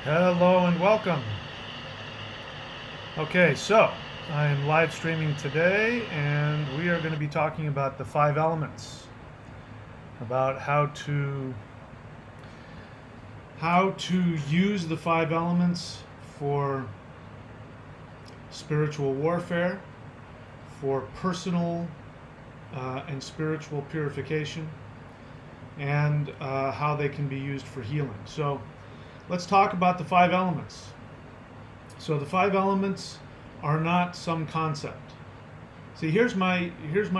Hello and welcome. Okay, so I'm live streaming today and we are going to be talking about the five elements, about how to use the five elements for spiritual warfare, for personal and spiritual purification, and how they can be used for healing. So let's talk about the five elements. So the five elements are not some concept. See, here's my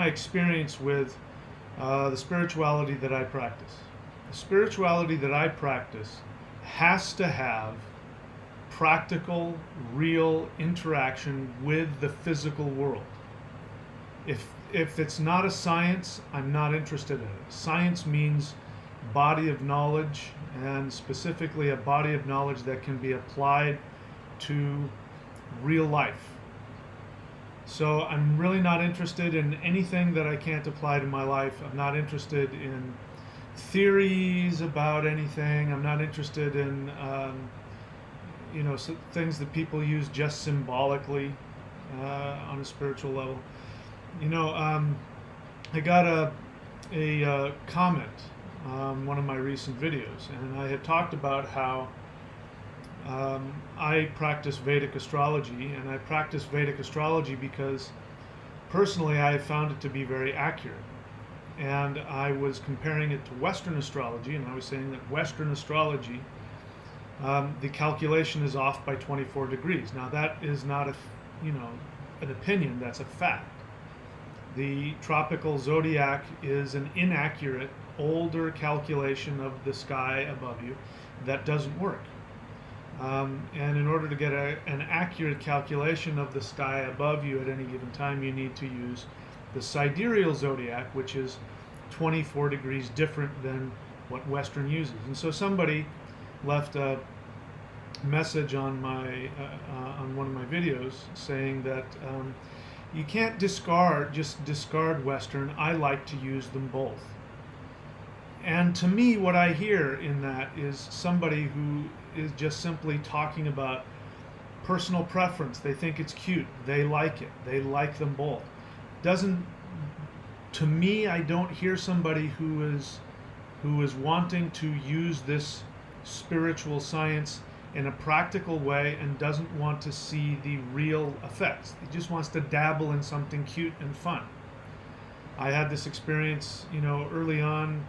experience with the spirituality that I practice. The spirituality that I practice has to have practical, real interaction with the physical world. If it's not a science, I'm not interested in it. Science means body of knowledge, and specifically a body of knowledge that can be applied to real life. So I'm really not interested in anything that I can't apply to my life. I'm not interested in theories about anything. I'm not interested in things that people use just symbolically on a spiritual level. I got a comment on one of my recent videos, and I had talked about how I practice Vedic astrology, and I practice Vedic astrology because personally I found it to be very accurate. And I was comparing it to Western astrology, and I was saying that Western astrology, the calculation is off by 24 degrees. Now that is not an opinion, that's a fact. The tropical zodiac is an inaccurate, older calculation of the sky above you that doesn't work. And in order to get an accurate calculation of the sky above you at any given time, you need to use the sidereal zodiac, which is 24 degrees different than what Western uses. And so somebody left a message on on one of my videos saying that you can't just discard Western. I like to use them both. And to me, what I hear in that is somebody who is just simply talking about personal preference. They think it's cute. They like it. They like them both. Doesn't To me, I don't hear somebody who is wanting to use this spiritual science in a practical way and doesn't want to see the real effects. He just wants to dabble in something cute and fun. I had this experience, early on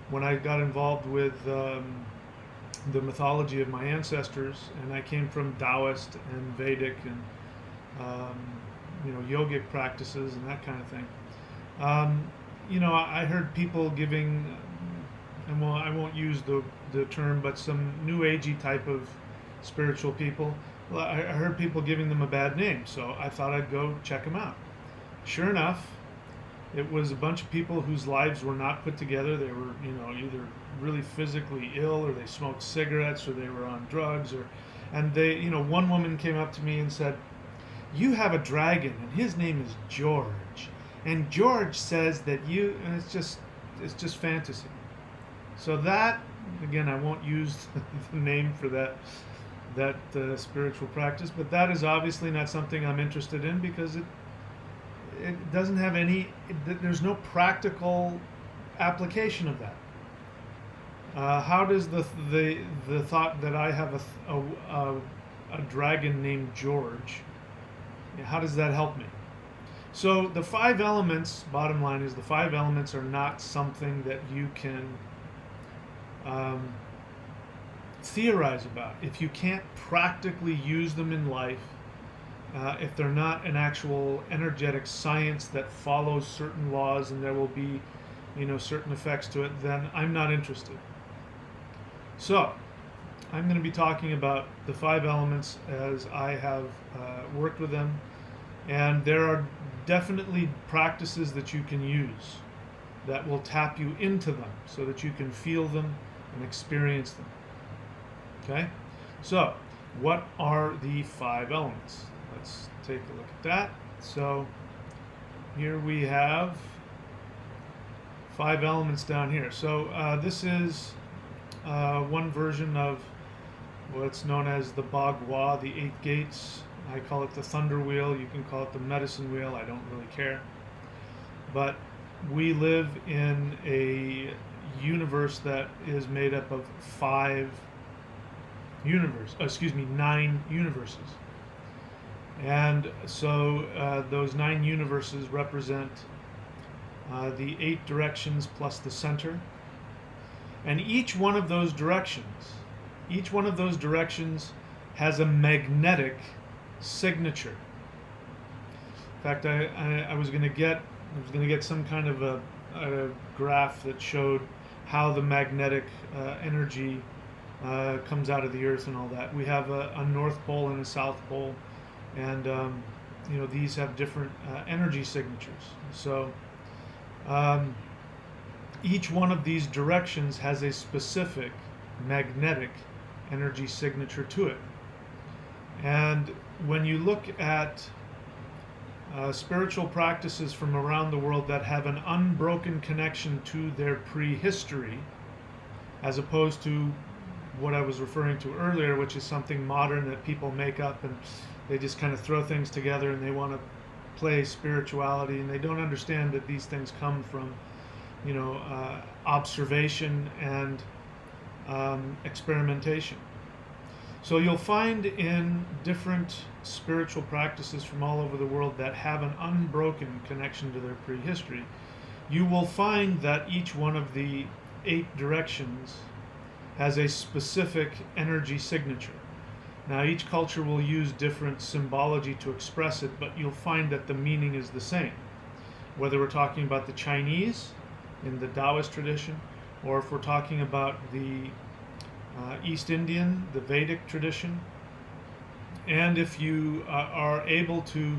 when I got involved with the mythology of my ancestors, and I came from Taoist and Vedic and yogic practices and that kind of thing. I heard people giving, and well, I won't use the term, but some new agey type of spiritual people. Well, I heard people giving them a bad name, so I thought I'd go check them out. Sure enough, it was a bunch of people whose lives were not put together. They were, either really physically ill, or they smoked cigarettes, or they were on drugs, and they, one woman came up to me and said, "You have a dragon, and his name is George, and George says that you," and it's just fantasy. So that, again, I won't use the name for that spiritual practice, but that is obviously not something I'm interested in because it doesn't have there's no practical application of that. How does the thought that I have a dragon named George, how does that help me? So the five elements, bottom line is the five elements are not something that you can theorize about. If you can't practically use them in life, if they're not an actual energetic science that follows certain laws and there will be, certain effects to it, then I'm not interested. So, I'm going to be talking about the five elements as I have worked with them, and there are definitely practices that you can use that will tap you into them so that you can feel them and experience them. Okay? So, what are the five elements? Let's take a look at that. So here we have five elements down here. So this is one version of what's known as the Bagua, the eight gates. I call it the thunder wheel. You can call it the medicine wheel. I don't really care. But we live in a universe that is made up of 9 universes. And so those 9 universes represent the 8 directions plus the center. And each one of those directions has a magnetic signature. In fact, I was going to get some kind of a graph that showed how the magnetic energy comes out of the earth and all that. We have a north pole and a south pole, and these have different energy signatures. So each one of these directions has a specific magnetic energy signature to it. And when you look at spiritual practices from around the world that have an unbroken connection to their prehistory, as opposed to what I was referring to earlier, which is something modern that people make up and they just kind of throw things together and they want to play spirituality, and they don't understand that these things come from observation and experimentation. So you'll find in different spiritual practices from all over the world that have an unbroken connection to their prehistory, you will find that each one of the 8 directions has a specific energy signature. Now, each culture will use different symbology to express it, but you'll find that the meaning is the same. Whether we're talking about the Chinese in the Taoist tradition, or if we're talking about the East Indian, the Vedic tradition. And if you are able to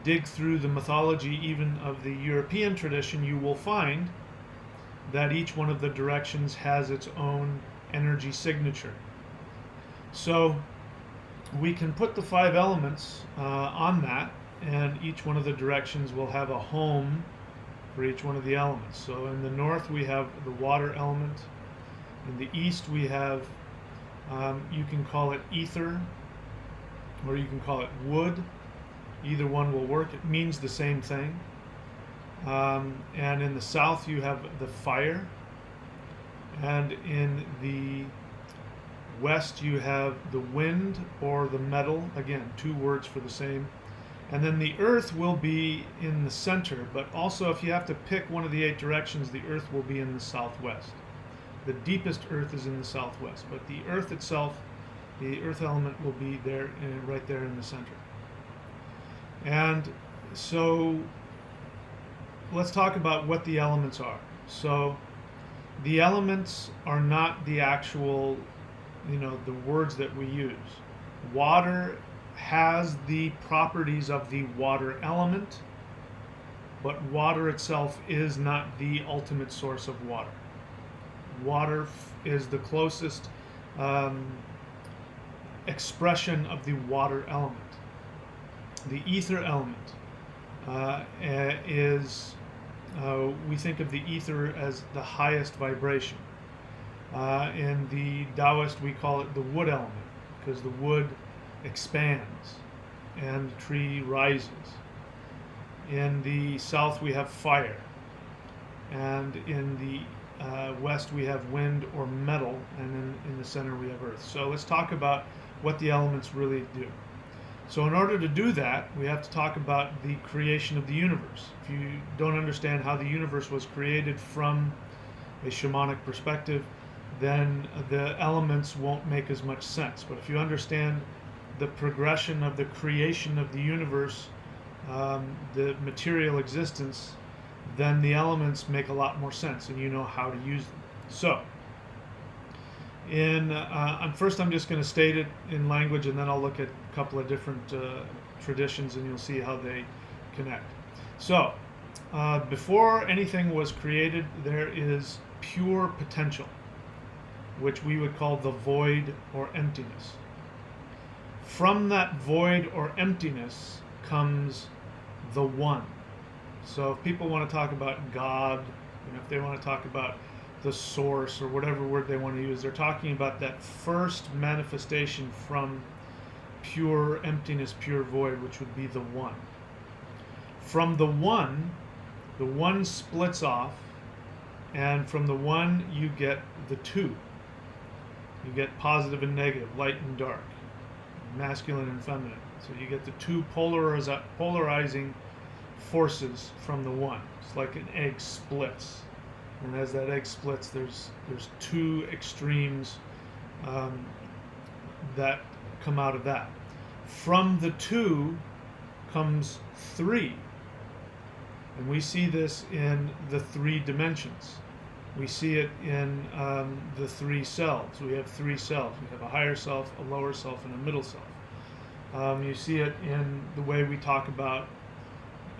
dig through the mythology even of the European tradition, you will find that each one of the directions has its own energy signature. So we can put the 5 elements on that, and each one of the directions will have a home for each one of the elements. So in the north we have the water element. In the east we have, you can call it ether, or you can call it wood. Either one will work. It means the same thing. And in the south you have the fire. And in the west you have the wind or the metal. Again, 2 words for the same. And then the earth will be in the center, but also if you have to pick one of the 8 directions, the earth will be in the southwest. The deepest earth is in the southwest, but the earth itself, the earth element will be there, right there in the center. And so let's talk about what the elements are. So the elements are not the actual, the words that we use. Water has the properties of the water element, but water itself is not the ultimate source of water. Water is the closest expression of the water element. The ether element is, we think of the ether as the highest vibration. In the Taoist we call it the wood element, because the wood expands and the tree rises. In the south we have fire, and in the west we have wind or metal, and in the center we have earth. So let's talk about what the elements really do. So in order to do that, we have to talk about the creation of the universe. If you don't understand how the universe was created from a shamanic perspective, then the elements won't make as much sense. But if you understand the progression of the creation of the universe, the material existence, then the elements make a lot more sense, and you know how to use them. So, first I'm just going to state it in language, and then I'll look at a couple of different traditions, and you'll see how they connect. So, before anything was created, there is pure potential, which we would call the void or emptiness. From that void or emptiness comes the one. So if people want to talk about God, if they want to talk about the source, or whatever word they want to use. They're talking about that first manifestation from pure emptiness, pure void, which would be the one. From the one splits off, and from the one you get the two. You get positive and negative, light and dark, masculine and feminine. So you get the two polarizing forces from the one. It's like an egg splits, and as that egg splits, there's two extremes that come out of that. From the two comes three, and we see this in the three dimensions. We see it in the three selves. We have three selves. We have a higher self, a lower self, and a middle self. You see it in the way we talk about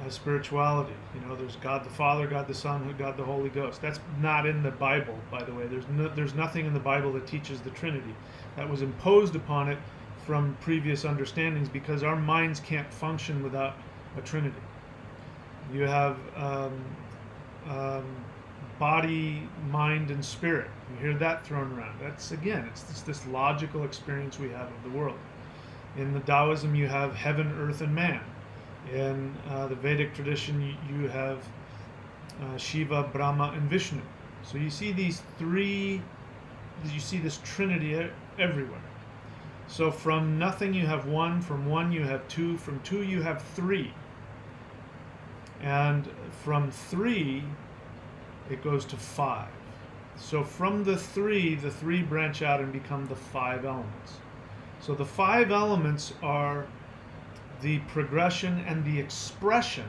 spirituality. There's God the Father, God the Son, God the Holy Ghost. That's not in the Bible, by the way. There's nothing in the Bible that teaches the Trinity. That was imposed upon it from previous understandings, because our minds can't function without a Trinity. You have body, mind, and spirit. You hear that thrown around. That's, again, it's this logical experience we have of the world. In the Taoism, you have heaven, earth, and man. In the Vedic tradition, you have Shiva, Brahma, and Vishnu. So you see these three, you see this trinity everywhere. So from nothing you have one, from one you have two, from two you have three. And from three, it goes to five. So from the three branch out and become the five elements. So the five elements are the progression and the expression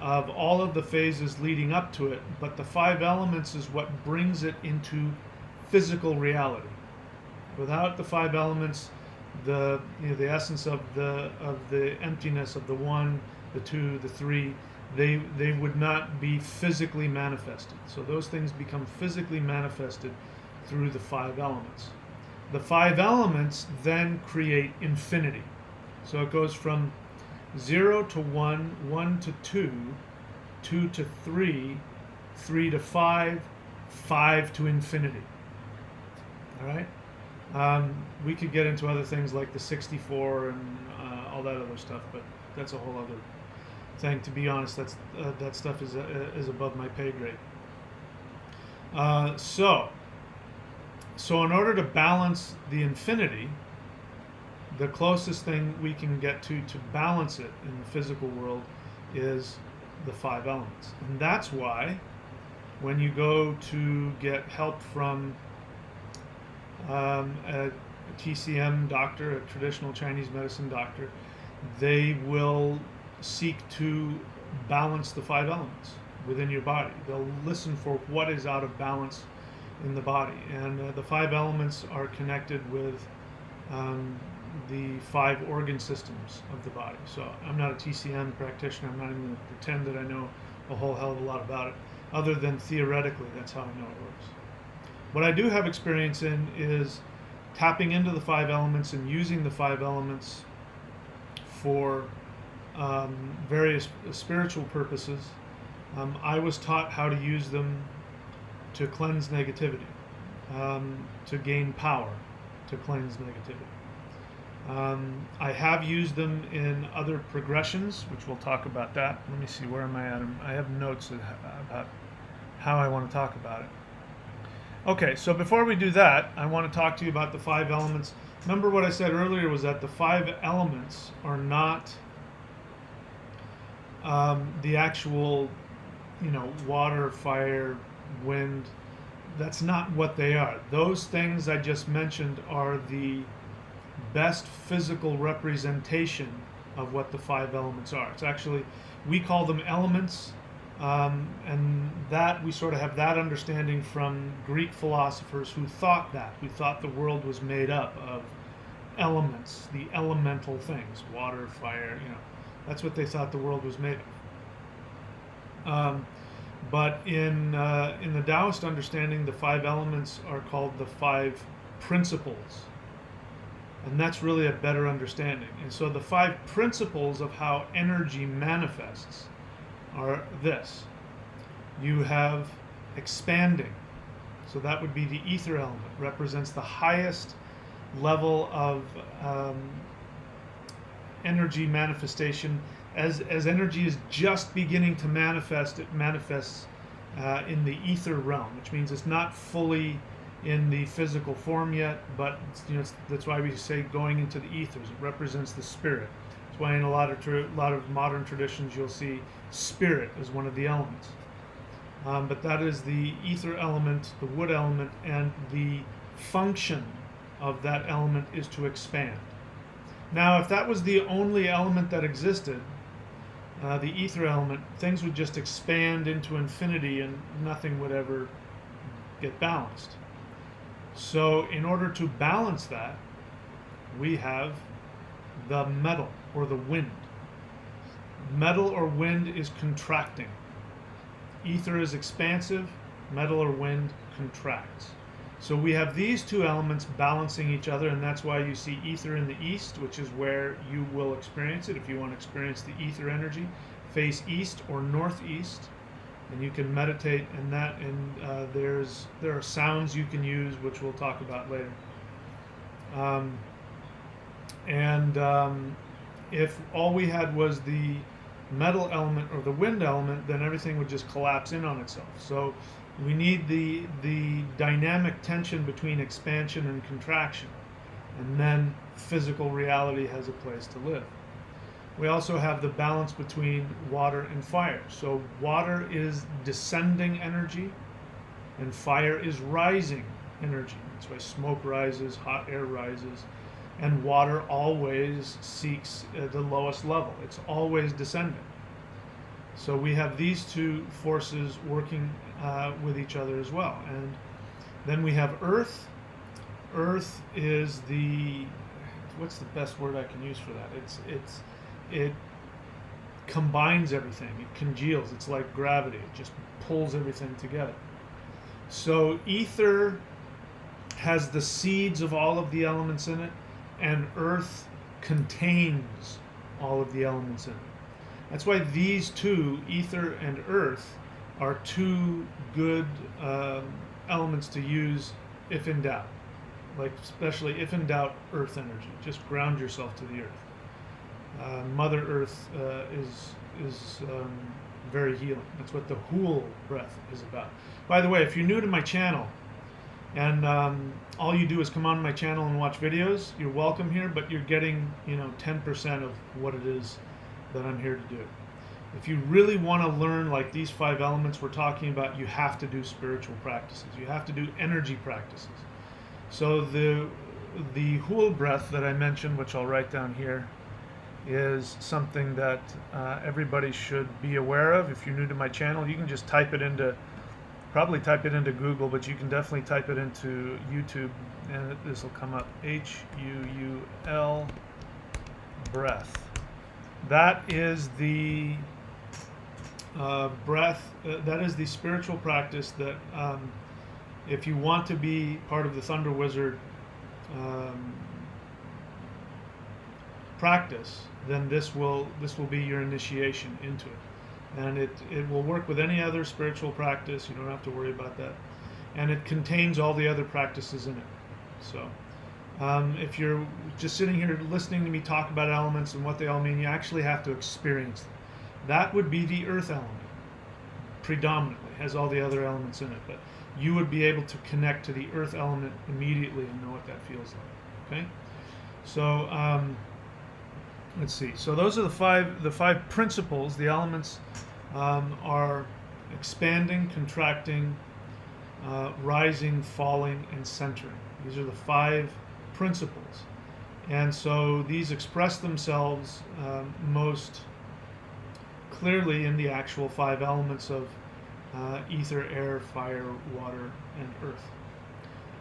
of all of the phases leading up to it, but the five elements is what brings it into physical reality. Without the five elements, the essence of the emptiness of the one, the two, the three, they would not be physically manifested. So those things become physically manifested through the five elements. The five elements then create infinity. So it goes from 0 to 1, 1 to 2, 2 to 3, 3 to 5, 5 to infinity. All right? We could get into other things like the 64 and all that other stuff, but that's a whole other thing. To be honest, that stuff is above my pay grade. So in order to balance the infinity, the closest thing we can get to balance it in the physical world is the five elements. And that's why when you go to get help from a TCM doctor, a traditional Chinese medicine doctor, they will seek to balance the five elements within your body. They'll listen for what is out of balance in the body. And the five elements are connected with the five organ systems of the body. So I'm not a TCM practitioner. I'm not even going to pretend that I know a whole hell of a lot about it, other than theoretically. That's how I know it works. What I do have experience in is tapping into the five elements and using the five elements for various spiritual purposes. I was taught how to use them to cleanse negativity, to gain power, to cleanse negativity. I have used them in other progressions, which we'll talk about that. Let me see, where am I at? I have notes about how I want to talk about it. Okay, so before we do that, I want to talk to you about the five elements. Remember what I said earlier was that the five elements are not the actual, water, fire, wind. That's not what they are. Those things I just mentioned are the best physical representation of what the five elements are. It's actually, we call them elements, and that we sort of have that understanding from Greek philosophers who thought the world was made up of elements, the elemental things, water, fire, that's what they thought the world was made of. But in the Taoist understanding, the five elements are called the five principles. And that's really a better understanding. And so the five principles of how energy manifests are this. You have expanding. So that would be the ether element, represents the highest level of energy manifestation. As energy is just beginning to manifest, it manifests in the ether realm, which means it's not fully in the physical form yet, but that's why we say going into the ethers. It represents the spirit. That's why in a lot of modern traditions you'll see spirit as one of the elements. But that is the ether element, the wood element, and the function of that element is to expand. Now, if that was the only element that existed, the ether element, things would just expand into infinity and nothing would ever get balanced. So in order to balance that, we have the metal or the wind. Metal or wind is contracting. Ether is expansive, metal or wind contracts. So we have these two elements balancing each other, and that's why you see ether in the east, which is where you will experience it. If you want to experience the ether energy, face east or northeast, and you can meditate in that. And there are sounds you can use, which we'll talk about later. If all we had was the metal element or the wind element, then everything would just collapse in on itself. So we need the dynamic tension between expansion and contraction, and then physical reality has a place to live. We also have the balance between water and fire. So water is descending energy and fire is rising energy. That's why smoke rises, hot air rises, and water always seeks the lowest level. It's always descending. So we have these two forces working with each other as well. And then we have earth. Earth is what's the best word I can use for that? It combines everything. It congeals. It's like gravity. It just pulls everything together. So ether has the seeds of all of the elements in it, and earth contains all of the elements in it. That's why these two, ether and earth, are two good elements to use if in doubt. Like especially if in doubt, earth energy. Just ground yourself to the earth. Mother Earth is very healing. That's what the Hool breath is about. By the way, if you're new to my channel, and all you do is come on my channel and watch videos, you're welcome here, but you're getting 10% of what it is that I'm here to do. If you really want to learn like these 5 elements we're talking about, you have to do spiritual practices. You have to do energy practices. So the Hool breath that I mentioned, which I'll write down here, is something that everybody should be aware of. If you're new to my channel, you can just type it into Google, but you can definitely type it into YouTube, and this will come up. H-U-U-L breath. That is the breath. That is the spiritual practice that, if you want to be part of the Thunder Wizard practice, then this will be your initiation into it. And it will work with any other spiritual practice. You don't have to worry about that. And it contains all the other practices in it. So if you're just sitting here listening to me talk about elements and what they all mean, you actually have to experience them. That would be the earth element, predominantly, has all the other elements in it. But you would be able to connect to the earth element immediately and know what that feels like. Okay? So let's see. So those are the five principles. The elements are expanding, contracting, rising, falling, and centering. These are the 5 principles. And so these express themselves most clearly in the actual 5 elements of ether, air, fire, water, and earth.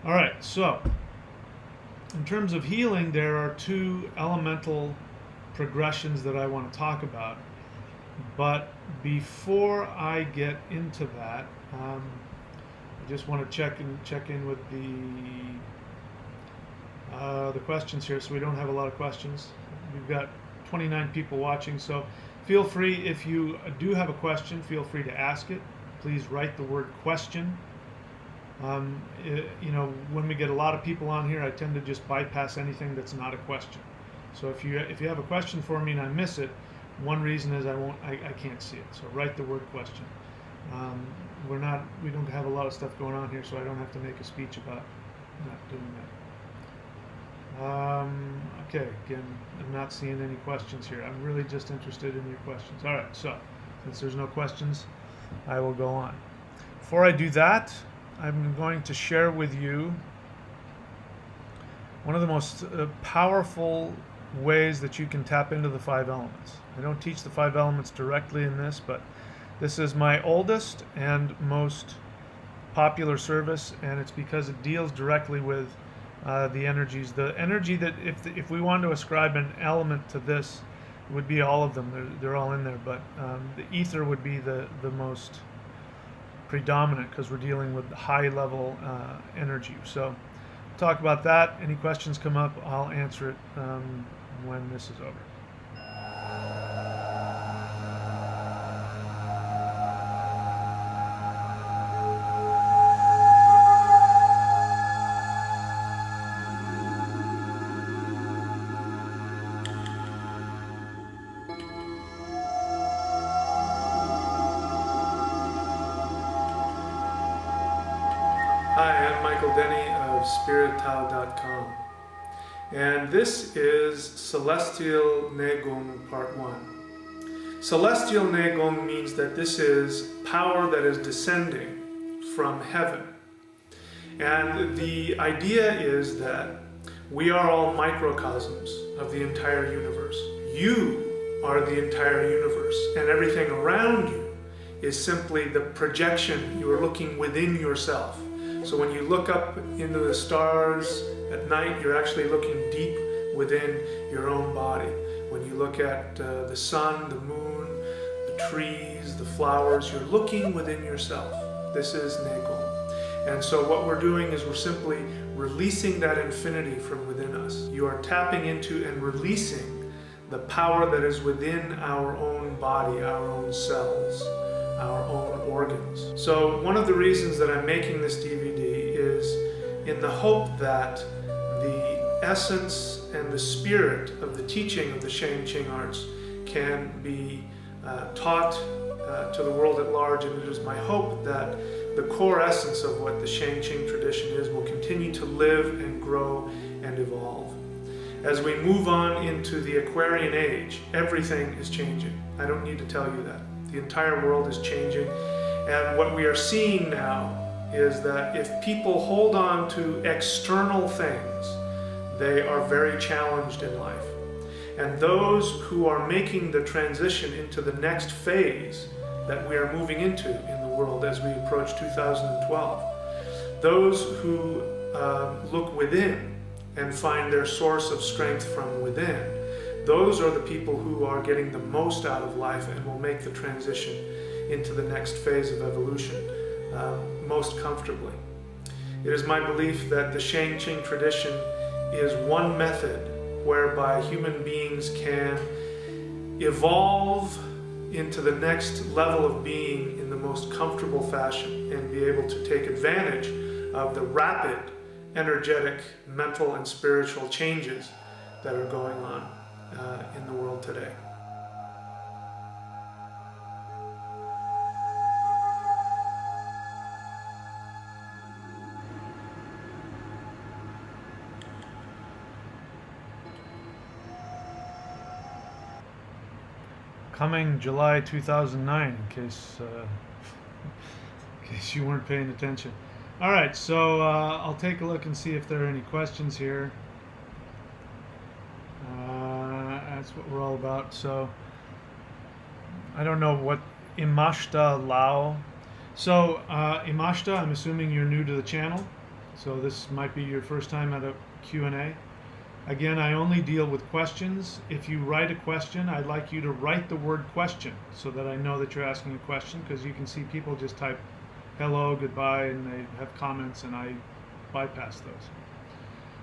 All right, so in terms of healing, there are 2 elemental progressions that I want to talk about. But before I get into that, I just want to check in with the questions here, so we don't have a lot of questions. We've got 29 people watching, so feel free, if you do have a question, feel free to ask it. Please write the word question When we get a lot of people on here, I tend to just bypass anything that's not a question. So if you have a question for me and I miss it, one reason is I can't see it. So write the word question. We don't have a lot of stuff going on here, so I don't have to make a speech about not doing that. Okay, again, I'm not seeing any questions here. I'm really just interested in your questions. All right, so since there's no questions, I will go on. Before I do that, I'm going to share with you one of the most powerful ways that you can tap into the 5 elements. I don't teach the 5 elements directly in this, but this is my oldest and most popular service, and it's because it deals directly with the energies. The energy that, if we want to ascribe an element to this, it would be all of them. They're all in there, but the ether would be the most predominant because we're dealing with high level energy. So talk about that. Any questions come up, I'll answer it when this is over. Hi, I'm Michael Denny of SpiritTao.com, and this is Celestial Negung Part 1. Celestial Negung means that this is power that is descending from heaven. And the idea is that we are all microcosms of the entire universe. You are the entire universe, and everything around you is simply the projection. You are looking within yourself. So when you look up into the stars at night, you're actually looking deep within your own body. When you look at the sun, the moon, the trees, the flowers, you're looking within yourself. This is Negung. And so what we're doing is we're simply releasing that infinity from within us. You are tapping into and releasing the power that is within our own body, our own cells, our own organs. So one of the reasons that I'm making this DVD is in the hope that the essence and the spirit of the teaching of the Shang Qing arts can be taught to the world at large, and it is my hope that the core essence of what the Shang Qing tradition is will continue to live and grow and evolve. As we move on into the Aquarian age, everything is changing. I don't need to tell you that. The entire world is changing, and what we are seeing now is that if people hold on to external things, they are very challenged in life. And those who are making the transition into the next phase that we are moving into in the world as we approach 2012, those who look within and find their source of strength from within, those are the people who are getting the most out of life and will make the transition into the next phase of evolution most comfortably. It is my belief that the Shang Qing tradition is one method whereby human beings can evolve into the next level of being in the most comfortable fashion and be able to take advantage of the rapid, energetic, mental, and spiritual changes that are going on in the world today. Coming July 2009, in case you weren't paying attention. All right, so I'll take a look and see if there are any questions here. That's what we're all about. So I don't know what Imashta Lao. So Imashta, I'm assuming you're new to the channel, so this might be your first time at a Q&A. Again, I only deal with questions. If you write a question, I'd like you to write the word question so that I know that you're asking a question, because you can see people just type hello, goodbye, and they have comments, and I bypass those.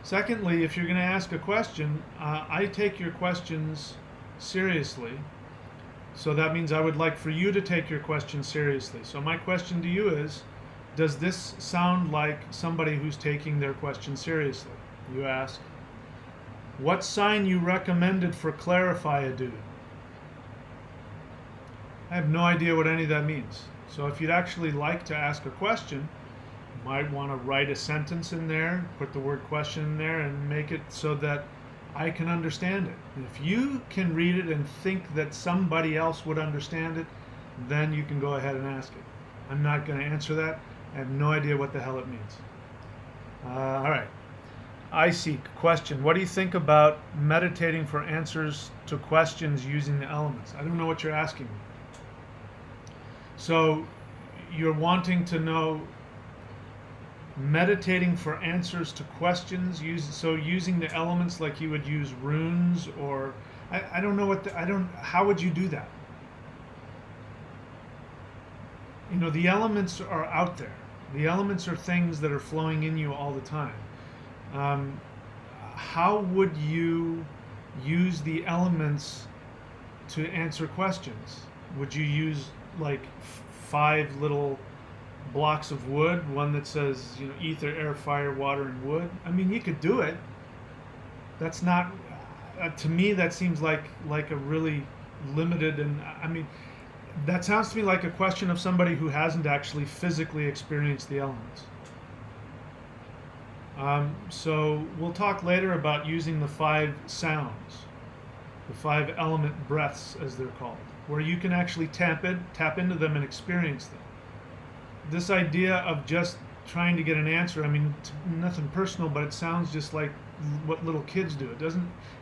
Secondly, if you're going to ask a question, I take your questions seriously. So that means I would like for you to take your question seriously. So my question to you is, does this sound like somebody who's taking their question seriously? You ask, what sign you recommended for clarify a dude? I have no idea what any of that means. So if you'd actually like to ask a question, you might want to write a sentence in there, put the word question in there, and make it so that I can understand it. If you can read it and think that somebody else would understand it, then you can go ahead and ask it. I'm not going to answer that. I have no idea what the hell it means. All right. I seek question. What do you think about meditating for answers to questions using the elements? I don't know what you're asking me. So you're wanting to know meditating for answers to questions, using the elements like you would use runes, or I don't know how would you do that? You know, the elements are out there. The elements are things that are flowing in you all the time. How would you use the elements to answer questions? Would you use like 5 little blocks of wood, one that says, you know, ether, air, fire, water, and wood? I mean, you could do it. That's not, to me, that seems like a really limited, and I mean, that sounds to me like a question of somebody who hasn't actually physically experienced the elements. So we'll talk later about using the 5 sounds, the 5 element breaths as they're called, where you can actually tap into them and experience them. This idea of just trying to get an answer, I mean, nothing personal, but it sounds just like what little kids do.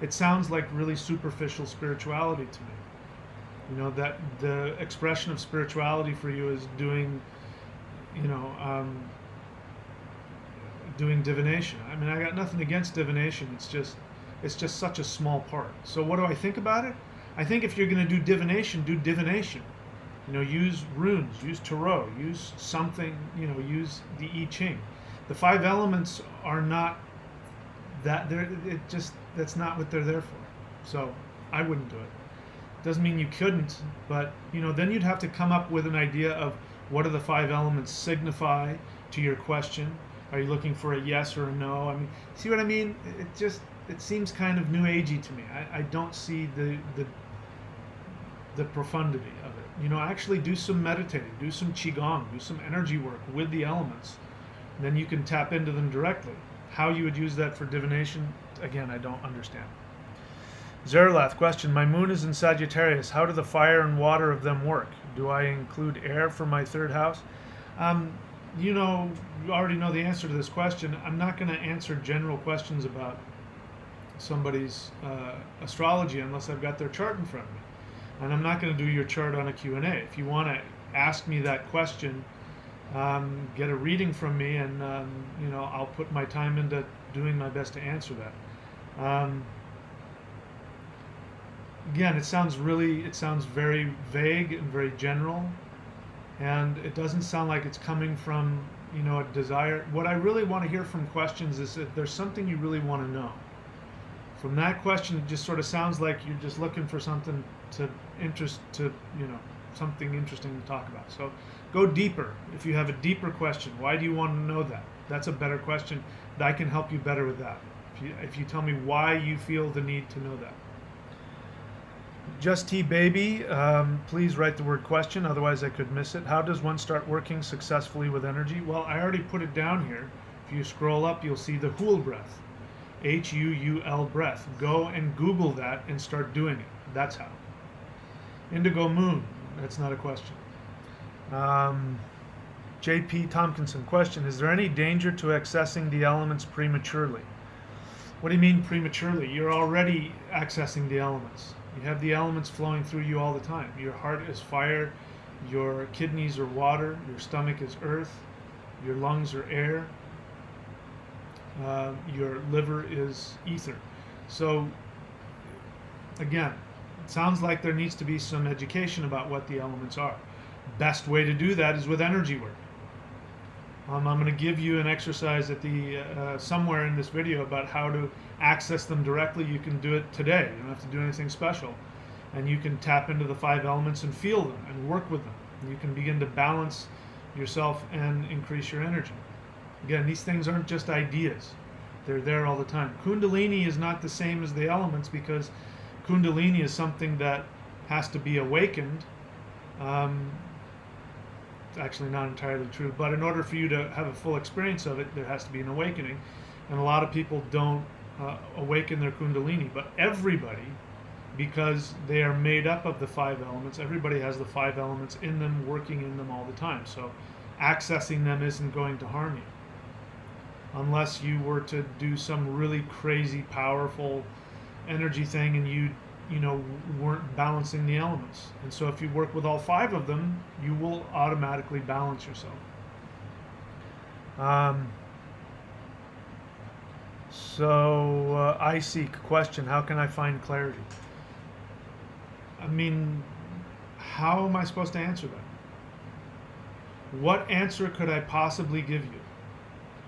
It sounds like really superficial spirituality to me. You know, that the expression of spirituality for you is doing, you know, doing divination. I mean, I got nothing against divination. It's just such a small part. So what do I think about it? I think if you're going to do divination, do divination. You know, use runes, use tarot, use something, you know, use the I Ching. The 5 elements are not that, that's not what they're there for. So I wouldn't do it. Doesn't mean you couldn't, but, you know, then you'd have to come up with an idea of what do the 5 elements signify to your question. Are you looking for a yes or a no? I mean, see what I mean? It seems kind of new agey to me. I don't see the profundity of it. You know, actually do some meditating, do some qigong, do some energy work with the elements. And then you can tap into them directly. How you would use that for divination, again, I don't understand. Zerlath, question. My moon is in Sagittarius. How do the fire and water of them work? Do I include air for my 3rd house? You know, you already know the answer to this question. I'm not going to answer general questions about somebody's astrology unless I've got their chart in front of me. And I'm not going to do your chart on a Q&A. If you want to ask me that question, get a reading from me, and you know, I'll put my time into doing my best to answer that. Again, it sounds very vague and very general, and it doesn't sound like it's coming from, you know, a desire. What I really want to hear from questions is if there's something you really want to know. From that question, it just sort of sounds like you're just looking for something you know, something interesting to talk about. So go deeper. If you have a deeper question, why do you want to know that? That's a better question. I can help you better with that. If you tell me why you feel the need to know that. Just T Baby, please write the word question, otherwise I could miss it. How does one start working successfully with energy? Well, I already put it down here. If you scroll up, you'll see the Huul breath. Huul breath. Go and Google that and start doing it. That's how. Indigo Moon. That's not a question. J.P. Tompkinson, question. Is there any danger to accessing the elements prematurely? What do you mean prematurely? You're already accessing the elements. You have the elements flowing through you all the time. Your heart is fire, your kidneys are water, your stomach is earth, your lungs are air, your liver is ether. So, again, it sounds like there needs to be some education about what the elements are. Best way to do that is with energy work. I'm going to give you an exercise at the somewhere in this video about how to access them directly. You can do it today. You don't have to do anything special. And you can tap into the 5 elements and feel them and work with them. And you can begin to balance yourself and increase your energy. Again, these things aren't just ideas. They're there all the time. Kundalini is not the same as the elements because Kundalini is something that has to be awakened. It's actually not entirely true, but in order for you to have a full experience of it, there has to be an awakening. And a lot of people don't awaken their Kundalini, but everybody, because they are made up of the 5 elements, everybody has the 5 elements in them, working in them all the time. So accessing them isn't going to harm you. Unless you were to do some really crazy, powerful energy thing and you weren't balancing the elements. And so if you work with all 5 of them, you will automatically balance yourself. I seek question, how can I find clarity? I mean, how am I supposed to answer that? What answer could I possibly give you?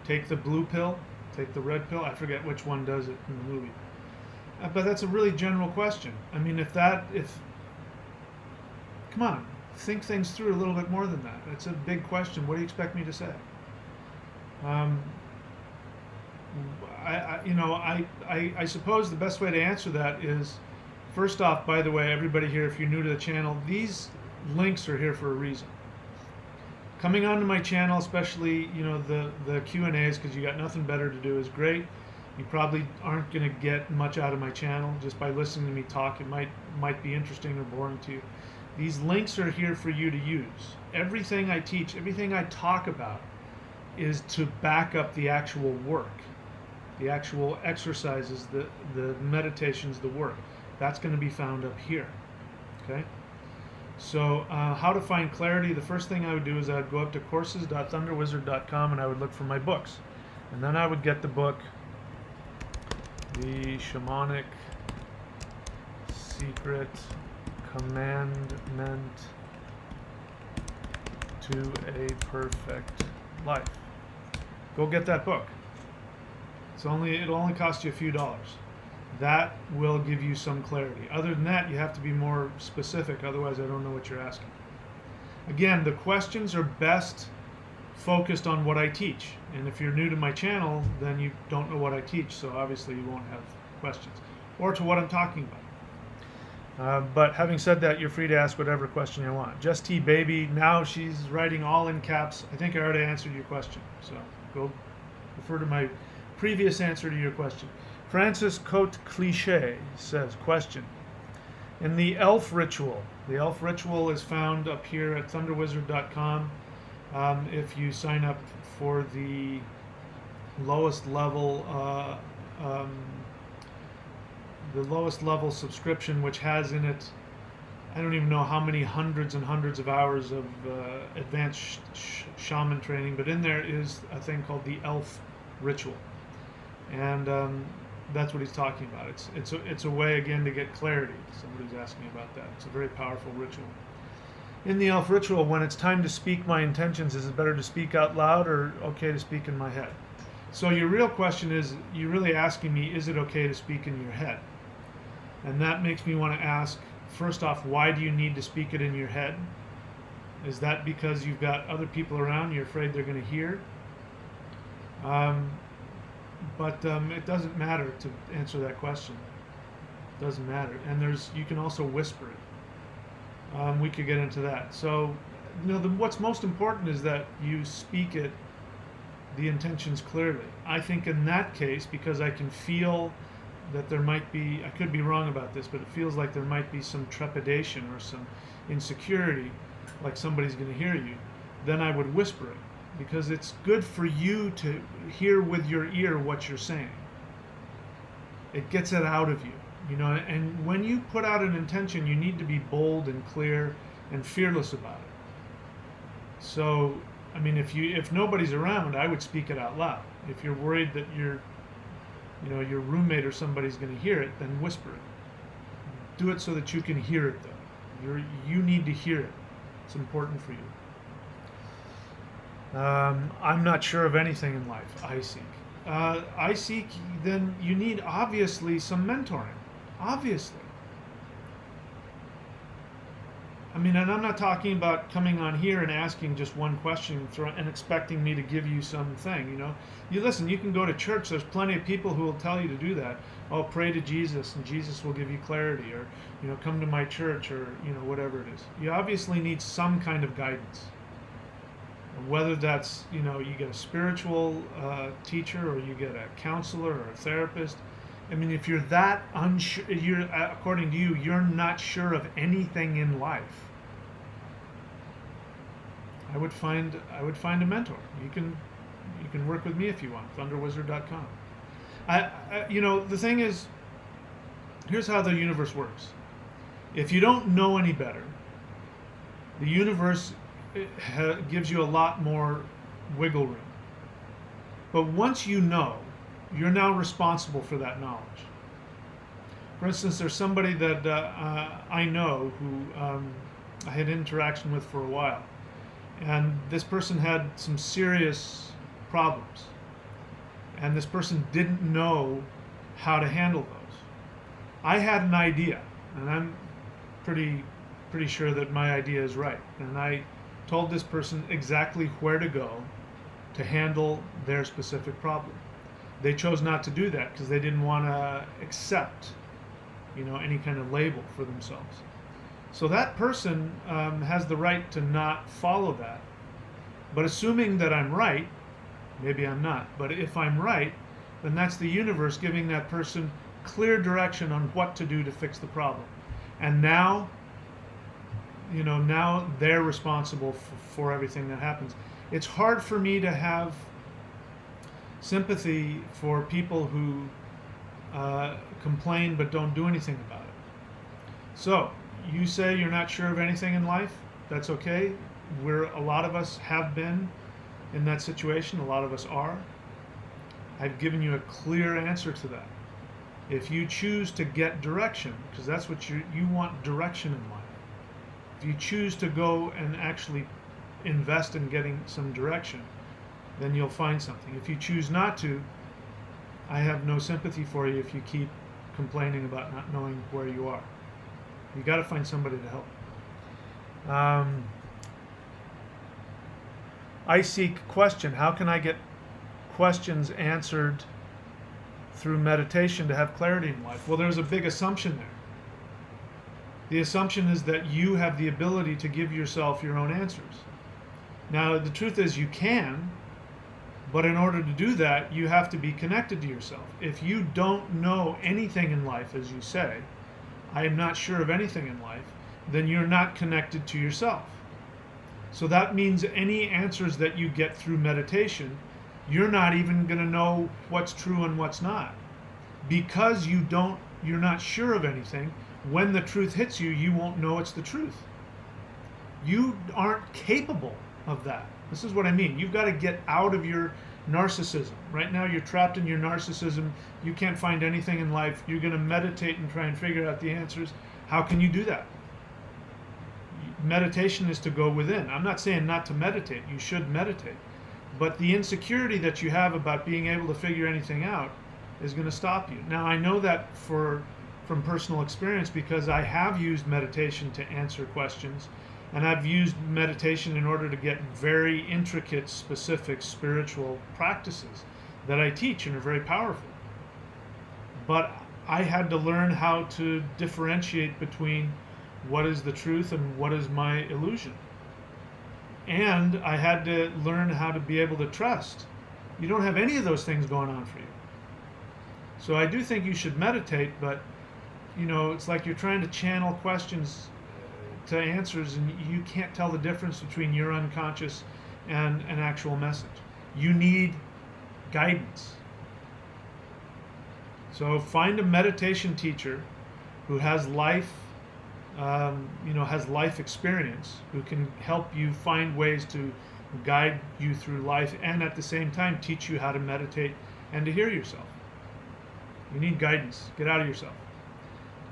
Take the blue pill? Take the red pill? I forget which one does it in the movie. But that's a really general question. I mean, come on, think things through a little bit more than that. It's a big question. What do you expect me to say? I suppose the best way to answer that is, first off, by the way, everybody here, if you're new to the channel, these links are here for a reason. Coming onto my channel, especially the Q&As, because you got nothing better to do, is great. You probably aren't going to get much out of my channel just by listening to me talk. It might be interesting or boring to you. These links are here for you to use. Everything I teach, everything I talk about, is to back up the actual work, the actual exercises, the meditations, the work. That's going to be found up here. Okay. So how to find clarity, the first thing I would do is I'd go up to courses.thunderwizard.com and I would look for my books. And then I would get the book, The Shamanic Secret Commandment to a Perfect Life. Go get that book. It'll only cost you a few dollars. That will give you some clarity. Other than that, you have to be more specific, otherwise I don't know what you're asking. Again, the questions are best focused on what I teach. And if you're new to my channel, then you don't know what I teach, so obviously you won't have questions. Or to what I'm talking about. But having said that, you're free to ask whatever question you want. Just T Baby, now she's writing all in caps. I think I already answered your question, so go refer to my previous answer to your question. Francis Cote Cliche says, question. In the elf ritual is found up here at thunderwizard.com. If you sign up for the lowest level subscription, which has in it, I don't even know how many hundreds and hundreds of hours of advanced shaman training, but in there is a thing called the elf ritual. And that's what he's talking about. It's a way, again, to get clarity. Somebody's asking about that. It's a very powerful ritual. In the elf ritual, when it's time to speak my intentions, is it better to speak out loud or okay to speak in my head? So your real question is, you're really asking me, is it okay to speak in your head? And that makes me want to ask, first off, why do you need to speak it in your head? Is that because you've got other people around, you're afraid they're going to hear? But it doesn't matter to answer that question. It doesn't matter. And you can also whisper it. We could get into that. So, what's most important is that you speak it, the intentions clearly. I think in that case, because I can feel that there might be, I could be wrong about this, but it feels like there might be some trepidation or some insecurity, like somebody's going to hear you, then I would whisper it. Because it's good for you to hear with your ear what you're saying. It gets it out of you, and when you put out an intention, you need to be bold and clear and fearless about it. So, I mean, if nobody's around, I would speak it out loud. If you're worried that your roommate or somebody's going to hear it, then whisper it. Do it so that you can hear it, though. You need to hear it. It's important for you. I'm not sure of anything in life. I seek, then you need obviously some mentoring. Obviously. I mean, and I'm not talking about coming on here and asking just one question and expecting me to give you something, you know. You listen, you can go to church. There's plenty of people who will tell you to do that. Oh, pray to Jesus and Jesus will give you clarity, or, you know, come to my church, or, you know, whatever it is. You obviously need some kind of guidance. Whether that's, you know, you get a spiritual teacher, or you get a counselor or a therapist. I mean, if you're that unsure, according to you, you're not sure of anything in life, I would find a mentor. You can work with me if you want. thunderwizard.com. You know, the thing is, here's how the universe works. If you don't know any better, the universe gives you a lot more wiggle room. But once you know, you're now responsible for that knowledge. For instance, there's somebody that I know who I had interaction with for a while. And this person had some serious problems. And this person didn't know how to handle those. I had an idea, and I'm pretty sure that my idea is right. And I told this person exactly where to go to handle their specific problem. They chose not to do that because they didn't want to accept, you know, any kind of label for themselves. So that person has the right to not follow that. But assuming that I'm right, maybe I'm not, but if I'm right, then that's the universe giving that person clear direction on what to do to fix the problem. And now, you know, now they're responsible for everything that happens. It's hard for me to have sympathy for people who complain but don't do anything about it. So, you say you're not sure of anything in life. That's okay. A lot of us have been in that situation. A lot of us are. I've given you a clear answer to that. If you choose to get direction, because that's what you want, direction in life. If you choose to go and actually invest in getting some direction, then you'll find something. If you choose not to, I have no sympathy for you if you keep complaining about not knowing where you are. You got to find somebody to help. I seek question. How can I get questions answered through meditation to have clarity in life? Well, there's a big assumption there. The assumption is that you have the ability to give yourself your own answers. Now, the truth is you can, but in order to do that, you have to be connected to yourself. If you don't know anything in life, as you say, I am not sure of anything in life, then you're not connected to yourself. So that means any answers that you get through meditation, you're not even going to know what's true and what's not. Because you're not sure of anything, when the truth hits you, you won't know it's the truth. You aren't capable of that. This is what I mean. You've got to get out of your narcissism. Right now you're trapped in your narcissism. You can't find anything in life. You're going to meditate and try and figure out the answers. How can you do that? Meditation is to go within. I'm not saying not to meditate. You should meditate. But the insecurity that you have about being able to figure anything out is going to stop you. Now, I know that from personal experience because I have used meditation to answer questions, and I've used meditation in order to get very intricate, specific spiritual practices that I teach and are very powerful. But I had to learn how to differentiate between what is the truth and what is my illusion. And I had to learn how to be able to trust. You don't have any of those things going on for you. So I do think you should meditate, but you know, it's like you're trying to channel questions to answers, and you can't tell the difference between your unconscious and an actual message. You need guidance. So find a meditation teacher who has life experience, who can help you find ways to guide you through life and at the same time teach you how to meditate and to hear yourself. You need guidance. Get out of yourself.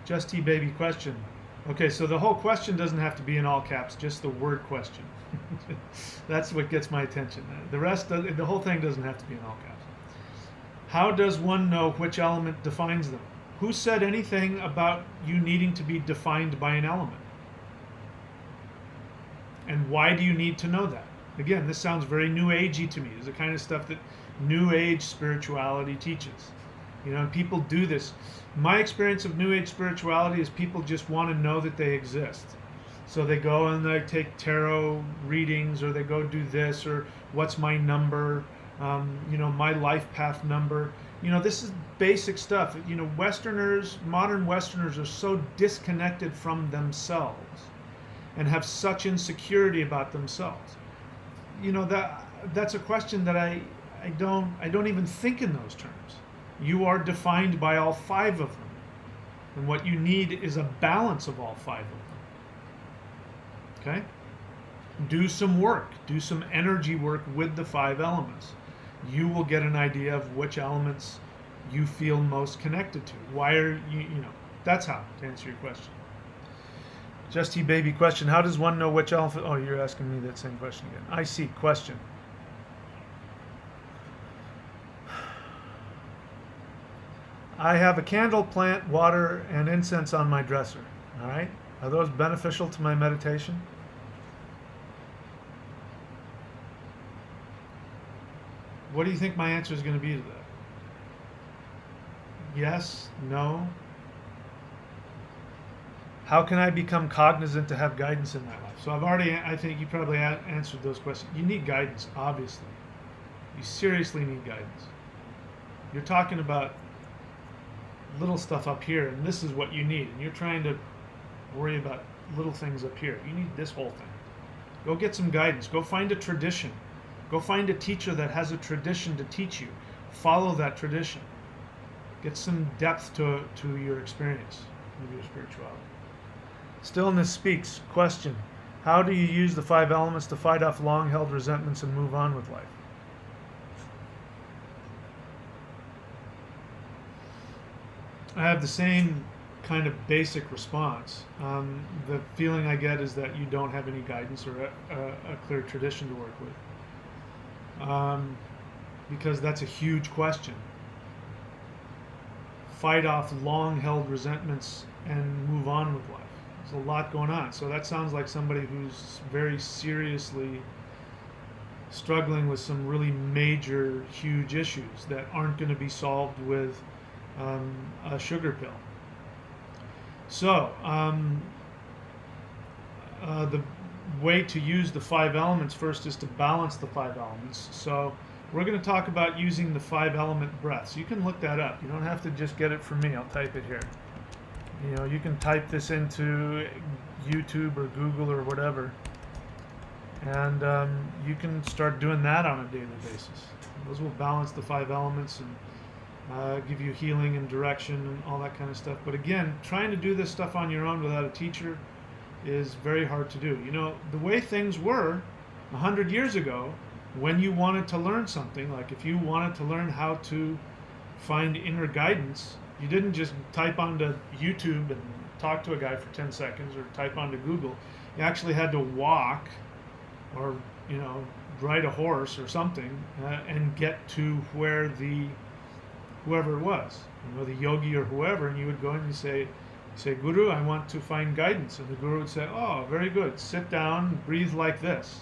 Just baby question. Okay, so the whole question doesn't have to be in all caps, just the word question. That's what gets my attention. The rest, the whole thing doesn't have to be in all caps. How does one know which element defines them? Who said anything about you needing to be defined by an element? And why do you need to know that? Again, this sounds very New Agey to me. It's the kind of stuff that New Age spirituality teaches. People do this. My experience of New Age spirituality is people just want to know that they exist. So they go and they take tarot readings, or they go do this, or what's my number, my life path number. This is basic stuff. Westerners, modern Westerners, are so disconnected from themselves and have such insecurity about themselves. That's a question that I don't even think in those terms. You are defined by all five of them, and what you need is a balance of all five of them. Okay? Do some work, do some energy work with the five elements. You will get an idea of which elements you feel most connected to. Why are that's how to answer your question. Justy baby question, how does one know which element? Oh, you're asking me that same question again. I see. Question. I have a candle, plant, water, and incense on my dresser. All right? Are those beneficial to my meditation? What do you think my answer is going to be to that? Yes? No? How can I become cognizant to have guidance in my life? So I think you probably answered those questions. You need guidance, obviously. You seriously need guidance. You're talking about little stuff up here, and this is what you need. And you're trying to worry about little things up here. You need this whole thing. Go get some guidance. Go find a tradition. Go find a teacher that has a tradition to teach you. Follow that tradition. Get some depth to your experience of your spirituality. Stillness speaks. Question. How do you use the five elements to fight off long-held resentments and move on with life? I have the same kind of basic response. The feeling I get is that you don't have any guidance or a clear tradition to work with. Because that's a huge question. Fight off long-held resentments and move on with life. There's a lot going on. So that sounds like somebody who's very seriously struggling with some really major, huge issues that aren't going to be solved with a sugar pill. So the way to use the five elements first is to balance the five elements. So we're going to talk about using the five element breaths. You can look that up. You don't have to just get it from me. I'll type it here. You can type this into YouTube or Google or whatever, and you can start doing that on a daily basis. Those will balance the five elements and give you healing and direction and all that kind of stuff. But again, trying to do this stuff on your own without a teacher is very hard to do. The way things were 100 years ago, when you wanted to learn something, like if you wanted to learn how to find inner guidance, you didn't just type onto YouTube and talk to a guy for 10 seconds or type onto Google. You actually had to walk or, ride a horse or something and get to where whoever it was, the yogi or whoever, and you would go in and say, Guru, I want to find guidance. And the Guru would say, oh, very good. Sit down, breathe like this.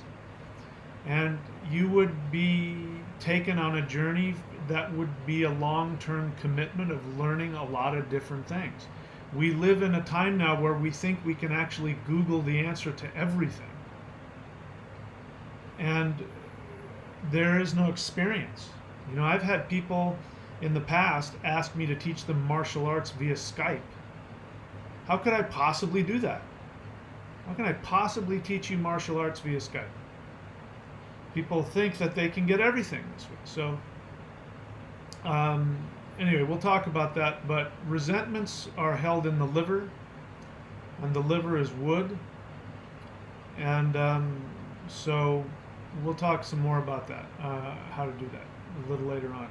And you would be taken on a journey that would be a long-term commitment of learning a lot of different things. We live in a time now where we think we can actually Google the answer to everything. And there is no experience. I've had people in the past ask me to teach them martial arts via Skype. How could I possibly do that? How can I possibly teach you martial arts via Skype? People think that they can get everything this way. So anyway, we'll talk about that. But resentments are held in the liver, and the liver is wood. And so we'll talk some more about that, how to do that a little later on.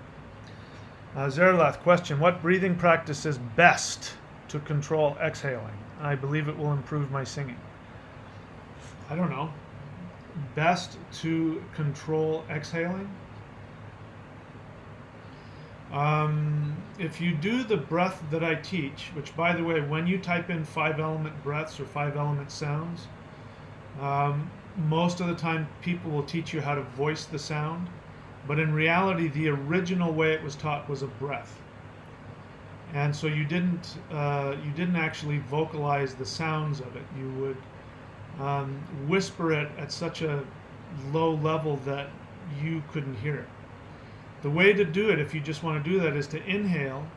Zerlath question, what breathing practice is best to control exhaling? I believe it will improve my singing. I don't know. Best to control exhaling? If you do the breath that I teach, which by the way, when you type in 5 element breaths or 5 element sounds, most of the time people will teach you how to voice the sound, but in reality, the original way it was taught was a breath. And so you didn't actually vocalize the sounds of it. You would whisper it at such a low level that you couldn't hear it. The way to do it, if you just want to do that, is to inhale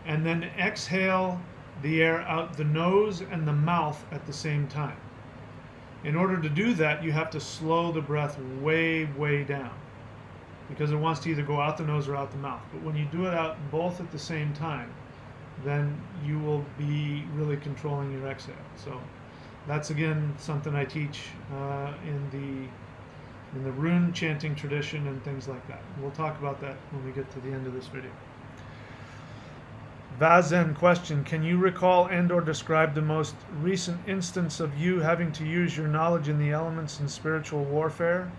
and then exhale the air out the nose and the mouth at the same time. In order to do that, you have to slow the breath way, way down, because it wants to either go out the nose or out the mouth. But when you do it out both at the same time, then you will be really controlling your exhale. So that's again something I teach in the rune chanting tradition and things like that. We'll talk about that when we get to the end of this video. Vazen question: can you recall and or describe the most recent instance of you having to use your knowledge in the elements in spiritual warfare?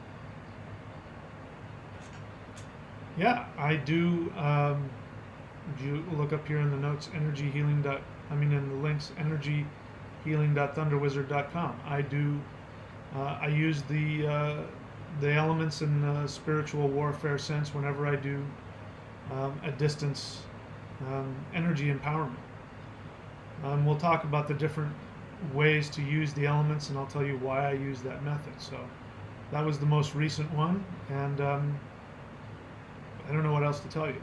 Yeah, I do. If you look up here in the notes, in the links, energyhealing.thunderwizard.com. I use the elements in spiritual warfare sense whenever I do a distance energy empowerment. We'll talk about the different ways to use the elements, and I'll tell you why I use that method. So that was the most recent one, and I don't know what else to tell you.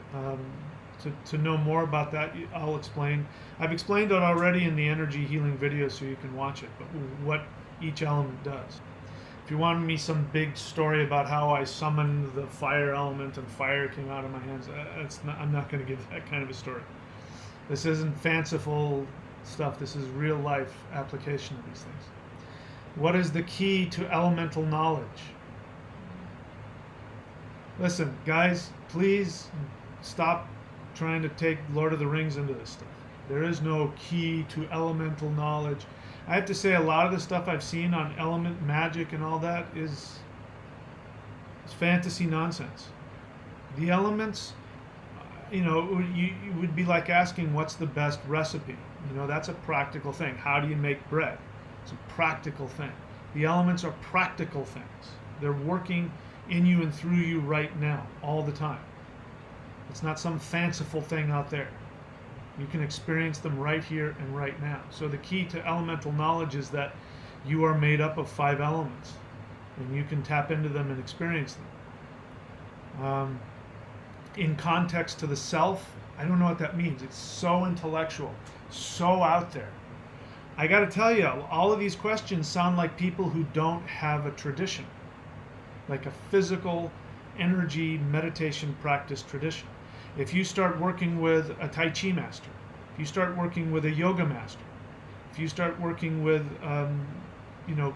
To know more about that, I'll explain. I've explained it already in the energy healing video, so you can watch it, but what each element does. If you want me some big story about how I summoned the fire element and fire came out of my hands, I'm not going to give that kind of a story. This isn't fanciful stuff. This is real life application of these things. What is the key to elemental knowledge? Listen, guys, please stop trying to take Lord of the Rings into this stuff. There is no key to elemental knowledge. I have to say, a lot of the stuff I've seen on element magic and all that is fantasy nonsense. The elements, you would be like asking what's the best recipe. That's a practical thing. How do you make bread? It's a practical thing. The elements are practical things. They're working in you and through you right now, all the time. It's not some fanciful thing out there. You can experience them right here and right now. So the key to elemental knowledge is that you are made up of 5 elements, and you can tap into them and experience them. In context to the self, I don't know what that means. It's so intellectual, so out there. I got to tell you, all of these questions sound like people who don't have a tradition, like a physical energy meditation practice tradition. If you start working with a Tai Chi master, if you start working with a yoga master, if you start working with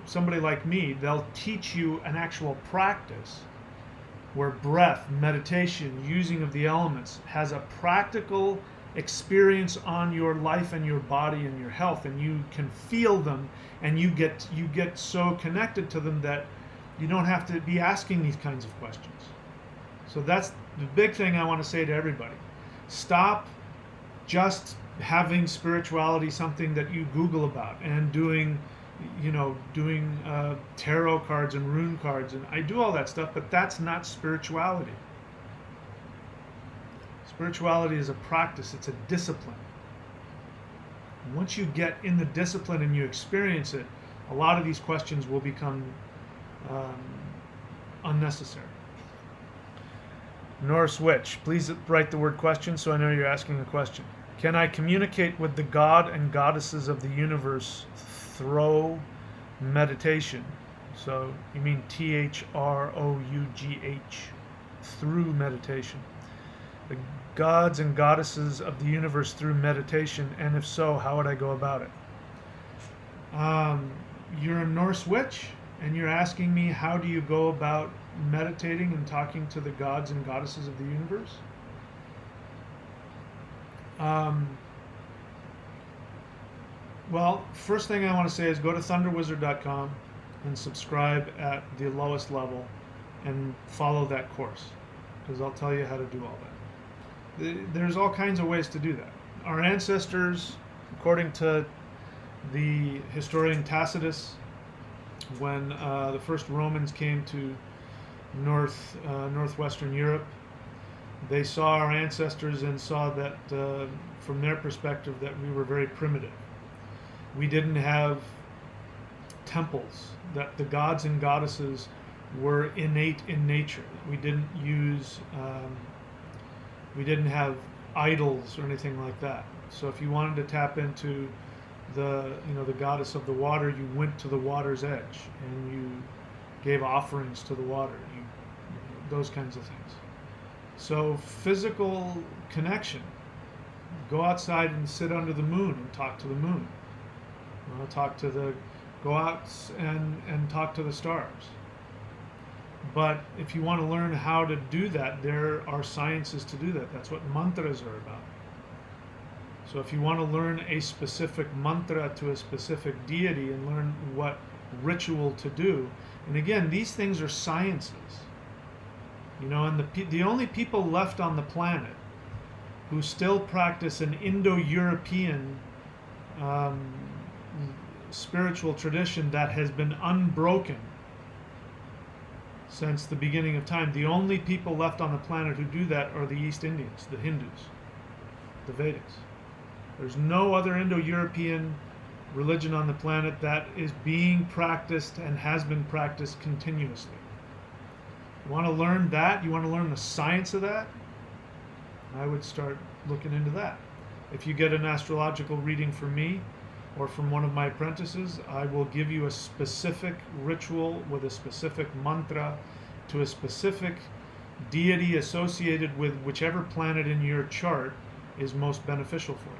somebody like me, they'll teach you an actual practice where breath, meditation, using of the elements has a practical experience on your life and your body and your health, and you can feel them, and you get so connected to them that you don't have to be asking these kinds of questions. So that's the big thing I want to say to everybody. Stop just having spirituality something that you Google about and doing tarot cards and rune cards, and I do all that stuff, but that's not spirituality. Spirituality is a practice. It's a discipline. And once you get in the discipline and you experience it, a lot of these questions will become unnecessary. Norse Witch, please write the word question so I know you're asking a question. Can I communicate with the god and goddesses of the universe through meditation? So you mean THROUGH, through meditation. The gods and goddesses of the universe through meditation, and if so, how would I go about it? You're a Norse witch, and you're asking me how do you go about meditating and talking to the gods and goddesses of the universe? Well, first thing I want to say is go to thunderwizard.com and subscribe at the lowest level and follow that course, because I'll tell you how to do all that. There's all kinds of ways to do that. Our ancestors, according to the historian Tacitus, when the first Romans came to northwestern Europe. They saw our ancestors and saw that, from their perspective, that we were very primitive. We didn't have temples, that the gods and goddesses were innate in nature. We didn't have idols or anything like that. So if you wanted to tap into the goddess of the water, you went to the water's edge and you gave offerings to the water. Those kinds of things. So physical connection. Go outside and sit under the moon and talk to the moon. Go out and talk to the stars. But if you want to learn how to do that, there are sciences to do that. That's what mantras are about. So if you want to learn a specific mantra to a specific deity and learn what ritual to do, and again, these things are sciences. And the only people left on the planet who still practice an Indo-European spiritual tradition that has been unbroken since the beginning of time, the only people left on the planet who do that are the East Indians, the Hindus, the Vedics. There's no other Indo-European religion on the planet that is being practiced and has been practiced continuously. You want to learn that? You want to learn the science of that? I would start looking into that. If you get an astrological reading from me or from one of my apprentices, I will give you a specific ritual with a specific mantra to a specific deity associated with whichever planet in your chart is most beneficial for you.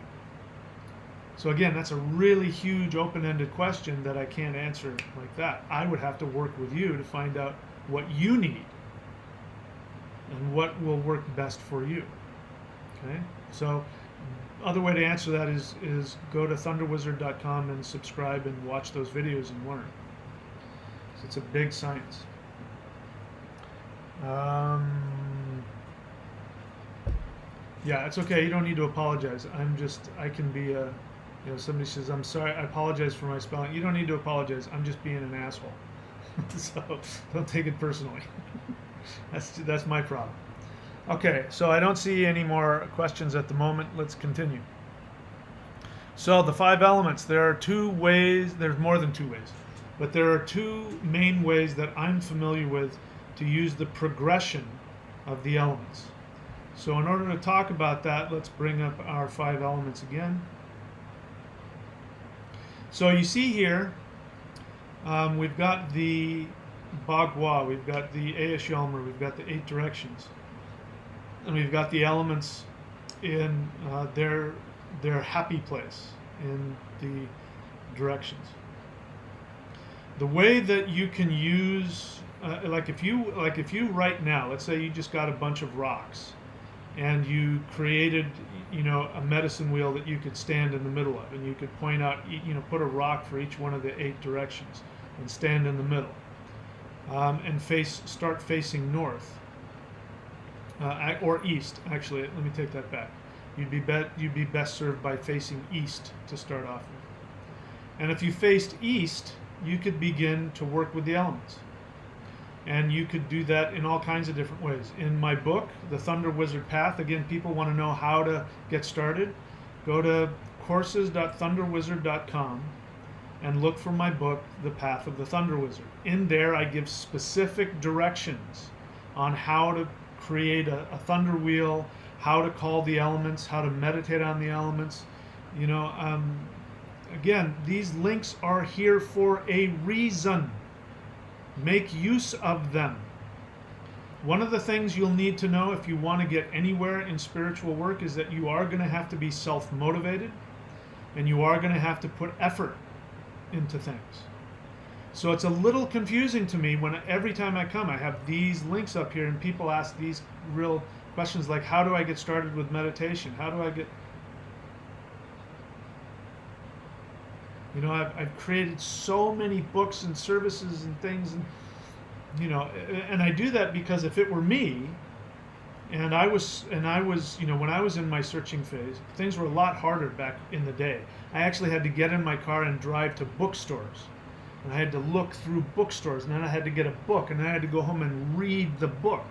So again, that's a really huge open-ended question that I can't answer like that. I would have to work with you to find out what you need and what will work best for you. Okay? So other way to answer that is go to thunderwizard.com and subscribe and watch those videos and learn. So it's a big science. Yeah, it's okay. You don't need to apologize. I can be a, somebody says, I'm sorry, I apologize for my spelling. You don't need to apologize. I'm just being an asshole. So don't take it personally. That's my problem. Okay, so I don't see any more questions at the moment. Let's continue. So the 5 elements, there are 2 ways, there's more than 2 ways, but there are 2 main ways that I'm familiar with to use the progression of the elements. So in order to talk about that, let's bring up our 5 elements again. So you see here, we've got the Bagua, we've got the Ayeshalmer, we've got the 8 directions, and we've got the elements in their happy place in the directions. The way that you can use, if you right now, let's say you just got a bunch of rocks, and you created, a medicine wheel that you could stand in the middle of, and you could point out, put a rock for each one of the 8 directions, and stand in the middle, and start facing north, or east. Actually, let me take that back. You'd be best served by facing east to start off with. And if you faced east, you could begin to work with the elements. And you could do that in all kinds of different ways. In my book, The Thunder Wizard Path, again, people want to know how to get started. Go to courses.thunderwizard.com and look for my book, The Path of the Thunder Wizard. In there, I give specific directions on how to create a thunder wheel, how to call the elements, how to meditate on the elements. Again, these links are here for a reason. Make use of them. One of the things you'll need to know if you want to get anywhere in spiritual work is that you are going to have to be self-motivated, and you are going to have to put effort into things. So it's a little confusing to me when every time I come, I have these links up here and people ask these real questions like, how do I get started with meditation? How do I get... I've created so many books and services and things, and I do that because if it were me, and I was, when I was in my searching phase, things were a lot harder back in the day. I actually had to get in my car and drive to bookstores and I had to look through bookstores, and then I had to get a book, and then I had to go home and read the book.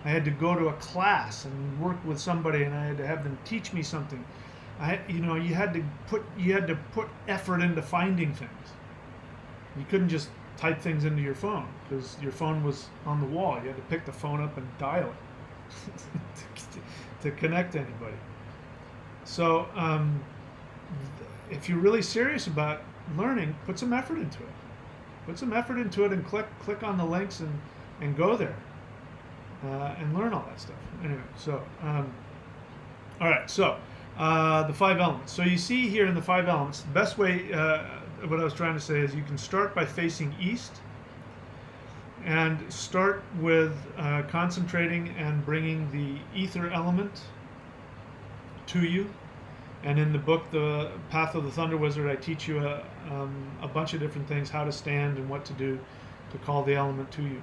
I had to go to a class and work with somebody, and I had to have them teach me something. You had to put effort into finding things. You couldn't just type things into your phone because your phone was on the wall. You had to pick the phone up and dial it to connect to anybody. So if you're really serious about learning, put some effort into it. Put some effort into it and click on the links and go there and learn all that stuff. Anyway, so all right, so the 5 elements. So you see here in the 5 elements, the best way, what I was trying to say is you can start by facing east and start with concentrating and bringing the ether element to you. And in the book, The Path of the Thunder Wizard, I teach you a bunch of different things, how to stand and what to do to call the element to you.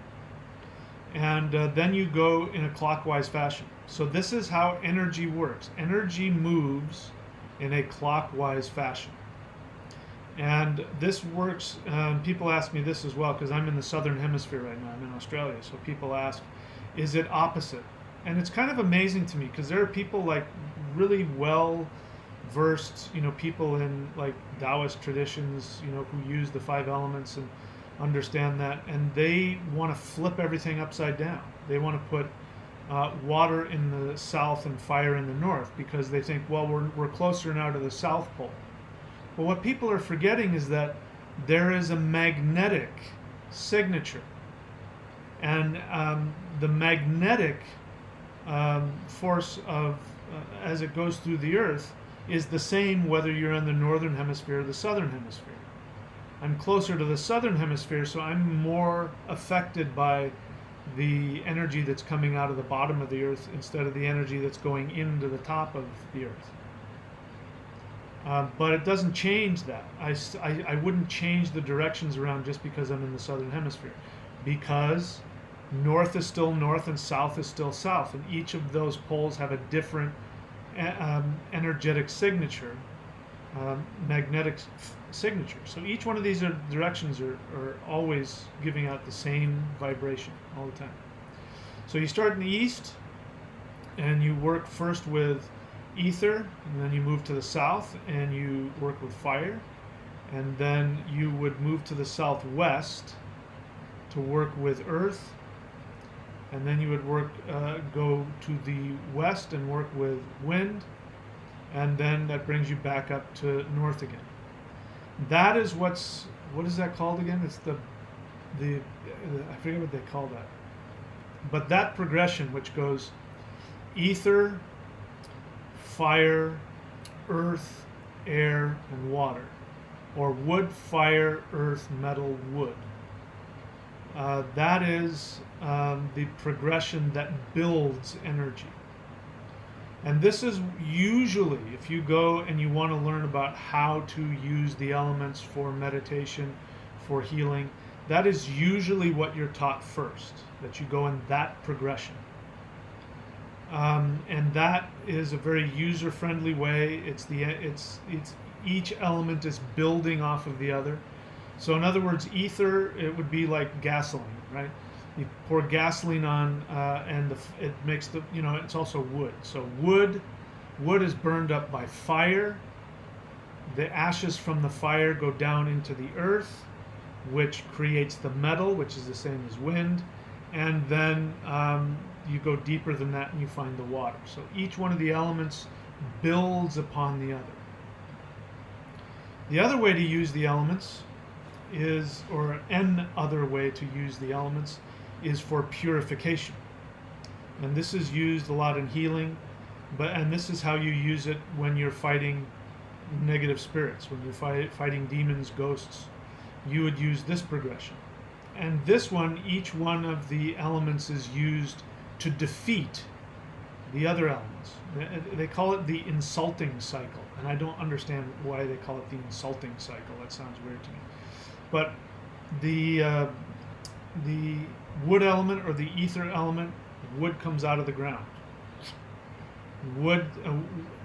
And then you go in a clockwise fashion. So this is how energy works. Energy moves in a clockwise fashion. And this works, people ask me this as well, because I'm in the southern hemisphere right now, I'm in Australia, so people ask, is it opposite? And it's kind of amazing to me, because there are people like really well versed, people in like Taoist traditions, who use the 5 elements and understand that, and they want to flip everything upside down. They want to put water in the south and fire in the north, because they think, well, we're closer now to the South Pole. But what people are forgetting is that there is a magnetic signature, and the magnetic force of as it goes through the earth is the same whether you're in the northern hemisphere or the southern hemisphere. I'm closer to the southern hemisphere, so I'm more affected by the energy that's coming out of the bottom of the earth instead of the energy that's going into the top of the earth. But it doesn't change that. I wouldn't change the directions around just because I'm in the southern hemisphere, because north is still north and south is still south, and each of those poles have a different energetic signature, magnetic signature. So each one of these directions are always giving out the same vibration all the time. So you start in the east, and you work first with ether, and then you move to the south and you work with fire, and then you would move to the southwest to work with earth, and then you would go to the west and work with wind, and then that brings you back up to north again. That is what is that called again? It's the I forget what they call that, but that progression, which goes ether, fire, earth, air, and water, or wood, fire, earth, metal, wood. That is the progression that builds energy. And this is usually, if you go and you want to learn about how to use the elements for meditation, for healing, that is usually what you're taught first, that you go in that progression. And that is a very user-friendly way. It's each element is building off of the other. So in other words, ether, it would be like gasoline, right? You pour gasoline on, and it makes it's also wood. So wood is burned up by fire. The ashes from the fire go down into the earth, which creates the metal, which is the same as wind, and then you go deeper than that and you find the water. So each one of the elements builds upon the other. The other way to use the elements is, or an other way to use the elements, is for purification. And this is used a lot in healing, and this is how you use it when you're fighting negative spirits, when you're fighting demons, ghosts. You would use this progression. And this one, each one of the elements is used to defeat the other elements. They call it the insulting cycle, and I don't understand why they call it the insulting cycle. That sounds weird to me. But the wood element or the ether element, wood comes out of the ground. Wood,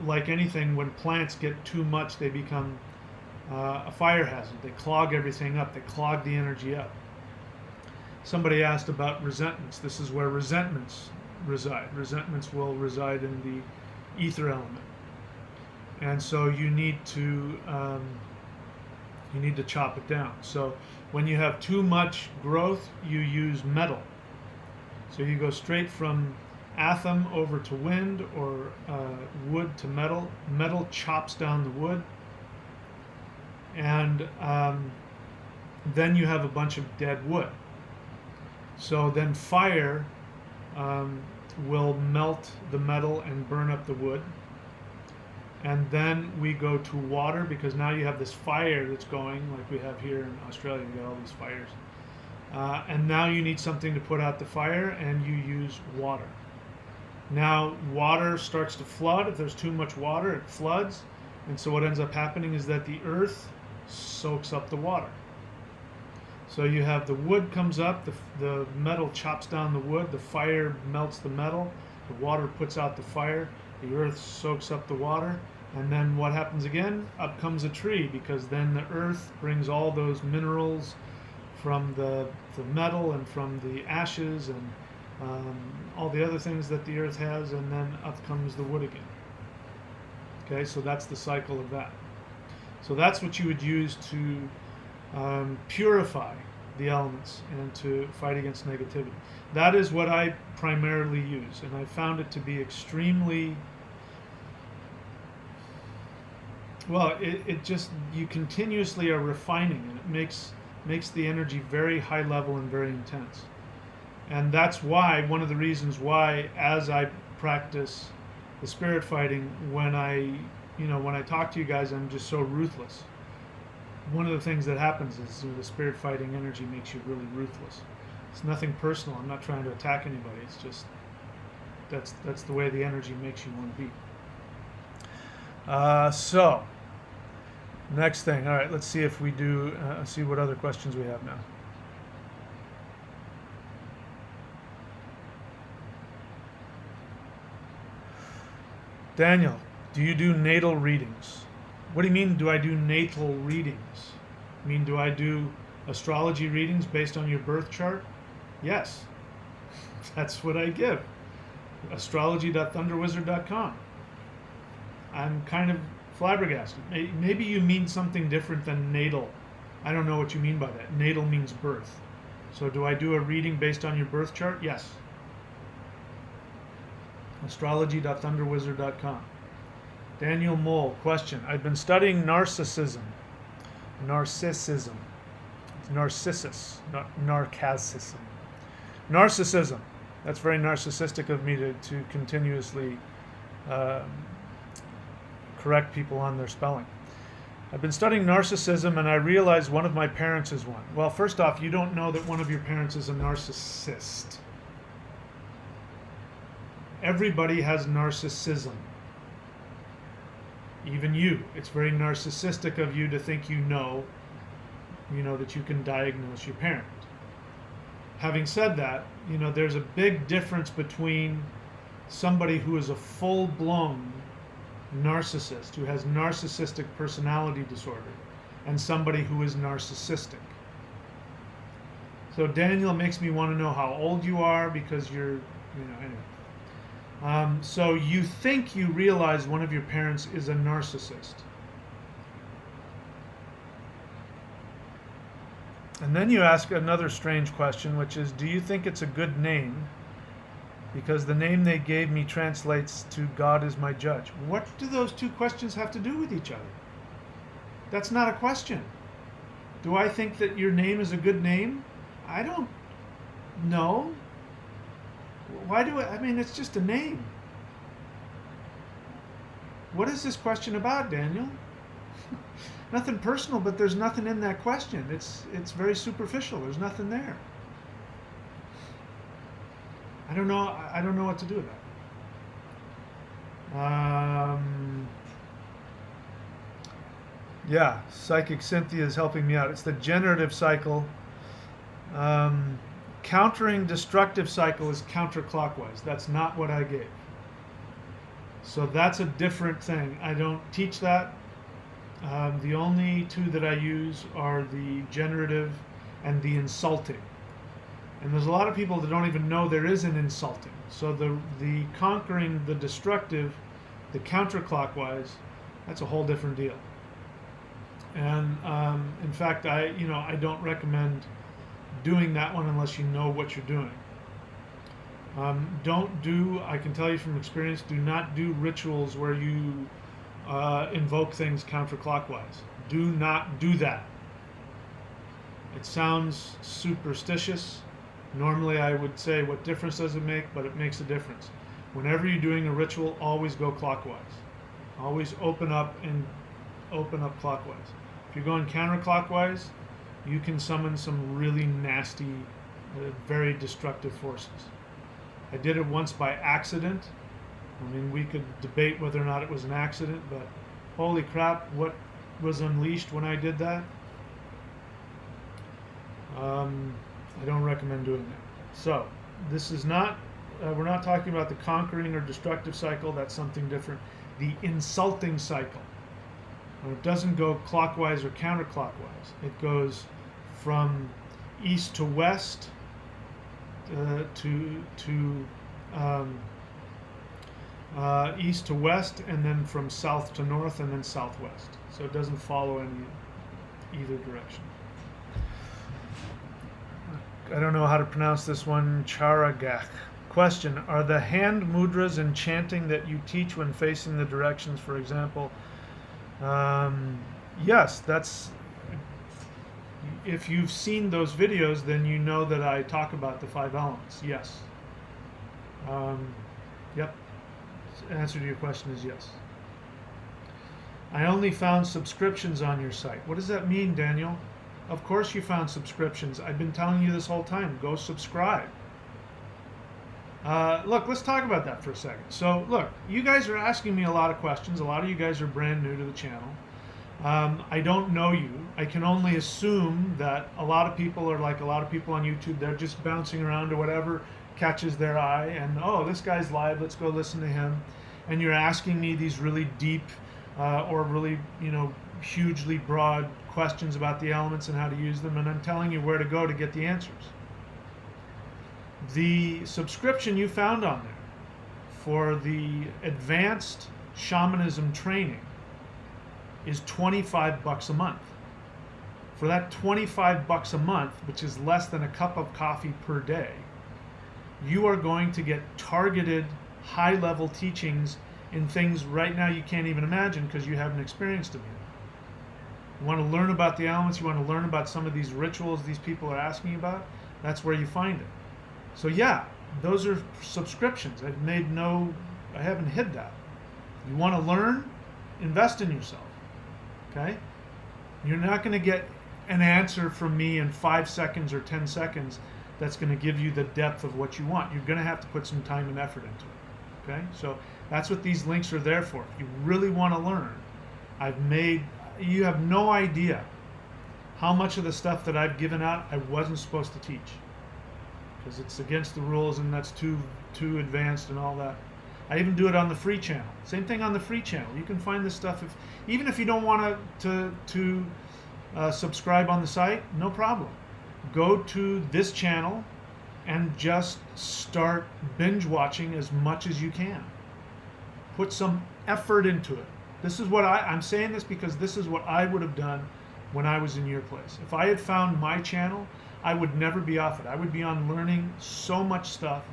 like anything, when plants get too much, they become a fire hazard. They clog everything up. They clog the energy up. Somebody asked about resentments. This is where resentments reside. Resentments will reside in the ether element, and so you need to chop it down. So when you have too much growth, you use metal. So you go straight from atom over to wind, or wood to metal. Metal chops down the wood, and then you have a bunch of dead wood. So then fire will melt the metal and burn up the wood. And then we go to water, because now you have this fire that's going, like we have here in Australia. We got all these fires. And now you need something to put out the fire, and you use water. Now water starts to flood. If there's too much water, it floods. And so what ends up happening is that the earth soaks up the water. So you have the wood comes up, the metal chops down the wood, the fire melts the metal, the water puts out the fire, the earth soaks up the water, and then what happens again? Up comes a tree, because then the earth brings all those minerals from the metal and from the ashes and all the other things that the earth has, and then up comes the wood again. Okay, so that's the cycle of that. So that's what you would use to purify the elements and to fight against negativity. That is what I primarily use, and I found it to be extremely well. It just, you continuously are refining, and it makes the energy very high level and very intense. And that's why, one of the reasons why, as I practice the spirit fighting, when I talk to you guys, I'm just so ruthless. One of the things that happens is, the spirit fighting energy makes you really ruthless. It's nothing personal. I'm not trying to attack anybody. It's just that's the way the energy makes you want to be. So next thing. All right, let's see if we do see what other questions we have now. Daniel, do you do natal readings? What do you mean, do I do natal readings? I mean, do I do astrology readings based on your birth chart? Yes. That's what I give. Astrology.thunderwizard.com. I'm kind of flabbergasted. Maybe you mean something different than natal. I don't know what you mean by that. Natal means birth. So do I do a reading based on your birth chart? Yes. Astrology.thunderwizard.com. Daniel Mole, question. I've been studying narcissism. Narcissism. Narcissus, not narcassism. Narcissism. That's very narcissistic of me to continuously correct people on their spelling. I've been studying narcissism, and I realized one of my parents is one. Well, first off, you don't know that one of your parents is a narcissist. Everybody has narcissism. Even you. It's very narcissistic of you to think you know that you can diagnose your parent. Having said that, there's a big difference between somebody who is a full-blown narcissist, who has narcissistic personality disorder, and somebody who is narcissistic. So Daniel makes me want to know how old you are, because you're, anyway. So you think you realize one of your parents is a narcissist. And then you ask another strange question, which is, do you think it's a good name? Because the name they gave me translates to God is my judge. What do those two questions have to do with each other? That's not a question. Do I think that your name is a good name? I don't know. Why do I mean, it's just a name. What is this question about, Daniel? Nothing personal, but there's nothing in that question. It's very superficial. There's nothing there. I don't know what to do with that. Yeah, Psychic Cynthia is helping me out. It's the generative cycle. Countering destructive cycle is counterclockwise. That's not what I gave. So that's a different thing. I don't teach that. The only two that I use are the generative and the insulting. And there's a lot of people that don't even know there is an insulting. So the conquering the destructive, the counterclockwise, that's a whole different deal. And in fact, I don't recommend doing that one unless you know what you're doing. I can tell you from experience, do not do rituals where you invoke things counterclockwise. Do not do that. It sounds superstitious. Normally I would say, what difference does it make? But it makes a difference. Whenever you're doing a ritual, always go clockwise. Always open up clockwise. If you're going counterclockwise, you can summon some really nasty, very destructive forces. I did it once by accident. I mean, we could debate whether or not it was an accident, but holy crap, what was unleashed when I did that? I don't recommend doing that. So, this is not, we're not talking about the conquering or destructive cycle, that's something different. The insulting cycle. It doesn't go clockwise or counterclockwise. It goes from east to west east to west, and then from south to north, and then southwest. So it doesn't follow either direction. I don't know how to pronounce this one. Charagach. Question: are the hand mudras and chanting that you teach when facing the directions, for example? Yes, that's. If you've seen those videos, then you know that I talk about the 5 elements. Yes. Yep. The answer to your question is yes. I only found subscriptions on your site. What does that mean, Daniel? Of course you found subscriptions. I've been telling you this whole time. Go subscribe. Look, let's talk about that for a second. So, look, you guys are asking me a lot of questions. A lot of you guys are brand new to the channel. I don't know you. I can only assume that a lot of people are like a lot of people on YouTube. They're just bouncing around to whatever catches their eye. And, oh, this guy's live. Let's go listen to him. And you're asking me these really deep or really, hugely broad questions about the elements and how to use them. And I'm telling you where to go to get the answers. The subscription you found on there for the advanced shamanism training is $25 a month. For that $25 a month, which is less than a cup of coffee per day, you are going to get targeted high-level teachings in things right now you can't even imagine because you haven't experienced them yet. You want to learn about the elements, you want to learn about some of these rituals these people are asking about, that's where you find it. So yeah, those are subscriptions. I haven't hid that. You want to learn? Invest in yourself. Okay? You're not going to get an answer from me in 5 seconds or 10 seconds that's going to give you the depth of what you want. You're going to have to put some time and effort into it. Okay? So that's what these links are there for. If you really want to learn, you have no idea how much of the stuff that I've given out I wasn't supposed to teach. Because it's against the rules and that's too advanced and all that. I even do it on the free channel. Same thing on the free channel. You can find this stuff even if you don't want to subscribe on the site, no problem. Go to this channel and just start binge watching as much as you can. Put some effort into it. This is what I'm saying this because this is what I would have done when I was in your place. If I had found my channel, I would never be off it. I would be on learning so much stuff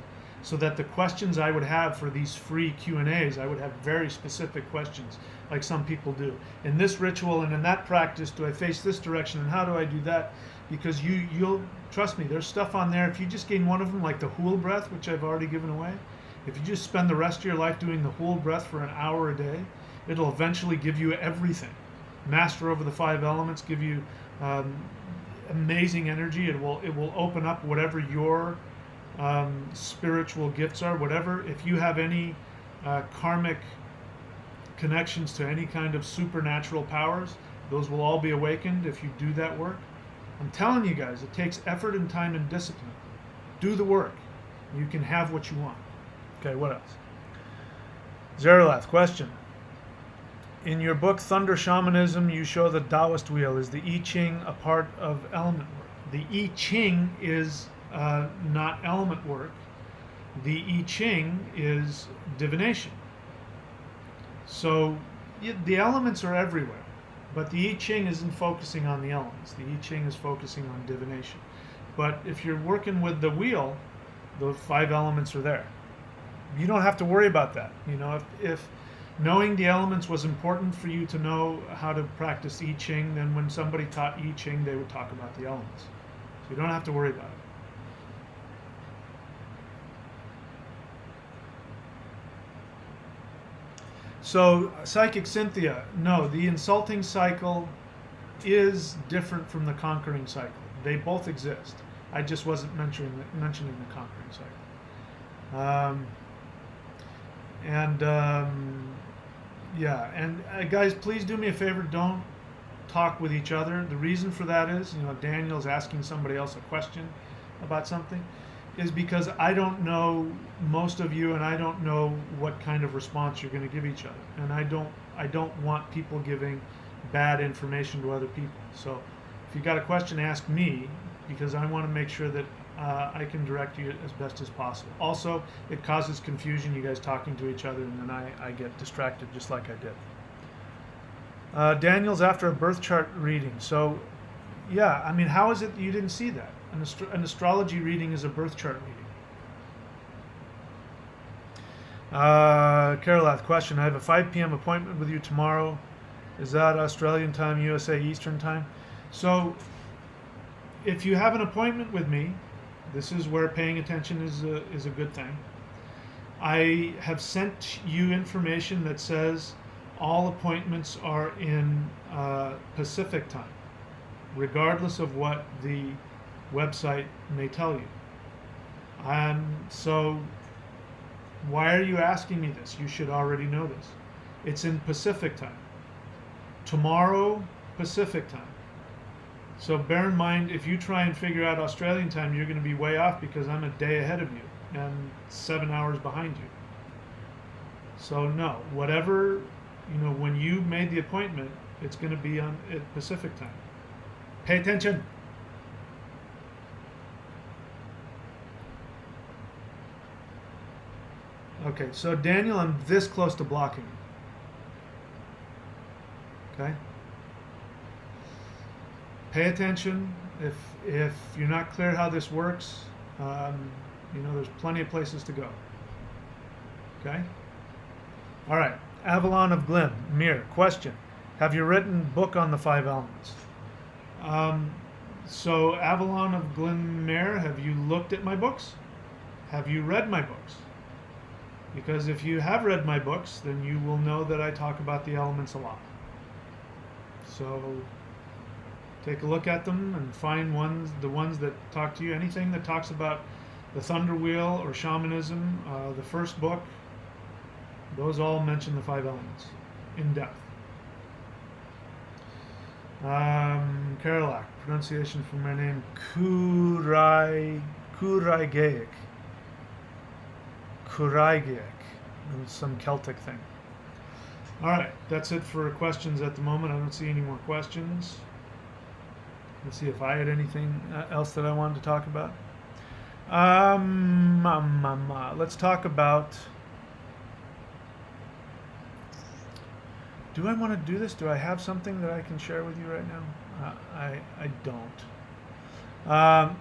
so that the questions I would have for these free Q&As, I would have very specific questions like some people do. In this ritual and in that practice, do I face this direction and how do I do that? Because you'll, trust me, there's stuff on there. If you just gain one of them, like the Hool breath, which I've already given away, if you just spend the rest of your life doing the Hool breath for an hour a day, it'll eventually give you everything. Master over the 5 elements, give you amazing energy. It will open up whatever your spiritual gifts are, whatever. If you have any karmic connections to any kind of supernatural powers, those will all be awakened if you do that work. I'm telling you guys, it takes effort and time and discipline. Do the work. You can have what you want. Okay, what else? Zeralath, question. In your book Thunder Shamanism, you show the Taoist wheel. Is the I Ching a part of element work? The I Ching is not element work. The I Ching is divination. So the elements are everywhere, but the I Ching isn't focusing on the elements. The I Ching is focusing on divination. But if you're working with the wheel, the 5 elements are there. You don't have to worry about that. You know, if knowing the elements was important for you to know how to practice I Ching, then when somebody taught I Ching, they would talk about the elements. So you don't have to worry about it. So, Psychic Cynthia, no, the insulting cycle is different from the conquering cycle. They both exist. I just wasn't mentioning the conquering cycle. Yeah, and guys, please do me a favor, don't talk with each other. The reason for that is, you know, Daniel's asking somebody else a question about something, is because I don't know most of you, and I don't know what kind of response you're going to give each other, and I don't want people giving bad information to other people. So if you got a question, ask me, because I want to make sure that I can direct you as best as possible. Also, it causes confusion, you guys talking to each other, and then I get distracted just like I did. Daniel's after a birth chart reading. So, yeah, I mean, how is it that you didn't see that? An astrology reading is a birth chart reading. Carolath, question. I have a 5 p.m. appointment with you tomorrow. Is that Australian time, USA Eastern time? So, if you have an appointment with me, this is where paying attention is a good thing. I have sent you information that says all appointments are in Pacific time, regardless of what the website may tell you. So why are you asking me this? You should already know this. It's in Pacific time. Tomorrow, Pacific time. So bear in mind, if you try and figure out Australian time, you're going to be way off because I'm a day ahead of you and 7 hours behind you. So no, whatever, you know, when you made the appointment, it's going to be on Pacific time. Pay attention. Okay, so Daniel, I'm this close to blocking you. Okay? Pay attention. If you're not clear how this works, you know, there's plenty of places to go. Okay? All right. Avalon of Glim, Mir, question. Have you written a book on the 5 elements? So Avalon of Glenmere, have you looked at my books? Have you read my books? Because if you have read my books, then you will know that I talk about the elements a lot. So take a look at them and find the ones that talk to you. Anything that talks about the Thunder Wheel or shamanism, the first book, those all mention the 5 elements in depth. Karalak, pronunciation for my name, Kuraigaik. Some Celtic thing. All right, that's it for questions at the moment. I don't see any more questions. Let's see if I had anything else that I wanted to talk about. Let's talk about. Do I want to do this? Do I have something that I can share with you right now? I don't.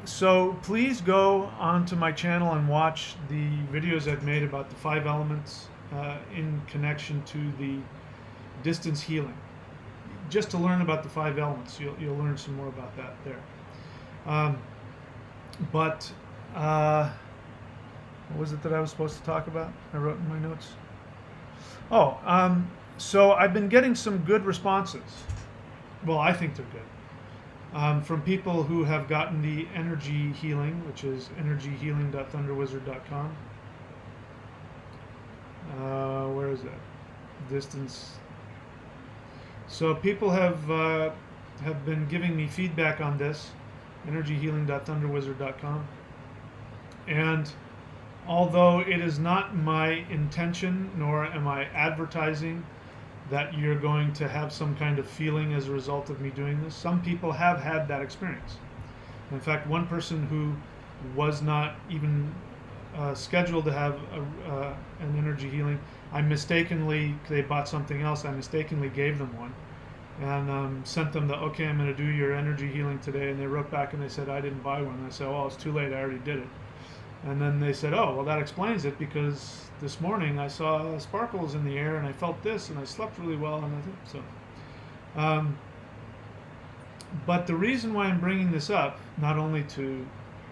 So please go onto my channel and watch the videos I've made about the 5 elements in connection to the distance healing. Just to learn about the 5 elements, you'll learn some more about that there. What was it that I was supposed to talk about? I wrote in my notes. So I've been getting some good responses. Well, I think they're good. From people who have gotten the energy healing, which is energyhealing.thunderwizard.com. Where is that? Distance. So people have been giving me feedback on this, energyhealing.thunderwizard.com. And although it is not my intention, nor am I advertising that you're going to have some kind of feeling as a result of me doing this. Some people have had that experience. In fact, one person who was not even scheduled to have an energy healing, they bought something else, I mistakenly gave them one and sent them okay, I'm going to do your energy healing today. And they wrote back and they said, I didn't buy one. And I said, oh, it's too late, I already did it. And then they said, oh, well, that explains it, because this morning I saw sparkles in the air and I felt this and I slept really well. And I think so. But the reason why I'm bringing this up, not only to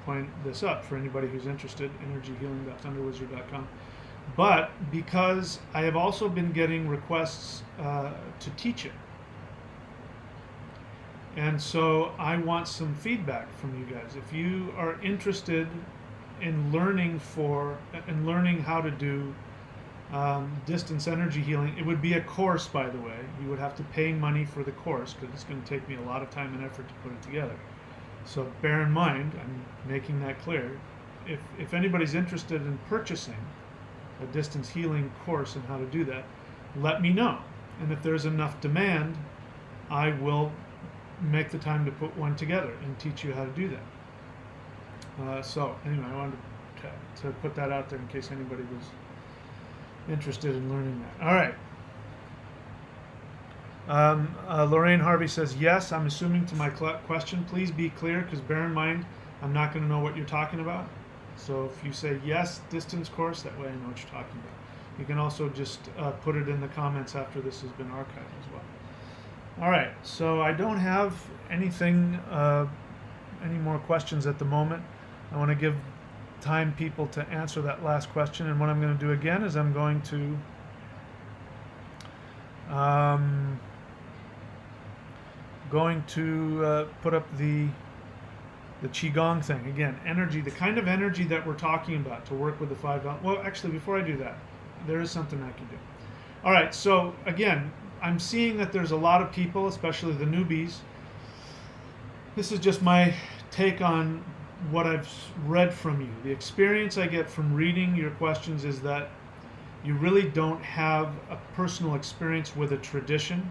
point this up for anybody who's interested, energyhealing.thunderwizard.com, but because I have also been getting requests to teach it. And so I want some feedback from you guys. If you are interested in learning how to do distance energy healing, it would be a course, by the way. You would have to pay money for the course because it's going to take me a lot of time and effort to put it together. So bear in mind, I'm making that clear. If anybody's interested in purchasing a distance healing course and how to do that, let me know. And if there's enough demand, I will make the time to put one together and teach you how to do that. So anyway, I wanted to put that out there in case anybody was interested in learning that. All right. Lorraine Harvey says, yes, I'm assuming to my question. Please be clear, because bear in mind, I'm not going to know what you're talking about. So if you say yes, distance course, that way I know what you're talking about. You can also just put it in the comments after this has been archived as well. All right, so I don't have anything, any more questions at the moment. I want to give people to answer that last question, and what I'm going to do again is I'm going to put up the Qigong thing again. Energy, the kind of energy that we're talking about to work with the 5 elements. Well, actually, before I do that, there is something I can do. All right, so again, I'm seeing that there's a lot of people, especially the newbies. This is just my take on what I've read from you. The experience I get from reading your questions is that you really don't have a personal experience with a tradition.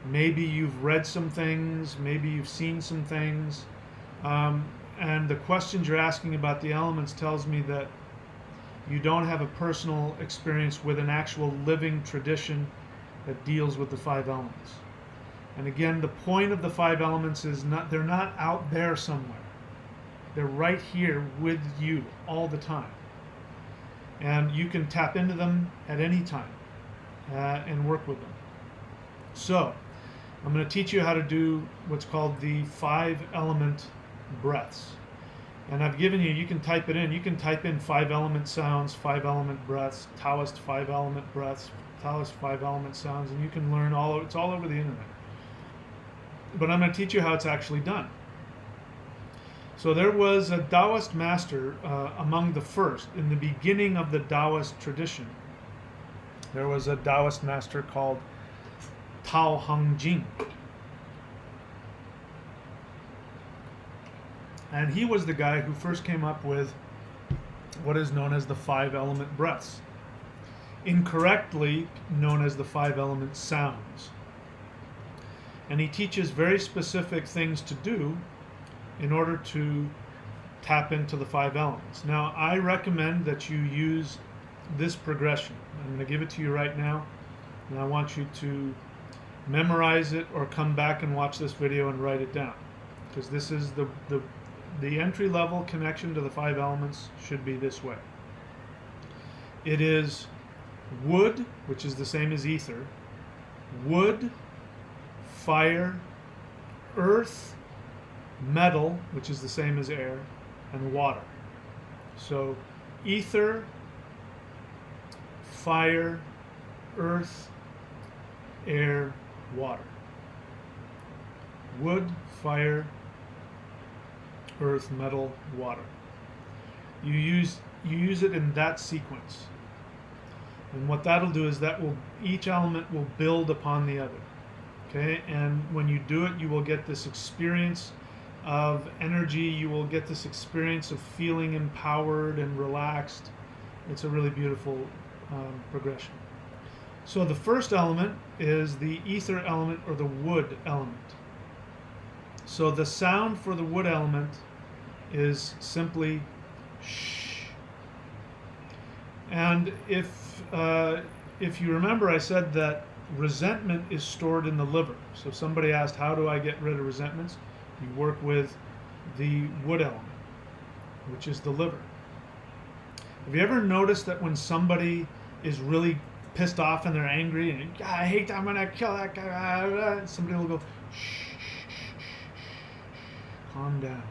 Maybe you've read some things, maybe you've seen some things, and the questions you're asking about the elements tells me that you don't have a personal experience with an actual living tradition that deals with the 5 elements. And again, the point of the 5 elements is they're not out there somewhere. They're right here with you all the time. And you can tap into them at any time and work with them. So, I'm going to teach you how to do what's called the 5 element breaths. And I've given you can type it in. You can type in 5 element sounds, 5 element breaths, Taoist 5 element breaths, Taoist 5 element sounds, and you can learn it's all over the internet. But I'm going to teach you how it's actually done. So there was a Taoist master among the first, in the beginning of the Taoist tradition. There was a Taoist master called Tao Hung Jing. And he was the guy who first came up with what is known as the 5 element breaths, incorrectly known as the 5 element sounds. And he teaches very specific things to do in order to tap into the 5 elements. Now, I recommend that you use this progression. I'm going to give it to you right now, and I want you to memorize it or come back and watch this video and write it down, because this is the entry-level connection to the 5 elements should be this way. It is wood, which is the same as ether, wood, fire, earth, metal, which is the same as air, and water. So ether, fire, earth, air, water. Wood, fire, earth, metal, water. You use it in that sequence. And what that'll do is each element will build upon the other. Okay? And when you do it, you will get this experience of energy. You will get this experience of feeling empowered and relaxed. It's a really beautiful progression. So the first element is the ether element or the wood element. So the sound for the wood element is simply shh. And if you remember, I said that resentment is stored in the liver. So if somebody asked, how do I get rid of resentments? You work with the wood element, which is the liver. Have you ever noticed that when somebody is really pissed off and they're angry and I hate that, I'm gonna kill that guy, somebody will go shh, calm down.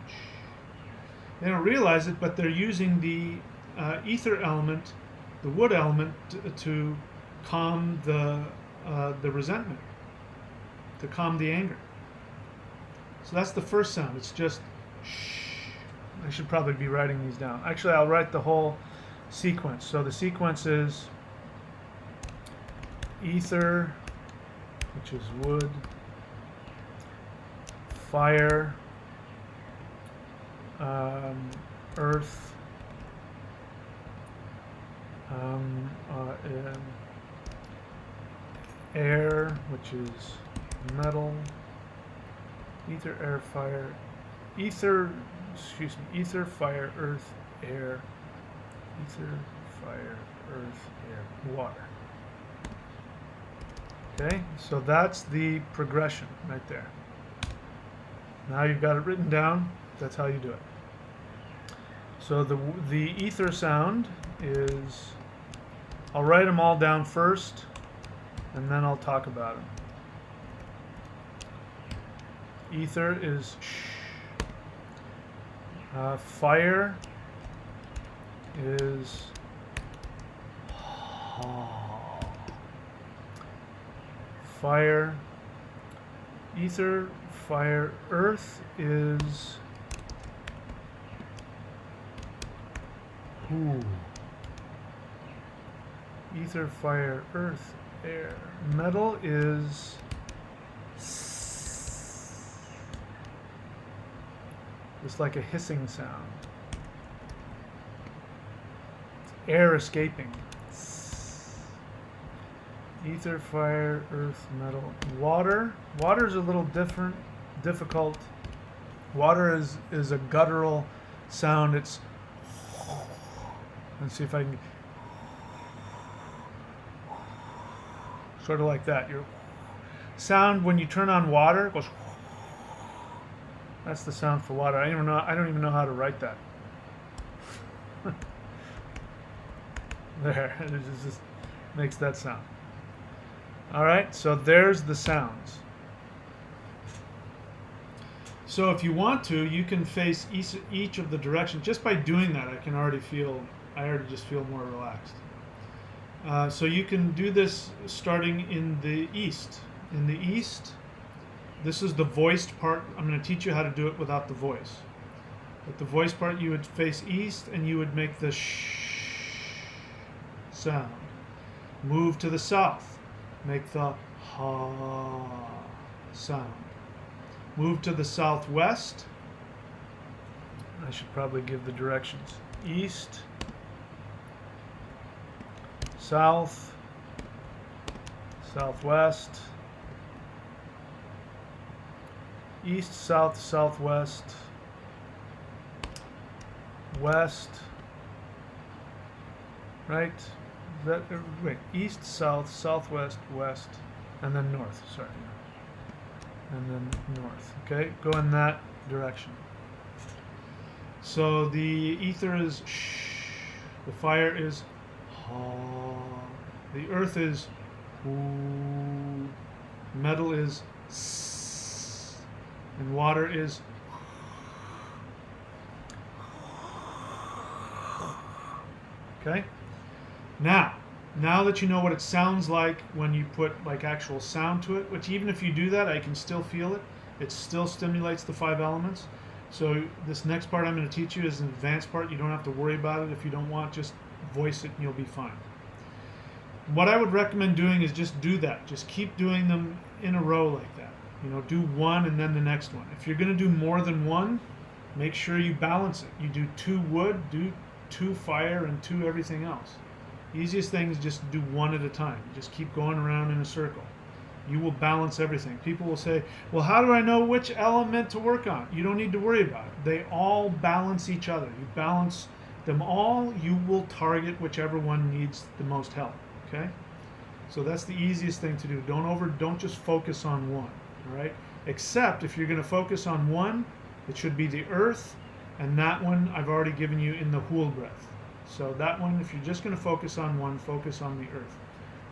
They don't realize it, but they're using the ether element, the wood element, to calm the resentment, to calm the anger. So that's the first sound. It's just shh. I should probably be writing these down. Actually, I'll write the whole sequence. So the sequence is ether, which is wood, fire, earth, air, which is metal, ether, air, fire, ether, fire, earth, air, ether, fire, earth, air, water. Okay, so that's the progression right there. Now you've got it written down. That's how you do it. So the ether sound is, I'll write them all down first, and then I'll talk about them. Ether is shh. Fire is ha. Fire, ether, fire, earth is who. Ether, fire, earth, air. Metal is it's like a hissing sound. It's air escaping. Ether, fire, earth, metal. Water. Water is a little difficult. Water is a guttural sound. It's, let's see if I can, sort of like that. Your sound when you turn on water goes. That's the sound for water. I don't even know how to write that. There, it just makes that sound. All right, so there's the sounds. So if you want to, you can face each of the directions. Just by doing that, I already just feel more relaxed. So you can do this starting in the east. In the east, this is the voiced part. I'm going to teach you how to do it without the voice. With the voice part, you would face east and you would make the shh sound. Move to the south. Make the ha sound. Move to the southwest. I should probably give the directions. East, south, southwest, east, south, southwest, west, right? Wait, east, south, southwest, west, and then north, sorry. And then north, okay? Go in that direction. So the ether is shh, the fire is ha, the earth is woo, metal is s, and water is okay? Now that you know what it sounds like when you put like actual sound to it, which even if you do that, I can still feel it. It still stimulates the 5 elements. So this next part I'm going to teach you is an advanced part. You don't have to worry about it. If you don't want, just voice it and you'll be fine. What I would recommend doing is just do that. Just keep doing them in a row like that. You know, do one and then the next one. If you're going to do more than one, make sure you balance it. You do 2 wood, do 2 fire, and 2 everything else. Easiest thing is just do one at a time. Just keep going around in a circle. You will balance everything. People will say, well, how do I know which element to work on? You don't need to worry about it. They all balance each other. You balance them all, you will target whichever one needs the most help. Okay? So that's the easiest thing to do. Don't just focus on one. All right? Except if you're going to focus on one, it should be the earth, and that one I've already given you in the whole breath. So that one, if you're just going to focus on one, focus on the earth.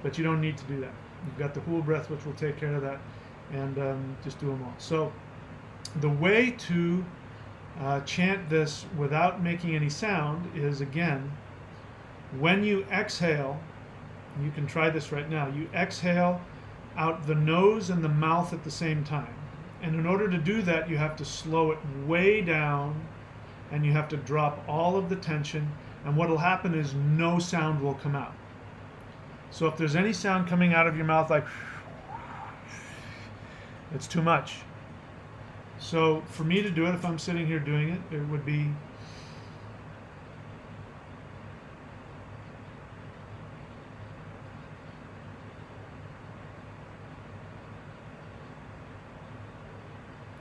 But you don't need to do that. You've got the whole breath, which will take care of that, and just do them all. So the way to chant this without making any sound is, again, when you exhale, you can try this right now, you exhale out the nose and the mouth at the same time. And in order to do that, you have to slow it way down, and you have to drop all of the tension, and what will happen is no sound will come out. So if there's any sound coming out of your mouth like, it's too much. So for me to do it, if I'm sitting here doing it, it would be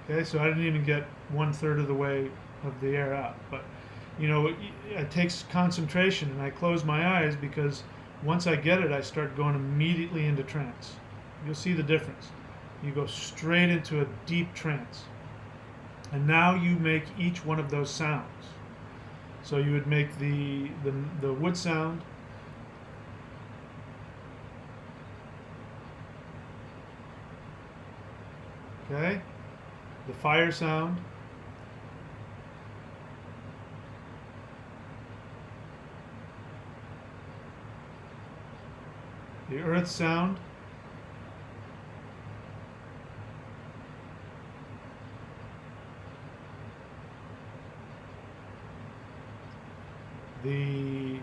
okay, so I didn't even get 1/3 of the way of the air out. But, you know, it takes concentration, and I close my eyes because once I get it, I start going immediately into trance. You'll see the difference. You go straight into a deep trance. And now you make each one of those sounds. So you would make the wood sound. Okay? The fire sound. The earth sound.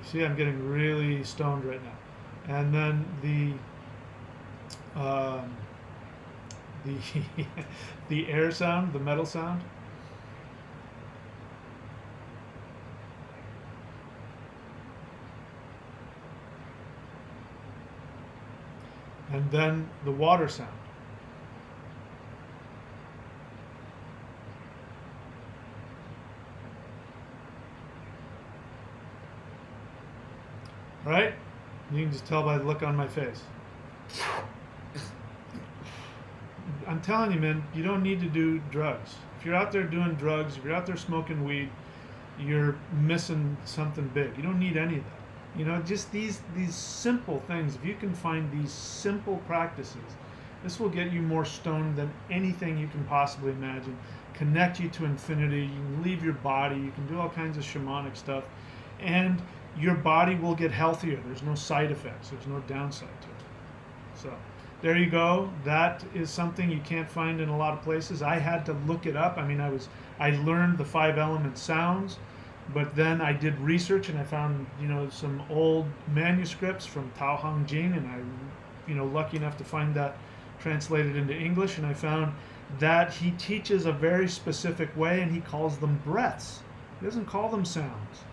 See, I'm getting really stoned right now. And then the air sound, the metal sound. And then the water sound. Right? You can just tell by the look on my face. I'm telling you, man, you don't need to do drugs. If you're out there doing drugs, if you're out there smoking weed, you're missing something big. You don't need any of that. You know, just these simple things. If you can find these simple practices, this will get you more stoned than anything you can possibly imagine. Connect you to infinity. You can leave your body. You can do all kinds of shamanic stuff. And your body will get healthier. There's no side effects. There's no downside to it. So there you go. That is something you can't find in a lot of places. I had to look it up. I mean, I learned the 5 element sounds, but then I did research and I found, you know, some old manuscripts from Tao Hang Jing, and I, you know, lucky enough to find that translated into English, and I found that he teaches a very specific way, and he calls them breaths. He doesn't call them sounds.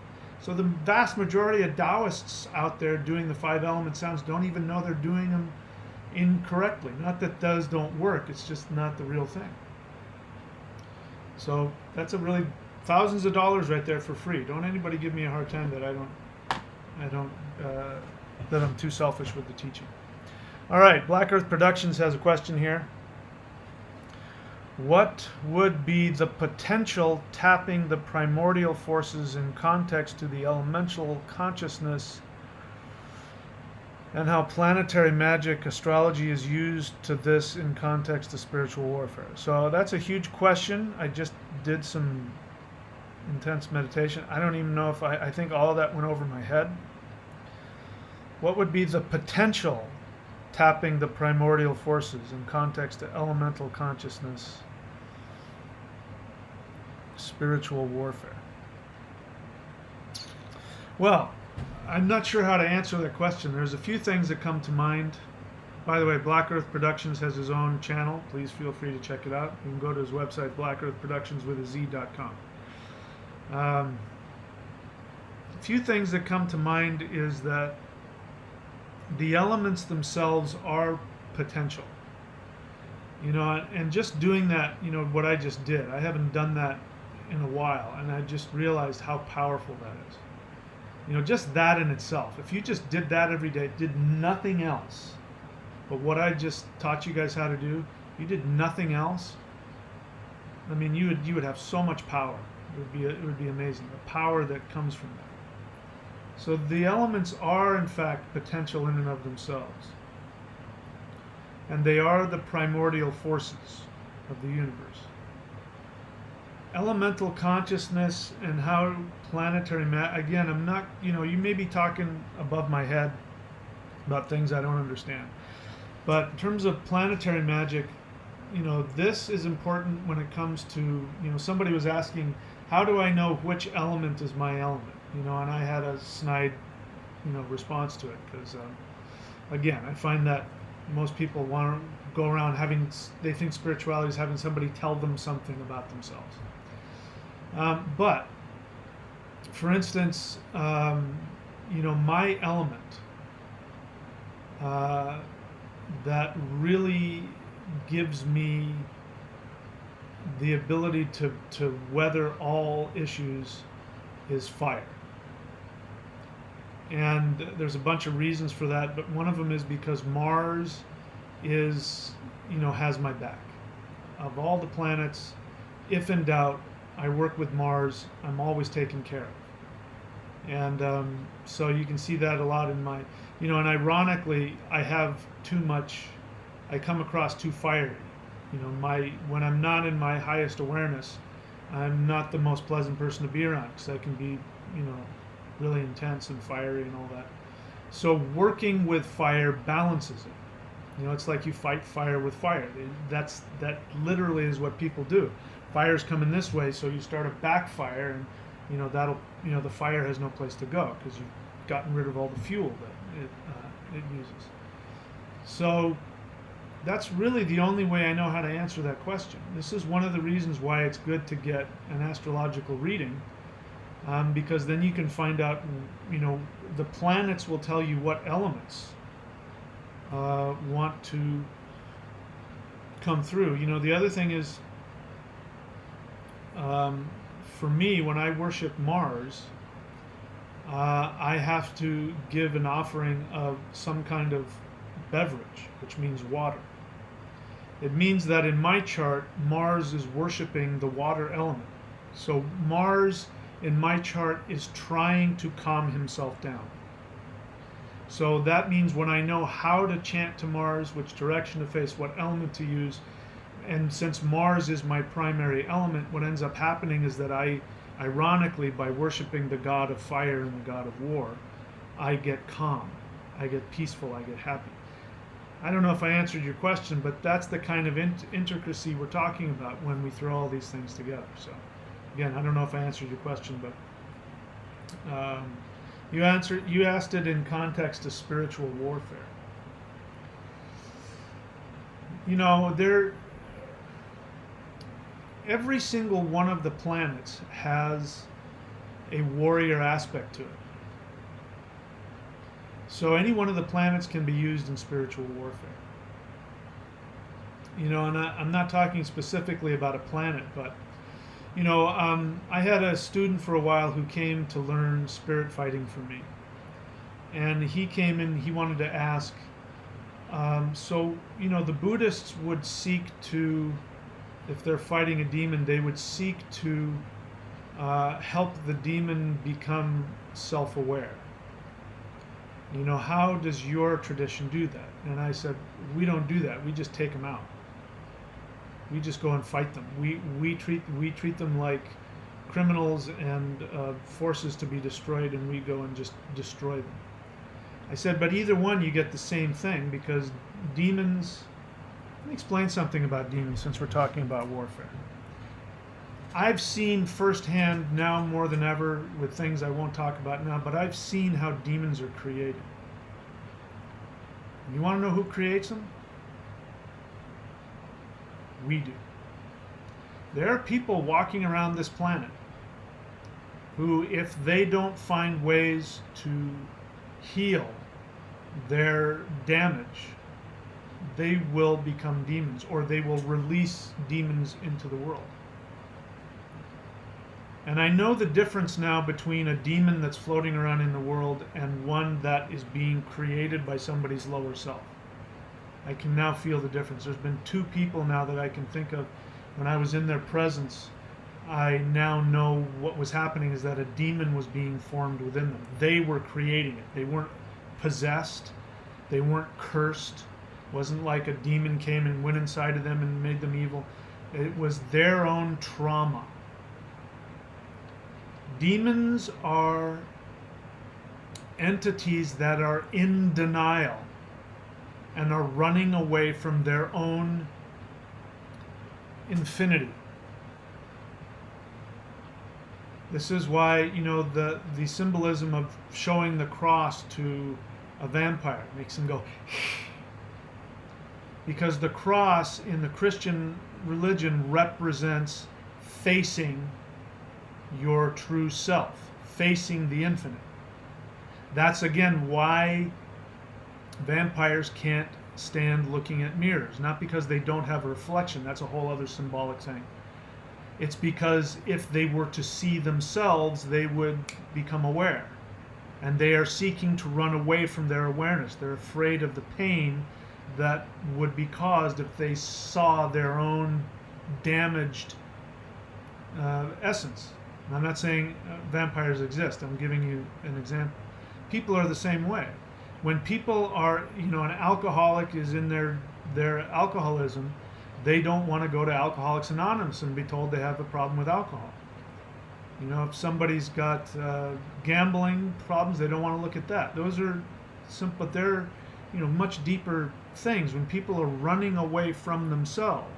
So the vast majority of Taoists out there doing the 5 element sounds don't even know they're doing them incorrectly. Not that those don't work, it's just not the real thing. So that's a really thousands of dollars right there for free. Don't anybody give me a hard time that that I'm too selfish with the teaching. All right, Black Earth Productions has a question here. What would be the potential tapping the primordial forces in context to the elemental consciousness, and how planetary magic astrology is used to this in context to spiritual warfare? So that's a huge question. I just did some intense meditation. I don't even know if I think all of that went over my head. What would be the potential tapping the primordial forces in context to elemental consciousness, spiritual warfare? Well, I'm not sure how to answer that question. There's a few things that come to mind. By the way, Black Earth Productions has his own channel. Please feel free to check it out. You can go to his website, blackearthproductionswithaz.com. A few things that come to mind is that the elements themselves are potential. And just doing that, what I just did, I haven't done that in a while, and I just realized how powerful that is. Just that in itself. If you just did that every day, did nothing else, but what I just taught you guys how to do, you did nothing else. I mean, you would have so much power. It would be amazing, the power that comes from that. So the elements are in fact potential in and of themselves, and they are the primordial forces of the universe. Elemental consciousness and how planetary again, I'm not, you may be talking above my head about things I don't understand, but in terms of planetary magic, this is important when it comes to, somebody was asking, how do I know which element is my element? And I had a snide, response to it, because again, I find that most people want to go around they think spirituality is having somebody tell them something about themselves. But, for instance, my element that really gives me the ability to weather all issues is fire. And there's a bunch of reasons for that, but one of them is because Mars has my back. Of all the planets, if in doubt, I work with Mars. I'm always taken care of. And so you can see that a lot in my, and ironically, I come across too fiery. When I'm not in my highest awareness, I'm not the most pleasant person to be around, because I can be, really intense and fiery and all that. So working with fire balances it. It's like you fight fire with fire. That literally is what people do. Fire's coming this way, so you start a backfire, and the fire has no place to go because you've gotten rid of all the fuel that it uses. So that's really the only way I know how to answer that question. This is one of the reasons why it's good to get an astrological reading, because then you can find out, the planets will tell you what elements want to come through. The other thing is, for me, when I worship Mars, I have to give an offering of some kind of beverage, which means water. It means that in my chart, Mars is worshiping the water element. So Mars in my chart is trying to calm himself down. So that means when I know how to chant to Mars, which direction to face, what element to use, and since Mars is my primary element, what ends up happening is that ironically, by worshiping the god of fire and the god of war, I get calm, I get peaceful, I get happy. I don't know if I answered your question, but that's the kind of intricacy we're talking about when we throw all these things together. So, again, I don't know if I answered your question, but you asked it in context of spiritual warfare. Every single one of the planets has a warrior aspect to it. So any one of the planets can be used in spiritual warfare. And I'm not talking specifically about a planet, but I had a student for a while who came to learn spirit fighting from me, and he came in. He wanted to ask. The Buddhists would seek to, if they're fighting a demon, they would seek to help the demon become self-aware. How does your tradition do that? And I said, we don't do that. We just take them out. We just go and fight them. We treat them like criminals and forces to be destroyed, and we go and just destroy them. I said, but either one, you get the same thing, because demons. Let me explain something about demons, since we're talking about warfare. I've seen firsthand, now more than ever, with things I won't talk about now, but I've seen how demons are created. You want to know who creates them? We do. There are people walking around this planet who, if they don't find ways to heal their damage, they will become demons, or they will release demons into the world. And I know the difference now between a demon that's floating around in the world and one that is being created by somebody's lower self. I can now feel the difference. There's been two people now that I can think of. When I was in their presence, I now know what was happening is that a demon was being formed within them. They were creating it. They weren't possessed. They weren't cursed. It wasn't like a demon came and went inside of them and made them evil. It was their own trauma. Demons are entities that are in denial and are running away from their own infinity. This is why, the symbolism of showing the cross to a vampire makes him go, because the cross in the Christian religion represents facing your true self, facing the infinite. That's again why vampires can't stand looking at mirrors. Not because they don't have a reflection, that's a whole other symbolic thing. It's because if they were to see themselves, they would become aware. And they are seeking to run away from their awareness. They're afraid of the pain that would be caused if they saw their own damaged essence. And I'm not saying vampires exist. I'm giving you an example. People are the same way. When people are, an alcoholic is in their alcoholism, they don't want to go to Alcoholics Anonymous and be told they have a problem with alcohol. If somebody's got gambling problems, they don't want to look at that. Those are simple, but they're, much deeper things. When people are running away from themselves,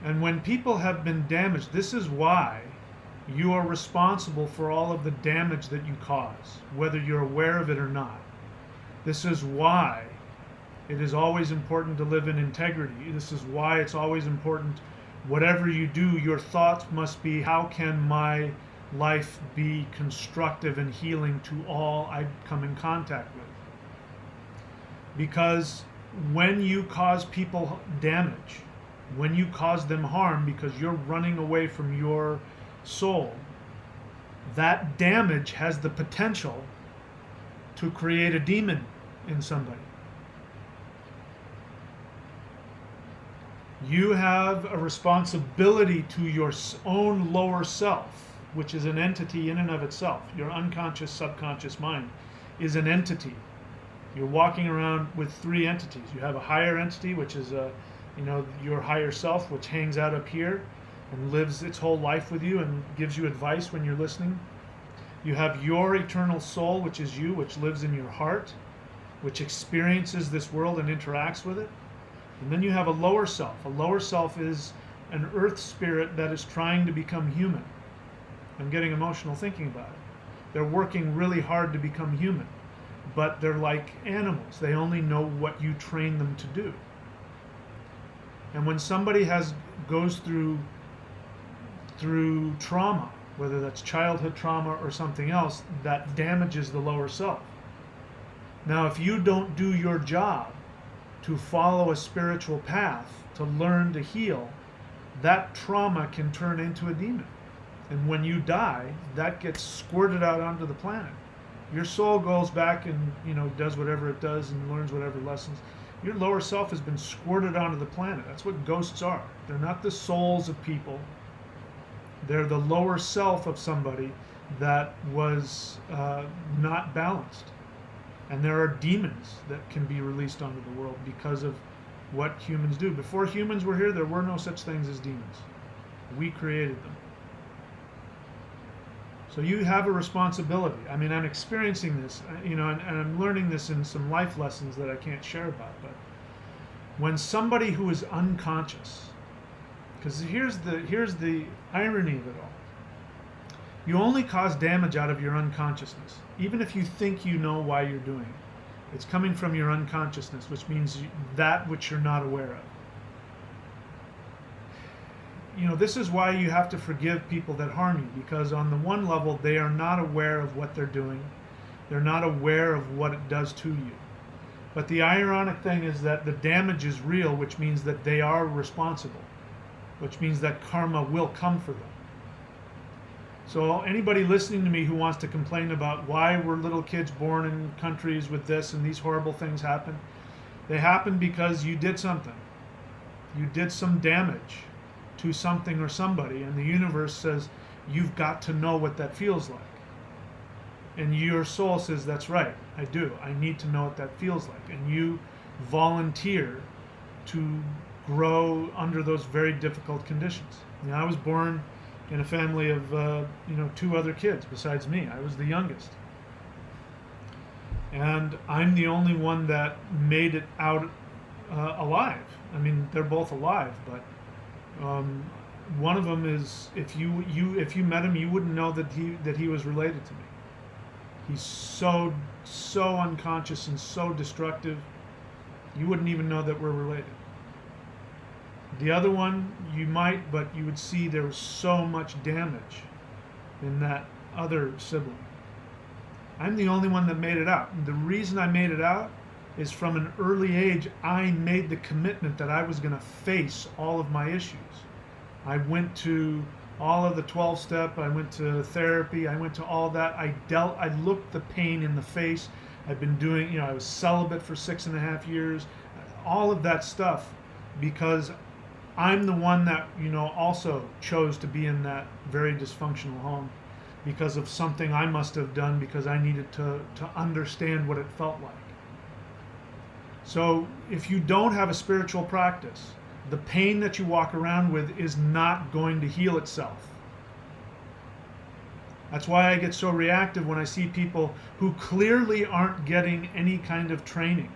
and when people have been damaged, this is why you are responsible for all of the damage that you cause, whether you're aware of it or not. This is why it is always important to live in integrity. This is why it's always important, whatever you do, your thoughts must be, how can my life be constructive and healing to all I come in contact with? Because when you cause people damage, when you cause them harm because you're running away from your soul, that damage has the potential to create a demon in somebody. You have a responsibility to your own lower self, which is an entity in and of itself. Your unconscious, subconscious mind is an entity. You're walking around with three entities. You have a higher entity, which is your higher self, which hangs out up here and lives its whole life with you and gives you advice when you're listening. You have your eternal soul, which is you, which lives in your heart, which experiences this world and interacts with it. And then you have a lower self. A lower self is an earth spirit that is trying to become human. I'm getting emotional thinking about it. They're working really hard to become human, but they're like animals. They only know what you train them to do. And when somebody goes through trauma, whether that's childhood trauma or something else, that damages the lower self. Now, if you don't do your job to follow a spiritual path, to learn to heal, that trauma can turn into a demon. And when you die, that gets squirted out onto the planet. Your soul goes back and, does whatever it does and learns whatever lessons. Your lower self has been squirted onto the planet. That's what ghosts are. They're not the souls of people. They're the lower self of somebody that was not balanced. And there are demons that can be released onto the world because of what humans do. Before humans were here, there were no such things as demons. We created them. So you have a responsibility. I mean, I'm experiencing this, and I'm learning this in some life lessons that I can't share about. But when somebody who is unconscious, because here's the irony of it all. You only cause damage out of your unconsciousness. Even if you think you know why you're doing it, it's coming from your unconsciousness, which means that which you're not aware of. This is why you have to forgive people that harm you, because on the one level, they are not aware of what they're doing. They're not aware of what it does to you. But the ironic thing is that the damage is real, which means that they are responsible, which means that karma will come for them. So anybody listening to me who wants to complain about why were little kids born in countries with this and these horrible things happen, they happen because you did something. You did some damage to something or somebody, and the universe says, you've got to know what that feels like. And your soul says, that's right, I do. I need to know what that feels like. And you volunteer to grow under those very difficult conditions. You know, I was born in a family of 2 other kids besides me. I was the youngest. And I'm the only one that made it out alive. I mean, they're both alive, but one of them is, if you met him, you wouldn't know that he was related to me. He's so unconscious and so destructive, you wouldn't even know that we're related. The other one, you might, but you would see there was so much damage in that other sibling. I'm the only one that made it out. And the reason I made it out is from an early age, I made the commitment that I was going to face all of my issues. I went to all of the 12-step, I went to therapy, I went to all that. I looked the pain in the face. I've been doing, I was celibate for 6.5 years, all of that stuff, because I'm the one that, also chose to be in that very dysfunctional home because of something I must have done because I needed to understand what it felt like. So if you don't have a spiritual practice, the pain that you walk around with is not going to heal itself. That's why I get so reactive when I see people who clearly aren't getting any kind of training.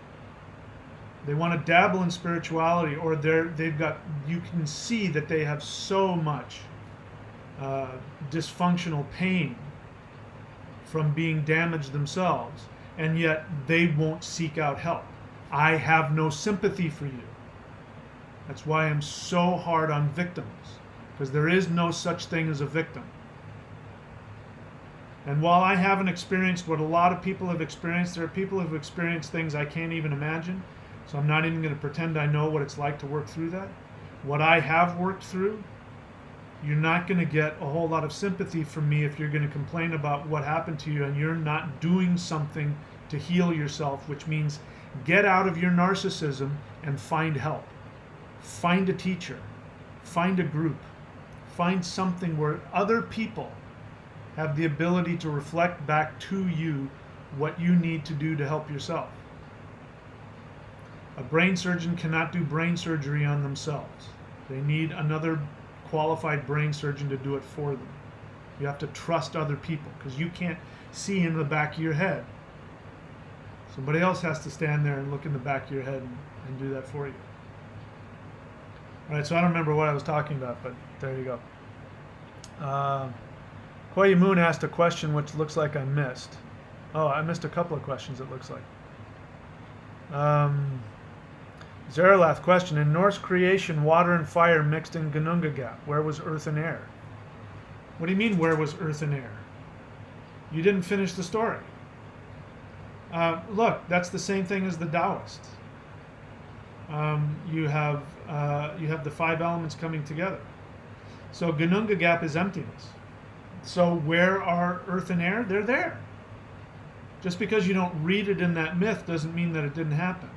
They want to dabble in spirituality, or you can see that they have so much dysfunctional pain from being damaged themselves, and yet they won't seek out help. I have no sympathy for you. That's why I'm so hard on victims, because there is no such thing as a victim. And while I haven't experienced what a lot of people have experienced, there are people who have experienced things I can't even imagine. So I'm not even going to pretend I know what it's like to work through that. What I have worked through, you're not going to get a whole lot of sympathy from me if you're going to complain about what happened to you and you're not doing something to heal yourself, which means get out of your narcissism and find help. Find a teacher. Find a group. Find something where other people have the ability to reflect back to you what you need to do to help yourself. A brain surgeon cannot do brain surgery on themselves. They need another qualified brain surgeon to do it for them. You have to trust other people because you can't see in the back of your head. Somebody else has to stand there and look in the back of your head and do that for you. All right, so I don't remember what I was talking about, but there you go. Koya Moon asked a question which looks like I missed. Oh, I missed a couple of questions, it looks like. Zaralath question, in Norse creation, water and fire mixed in Gununga Gap. Where was earth and air? What do you mean, where was earth and air? You didn't finish the story. Look, that's the same thing as the Taoists. You have the 5 elements coming together. So Gununga Gap is emptiness. So where are earth and air? They're there. Just because you don't read it in that myth doesn't mean that it didn't happen.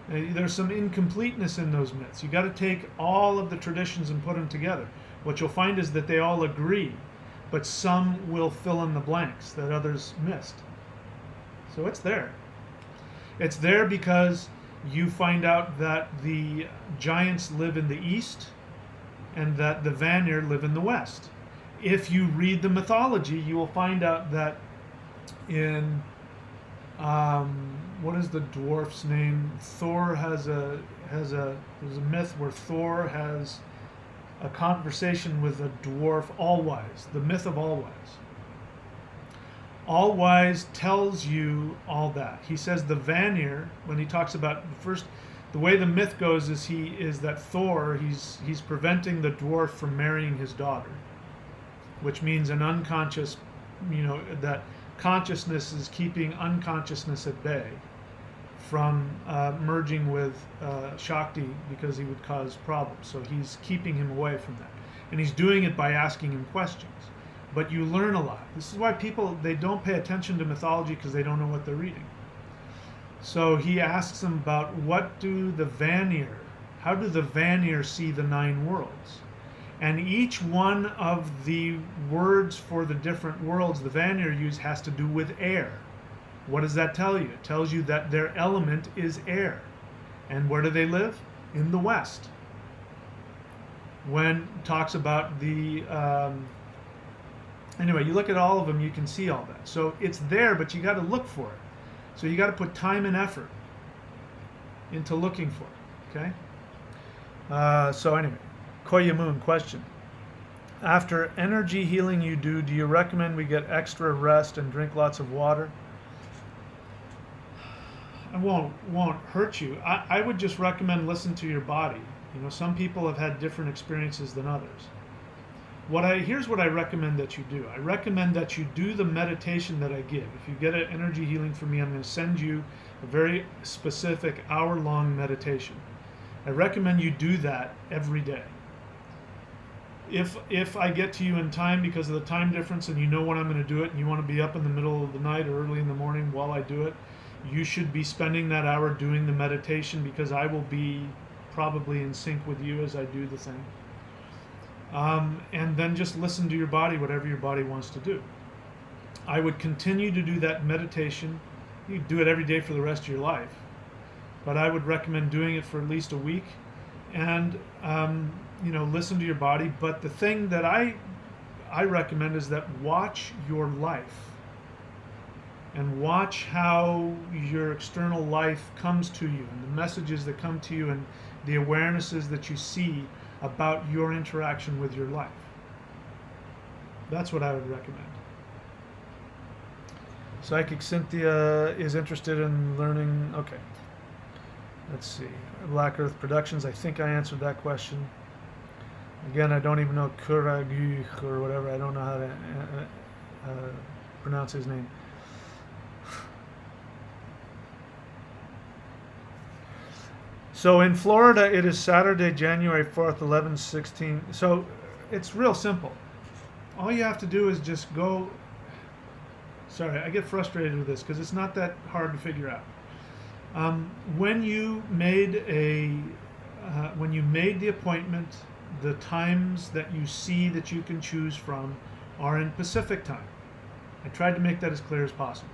There's some incompleteness in those myths. You got to take all of the traditions and put them together. What you'll find is that they all agree, but some will fill in the blanks that others missed. So it's there. It's there because you find out that the giants live in the east and that the Vanir live in the west. If you read the mythology, you will find out that in what is the dwarf's name? Thor there's a myth where Thor has a conversation with a dwarf, All-Wise, the myth of All-Wise. All-Wise tells you all that. He says the Vanir, when he talks about the way the myth goes is that Thor, he's preventing the dwarf from marrying his daughter, which means an unconscious, that consciousness is keeping unconsciousness at bay from merging with Shakti, because he would cause problems. So he's keeping him away from that. And he's doing it by asking him questions. But you learn a lot. This is why people, they don't pay attention to mythology, because they don't know what they're reading. So he asks him about how do the Vanir see the 9 worlds? And each one of the words for the different worlds the Vanir use has to do with air. What does that tell you? It tells you that their element is air. And where do they live? In the West. When it talks about the... anyway, you look at all of them, you can see all that. So it's there, but you got to look for it. So you got to put time and effort into looking for it. Okay? So anyway, Koya Moon question. After energy healing you do you recommend we get extra rest and drink lots of water? It won't hurt you. I would just recommend listen to your body. You know, some people have had different experiences than others. Here's what I recommend that you do. I recommend that you do the meditation that I give. If you get an energy healing from me, I'm going to send you a very specific hour-long meditation. I recommend you do that every day. If I get to you in time because of the time difference and you know when I'm going to do it and you want to be up in the middle of the night or early in the morning while I do it, you should be spending that hour doing the meditation, because I will be probably in sync with you as I do the thing. And then just listen to your body, whatever your body wants to do. I would continue to do that meditation. You do it every day for the rest of your life, but I would recommend doing it for at least a week, and listen to your body. But the thing that I recommend is that watch your life and watch how your external life comes to you, and the messages that come to you, and the awarenesses that you see about your interaction with your life. That's what I would recommend. Psychic Cynthia is interested in learning. Okay. Let's see. Black Earth Productions. I think I answered that question. Again, I don't even know Kuragu or whatever. I don't know how to pronounce his name. So in Florida, it is Saturday, January 4th, 11:16. So it's real simple. All you have to do is just go. Sorry, I get frustrated with this because it's not that hard to figure out. When you made the appointment, the times that you see that you can choose from are in Pacific time. I tried to make that as clear as possible.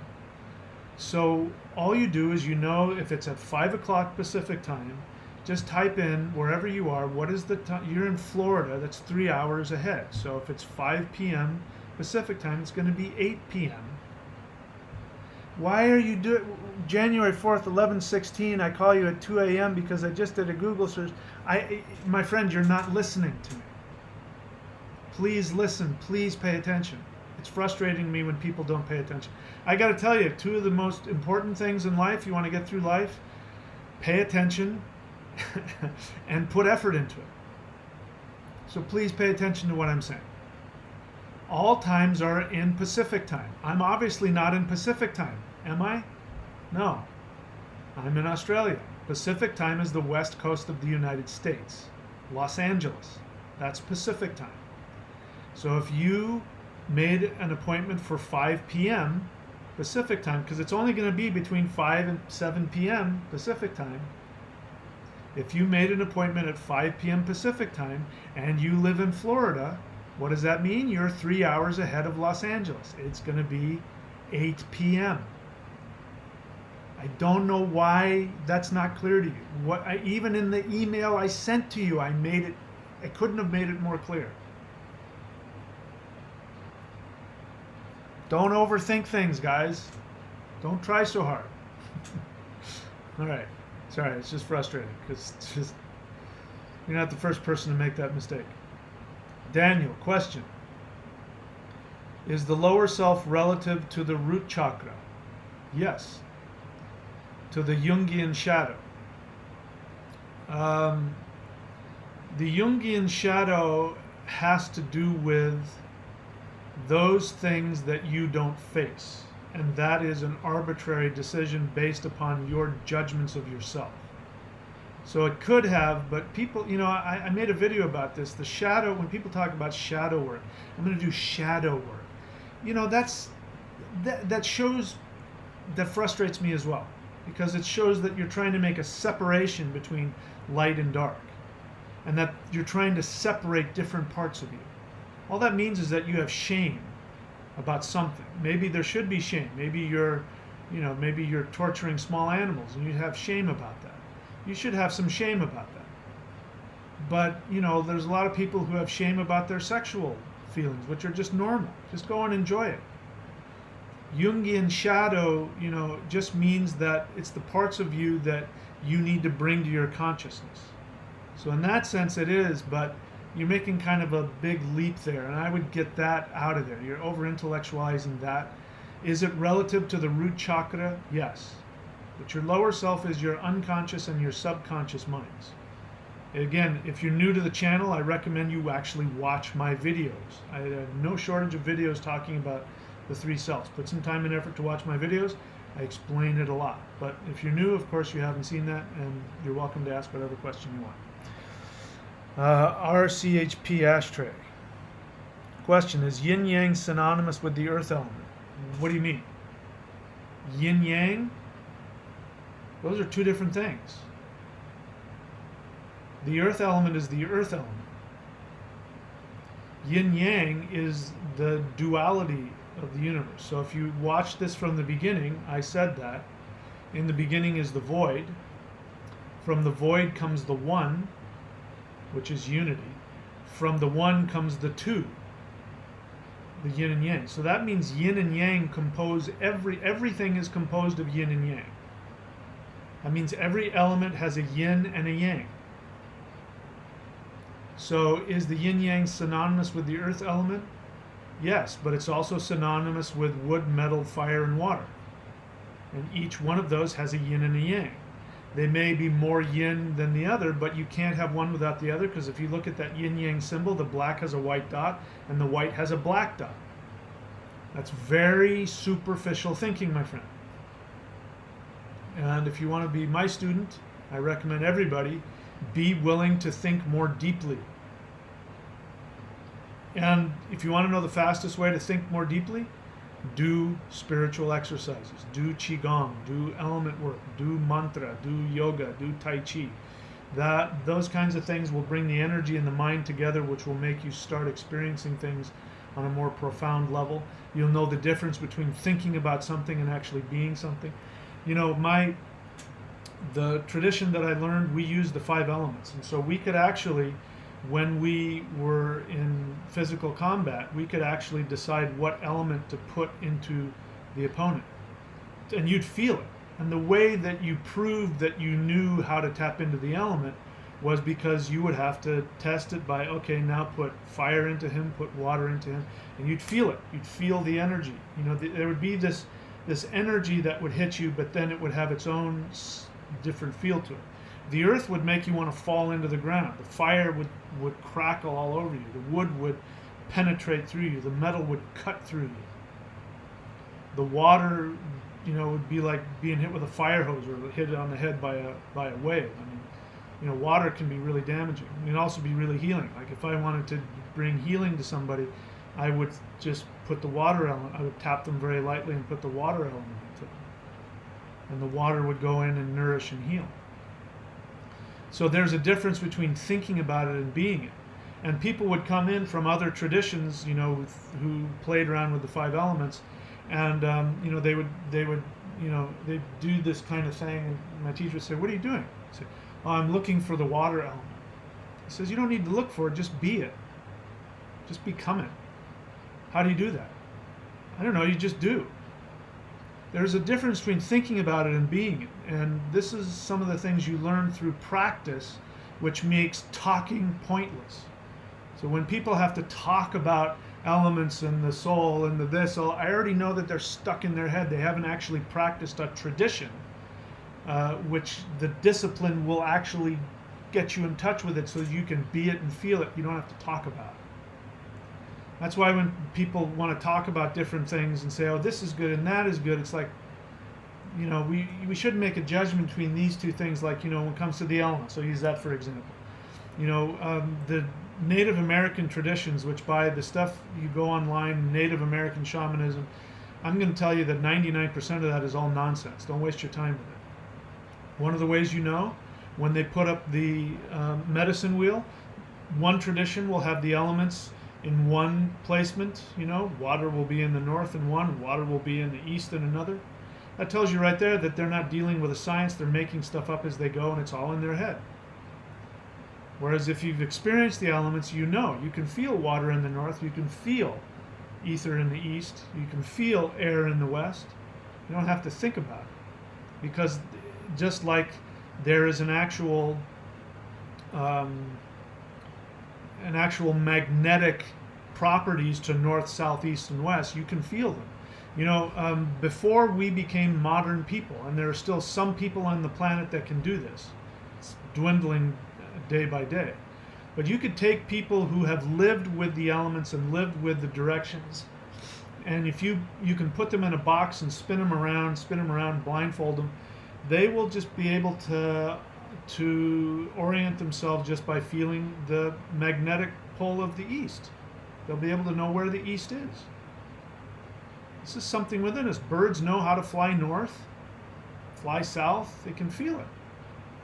So all you do is, if it's at 5 o'clock Pacific time, just type in wherever you are, what is the time. You're in Florida, that's 3 hours ahead. So if it's 5 p.m. Pacific time, it's going to be 8 p.m. Why are you doing January 4th, 11:16? I call you at 2 a.m. because I just did a Google search. My friend, you're not listening to me. Please listen. Please pay attention. It's frustrating me when people don't pay attention. I got to tell you, 2 of the most important things in life, you want to get through life, pay attention and put effort into it. So please pay attention to what I'm saying. All times are in Pacific time. I'm obviously not in Pacific time, am I? No. I'm in Australia. Pacific time is the west coast of the United States. Los Angeles. That's Pacific time. So if you made an appointment for 5 p.m. Pacific time, because it's only going to be between 5 and 7 p.m. Pacific time. If you made an appointment at 5 p.m. Pacific time and you live in Florida, what does that mean? You're 3 hours ahead of Los Angeles. It's going to be 8 p.m. I don't know why that's not clear to you. Even in the email I sent to you, I couldn't have made it more clear. Don't overthink things, guys. Don't try so hard. All right. Sorry, it's just frustrating because you're not the first person to make that mistake. Daniel, question. Is the lower self relative to the root chakra? Yes. To the Jungian shadow. The Jungian shadow has to do with those things that you don't face. and that is an arbitrary decision based upon your judgments of yourself. So it could have, but people, I made a video about this. The shadow, when people talk about shadow work, I'm going to do shadow work. That shows, that frustrates me as well, because it shows that you're trying to make a separation between light and dark, and that you're trying to separate different parts of you. All that means is that you have shame about something. Maybe there should be shame. Maybe you're torturing small animals and you have shame about that. You should have some shame about that. But, there's a lot of people who have shame about their sexual feelings, which are just normal. Just go and enjoy it. Jungian shadow, just means that it's the parts of you that you need to bring to your consciousness. So in that sense it is, but you're making kind of a big leap there, and I would get that out of there. You're over-intellectualizing that. Is it relative to the root chakra? Yes. But your lower self is your unconscious and your subconscious minds. Again, if you're new to the channel, I recommend you actually watch my videos. I have no shortage of videos talking about the three selves. Put some time and effort to watch my videos. I explain it a lot. But if you're new, of course, you haven't seen that, and you're welcome to ask whatever question you want. RCHP Ashtray. Question, is yin yang synonymous with the earth element? What do you mean? Yin yang? Those are two different things. The earth element is the earth element. Yin yang is the duality of the universe. So if you watch this from the beginning, I said that. In the beginning is the void. From the void comes the one, which is unity. From the one comes the two, the yin and yang. So that means yin and yang compose everything is composed of yin and yang. That means every element has a yin and a yang. So is the yin yang synonymous with the earth element? Yes, but it's also synonymous with wood, metal, fire, and water. And each one of those has a yin and a yang. They may be more yin than the other, but you can't have one without the other, because if you look at that yin-yang symbol, the black has a white dot and the white has a black dot. That's very superficial thinking, my friend. And if you want to be my student, I recommend everybody be willing to think more deeply. And if you want to know the fastest way to think more deeply, do spiritual exercises, do qigong, do element work, do mantra, do yoga, do tai chi. Those kinds of things will bring the energy and the mind together, which will make you start experiencing things on a more profound level. You'll know the difference between thinking about something and actually being something. The tradition that I learned, we used the 5 elements, and so we could actually, when we were in physical combat, we could actually decide what element to put into the opponent. And you'd feel it. And the way that you proved that you knew how to tap into the element was because you would have to test it by, okay, now put fire into him, put water into him, and you'd feel it. You'd feel the energy. There would be this energy that would hit you, but then it would have its own different feel to it. The earth would make you want to fall into the ground. The fire would crackle all over you. The wood would penetrate through you. The metal would cut through you. The water, would be like being hit with a fire hose or hit on the head by a wave. Water can be really damaging. It can also be really healing. Like if I wanted to bring healing to somebody, I would just put the water element. I would tap them very lightly and put the water element into them. And the water would go in and nourish and heal. So there's a difference between thinking about it and being it. And people would come in from other traditions, who played around with the 5 elements, and they'd do this kind of thing. And my teacher would say, "What are you doing?" I say, "Oh, I'm looking for the water element." He says, "You don't need to look for it; just be it. Just become it." How do you do that? I don't know. You just do. There's a difference between thinking about it and being it. And this is some of the things you learn through practice, which makes talking pointless. So when people have to talk about elements and the soul and the this, I already know that they're stuck in their head. They haven't actually practiced a tradition, which the discipline will actually get you in touch with it so you can be it and feel it. You don't have to talk about it. That's why when people want to talk about different things and say, oh, this is good and that is good, it's like, we shouldn't make a judgment between these two things, like, when it comes to the elements. So use that for example. The Native American traditions, which by the stuff you go online, Native American shamanism, I'm going to tell you that 99% of that is all nonsense. Don't waste your time with it. One of the ways when they put up the medicine wheel, one tradition will have the elements in one placement. Water will be in the north in one, water will be in the east in another. That tells you right there that they're not dealing with a science, they're making stuff up as they go, and it's all in their head. Whereas if you've experienced the elements, you can feel water in the north, you can feel ether in the east, you can feel air in the west. You don't have to think about it. Because just like there is an actual magnetic properties to north, south, east, and west, you can feel them. Before we became modern people, and there are still some people on the planet that can do this, it's dwindling day by day. But you could take people who have lived with the elements and lived with the directions, and if you can put them in a box and spin them around, blindfold them, they will just be able to orient themselves just by feeling the magnetic pole of the east. They'll be able to know where the east is. This is something within us. Birds know how to fly north, fly south, they can feel it.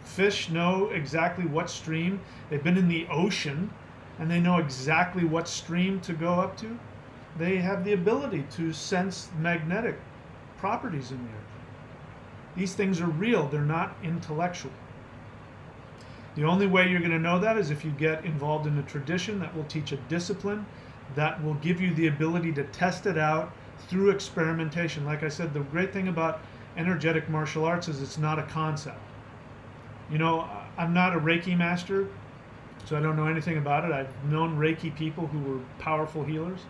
Fish know exactly what stream. They've been in the ocean and they know exactly what stream to go up to. They have the ability to sense magnetic properties in the earth. These things are real, they're not intellectual. The only way you're going to know that is if you get involved in a tradition that will teach a discipline that will give you the ability to test it out through experimentation. Like I said, the great thing about energetic martial arts is it's not a concept. I'm not a Reiki master, so I don't know anything about it. I've known Reiki people who were powerful healers.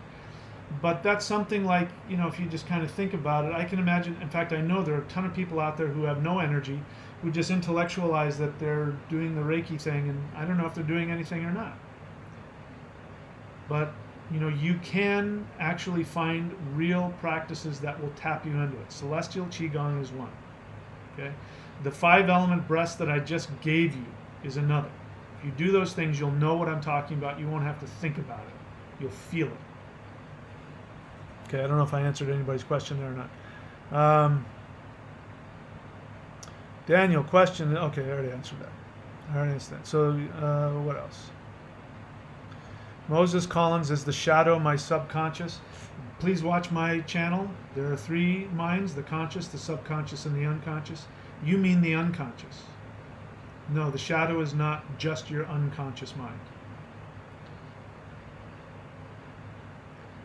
But that's something like, if you just kind of think about it, I can imagine, in fact, I know there are a ton of people out there who have no energy, who just intellectualize that they're doing the Reiki thing, and I don't know if they're doing anything or not. But, you can actually find real practices that will tap you into it. Celestial Qigong is one. Okay? The 5-element breath that I just gave you is another. If you do those things, you'll know what I'm talking about. You won't have to think about it. You'll feel it. Okay, I don't know if I answered anybody's question there or not. Daniel, question. Okay, I already answered that. I already answered that. So, what else? Moses Collins is the shadow, my subconscious. Please watch my channel. There are 3 minds, the conscious, the subconscious, and the unconscious. You mean the unconscious. No, the shadow is not just your unconscious mind.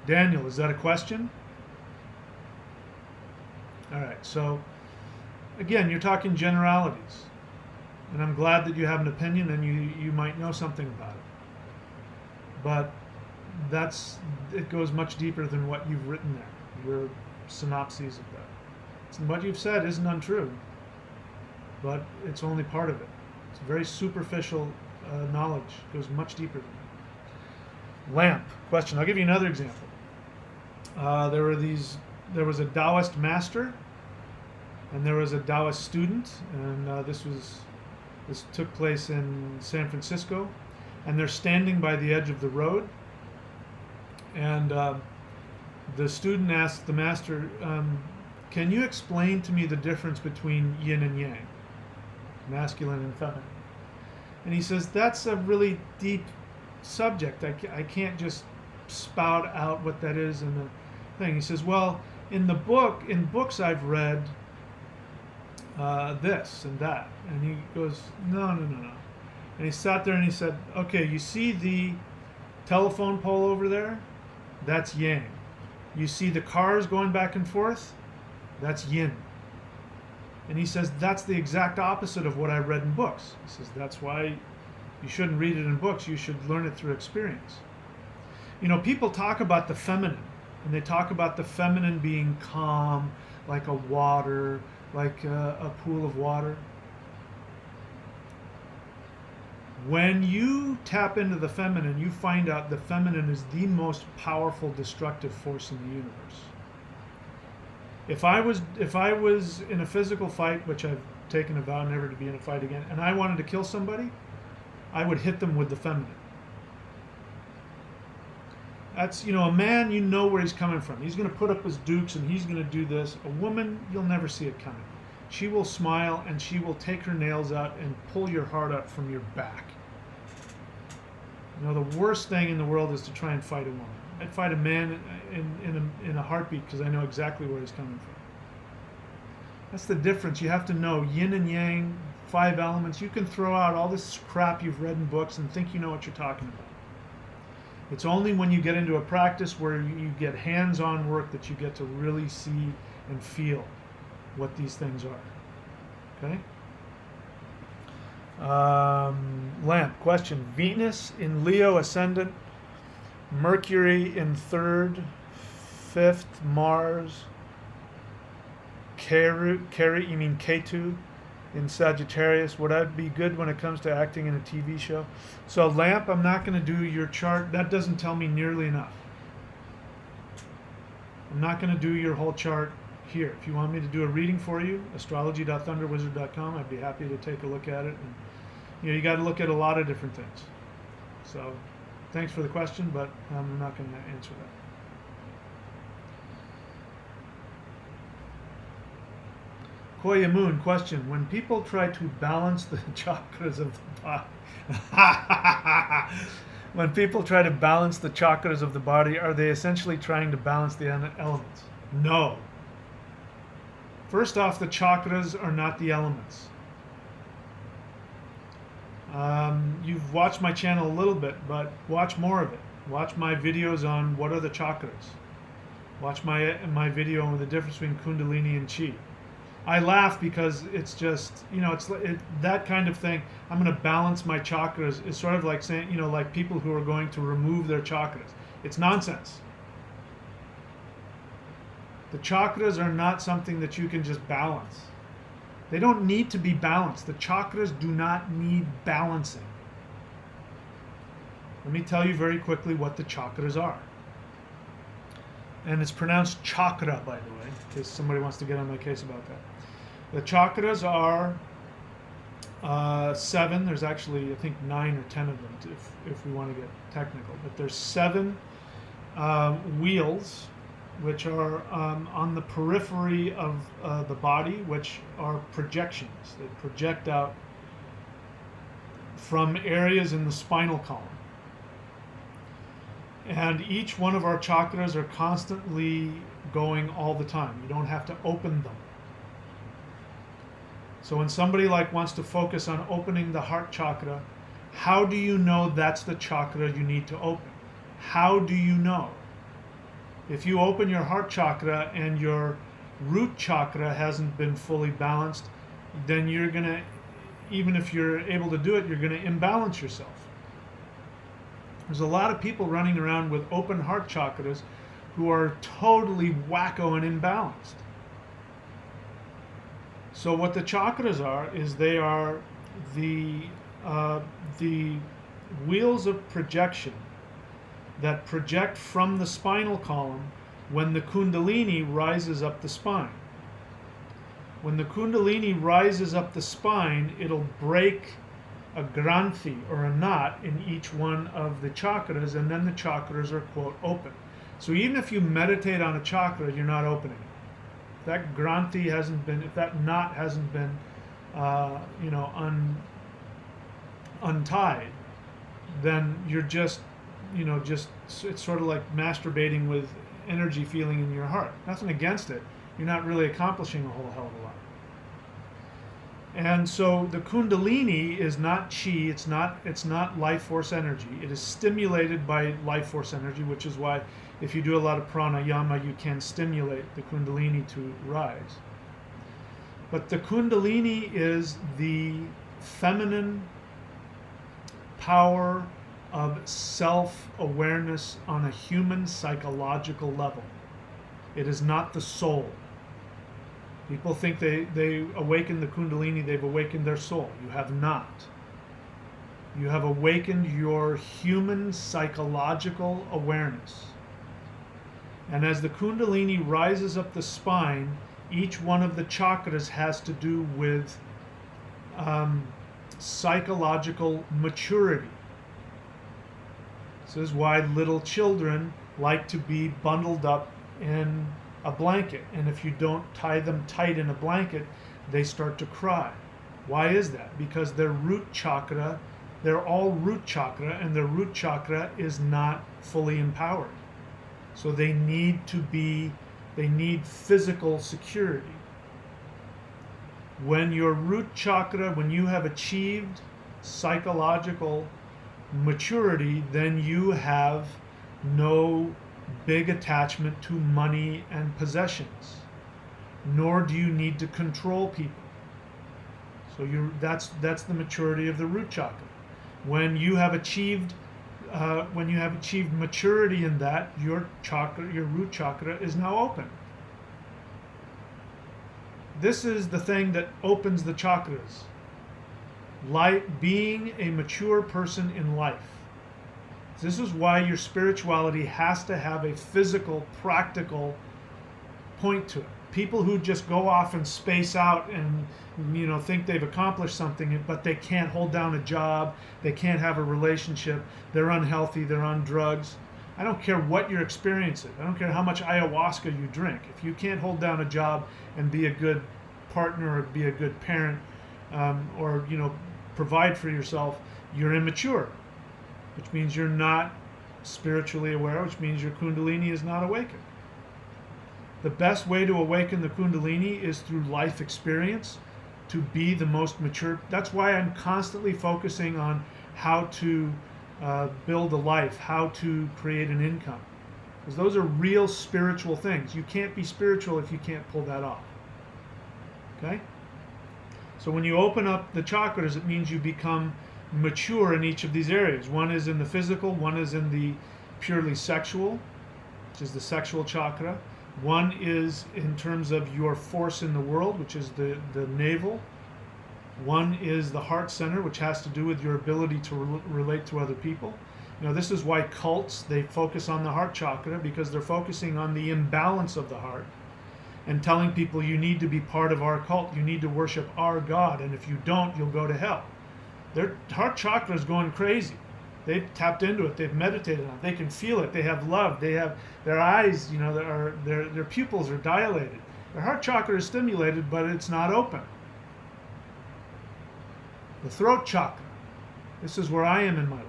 Daniel, is that a question? All right, so again, you're talking generalities. And I'm glad that you have an opinion and you might know something about it. But it goes much deeper than what you've written there, your synopses of that. And what you've said isn't untrue, but it's only part of it. It's very superficial knowledge. It goes much deeper than that. Lamp, question. I'll give you another example. There was a Taoist master, and there was a Taoist student, and this took place in San Francisco, and they're standing by the edge of the road, and the student asked the master, can you explain to me the difference between yin and yang, masculine and feminine? And he says, that's a really deep subject. I can't just spout out what that is in the thing. He says, well, in books I've read this and that. And he goes, no. And he sat there and he said, okay, you see the telephone pole over there? That's yang. You see the cars going back and forth? That's yin. And he says, that's the exact opposite of what I read in books. He says, that's why you shouldn't read it in books. You should learn it through experience. People talk about the feminine, and they talk about the feminine being calm, like a water, like a pool of water. When you tap into the feminine, you find out the feminine is the most powerful destructive force in the universe. If I was in a physical fight, which I've taken a vow never to be in a fight again, and I wanted to kill somebody, I would hit them with the feminine. That's, a man, you know where he's coming from. He's going to put up his dukes and he's going to do this. A woman, you'll never see it coming. She will smile and she will take her nails out and pull your heart out from your back. The worst thing in the world is to try and fight a woman. I'd fight a man in a heartbeat because I know exactly where he's coming from. That's the difference. You have to know yin and yang, 5 elements. You can throw out all this crap you've read in books and think you know what you're talking about. It's only when you get into a practice where you get hands-on work that you get to really see and feel what these things are. Okay? Lamp, question. Venus in Leo ascendant, Mercury in 3rd, 5th, Mars, you mean Ketu in Sagittarius. Would that be good when it comes to acting in a TV show? So Lamp, I'm not going to do your chart. That doesn't tell me nearly enough. I'm not going to do your whole chart here. If you want me to do a reading for you, astrology.thunderwizard.com, I'd be happy to take a look at it. And, you got to look at a lot of different things. So thanks for the question, but I'm not going to answer that. Koya Moon, question. When people try to balance the chakras of the body, when people try to balance the chakras of the body, are they essentially trying to balance the elements? No. First off, the chakras are not the elements. You've watched my channel a little bit, but watch more of it. Watch my videos on what are the chakras. Watch my video on the difference between Kundalini and Chi. I laugh because it's just, that kind of thing. I'm going to balance my chakras is sort of like saying, like people who are going to remove their chakras. It's nonsense. The chakras are not something that you can just balance. They don't need to be balanced. The chakras do not need balancing. Let me tell you very quickly what the chakras are. And it's pronounced chakra, by the way, in case somebody wants to get on my case about that. The chakras are 7. There's actually, I think, 9 or 10 of them, if we want to get technical. But there's 7 wheels, which are on the periphery of the body, which are projections. They project out from areas in the spinal column. And each one of our chakras are constantly going all the time. You don't have to open them. So when somebody wants to focus on opening the heart chakra, how do you know that's the chakra you need to open? How do you know? If you open your heart chakra and your root chakra hasn't been fully balanced, then you're going to, even if you're able to do it, you're going to imbalance yourself. There's a lot of people running around with open heart chakras who are totally wacko and imbalanced. So what the chakras are is they are the wheels of projection that project from the spinal column when the Kundalini rises up the spine. When the Kundalini rises up the spine, it'll break a granthi or a knot in each one of the chakras, and then the chakras are, quote, open. So even if you meditate on a chakra, you're not opening it. If that granthi hasn't been, if that knot hasn't been, untied, then you're just, it's sort of like masturbating with energy feeling in your heart. Nothing against it. You're not really accomplishing a whole hell of a lot. And so the Kundalini is not chi, it's not life force energy. It is stimulated by life force energy, which is why if you do a lot of pranayama, you can stimulate the Kundalini to rise. But the Kundalini is the feminine power of self-awareness on a human psychological level. It is not the soul. People think they awaken the Kundalini, they've awakened their soul. You have not. You have awakened your human psychological awareness. And as the Kundalini rises up the spine, each one of the chakras has to do with psychological maturity. This is why little children like to be bundled up in a blanket. And if you don't tie them tight in a blanket, they start to cry. Why is that? Because their root chakra, they're all root chakra, and their root chakra is not fully empowered. So they need physical security. When your root chakra, when you have achieved psychological maturity, then you have no big attachment to money and possessions, nor do you need to control people. So that's the maturity of the root chakra. When you have achieved maturity in that, your root chakra is now open. This is the thing that opens the chakras. Being a mature person in life. This is why your spirituality has to have a physical, practical point to it. People who just go off and space out and think they've accomplished something, but they can't hold down a job, they can't have a relationship, they're unhealthy, they're on drugs. I don't care what your experience is. I don't care how much ayahuasca you drink. If you can't hold down a job and be a good partner or be a good parent, or provide for yourself, you're immature, which means you're not spiritually aware, which means your Kundalini is not awakened. The best way to awaken the Kundalini is through life experience, to be the most mature. That's why I'm constantly focusing on how to build a life, how to create an income. Because those are real spiritual things. You can't be spiritual if you can't pull that off. Okay? So when you open up the chakras, it means you become mature in each of these areas. One is in the physical, one is in the purely sexual, which is the sexual chakra. One is in terms of your force in the world, which is the navel. One is the heart center, which has to do with your ability to relate to other people. This is why cults, they focus on the heart chakra, because they're focusing on the imbalance of the heart and telling people you need to be part of our cult, you need to worship our God, and if you don't, you'll go to hell. Their heart chakra is going crazy. They've tapped into it. They've meditated on it. They can feel it. They have love. They have their eyes. Their pupils are dilated. Their heart chakra is stimulated, but it's not open. The throat chakra. This is where I am in my life.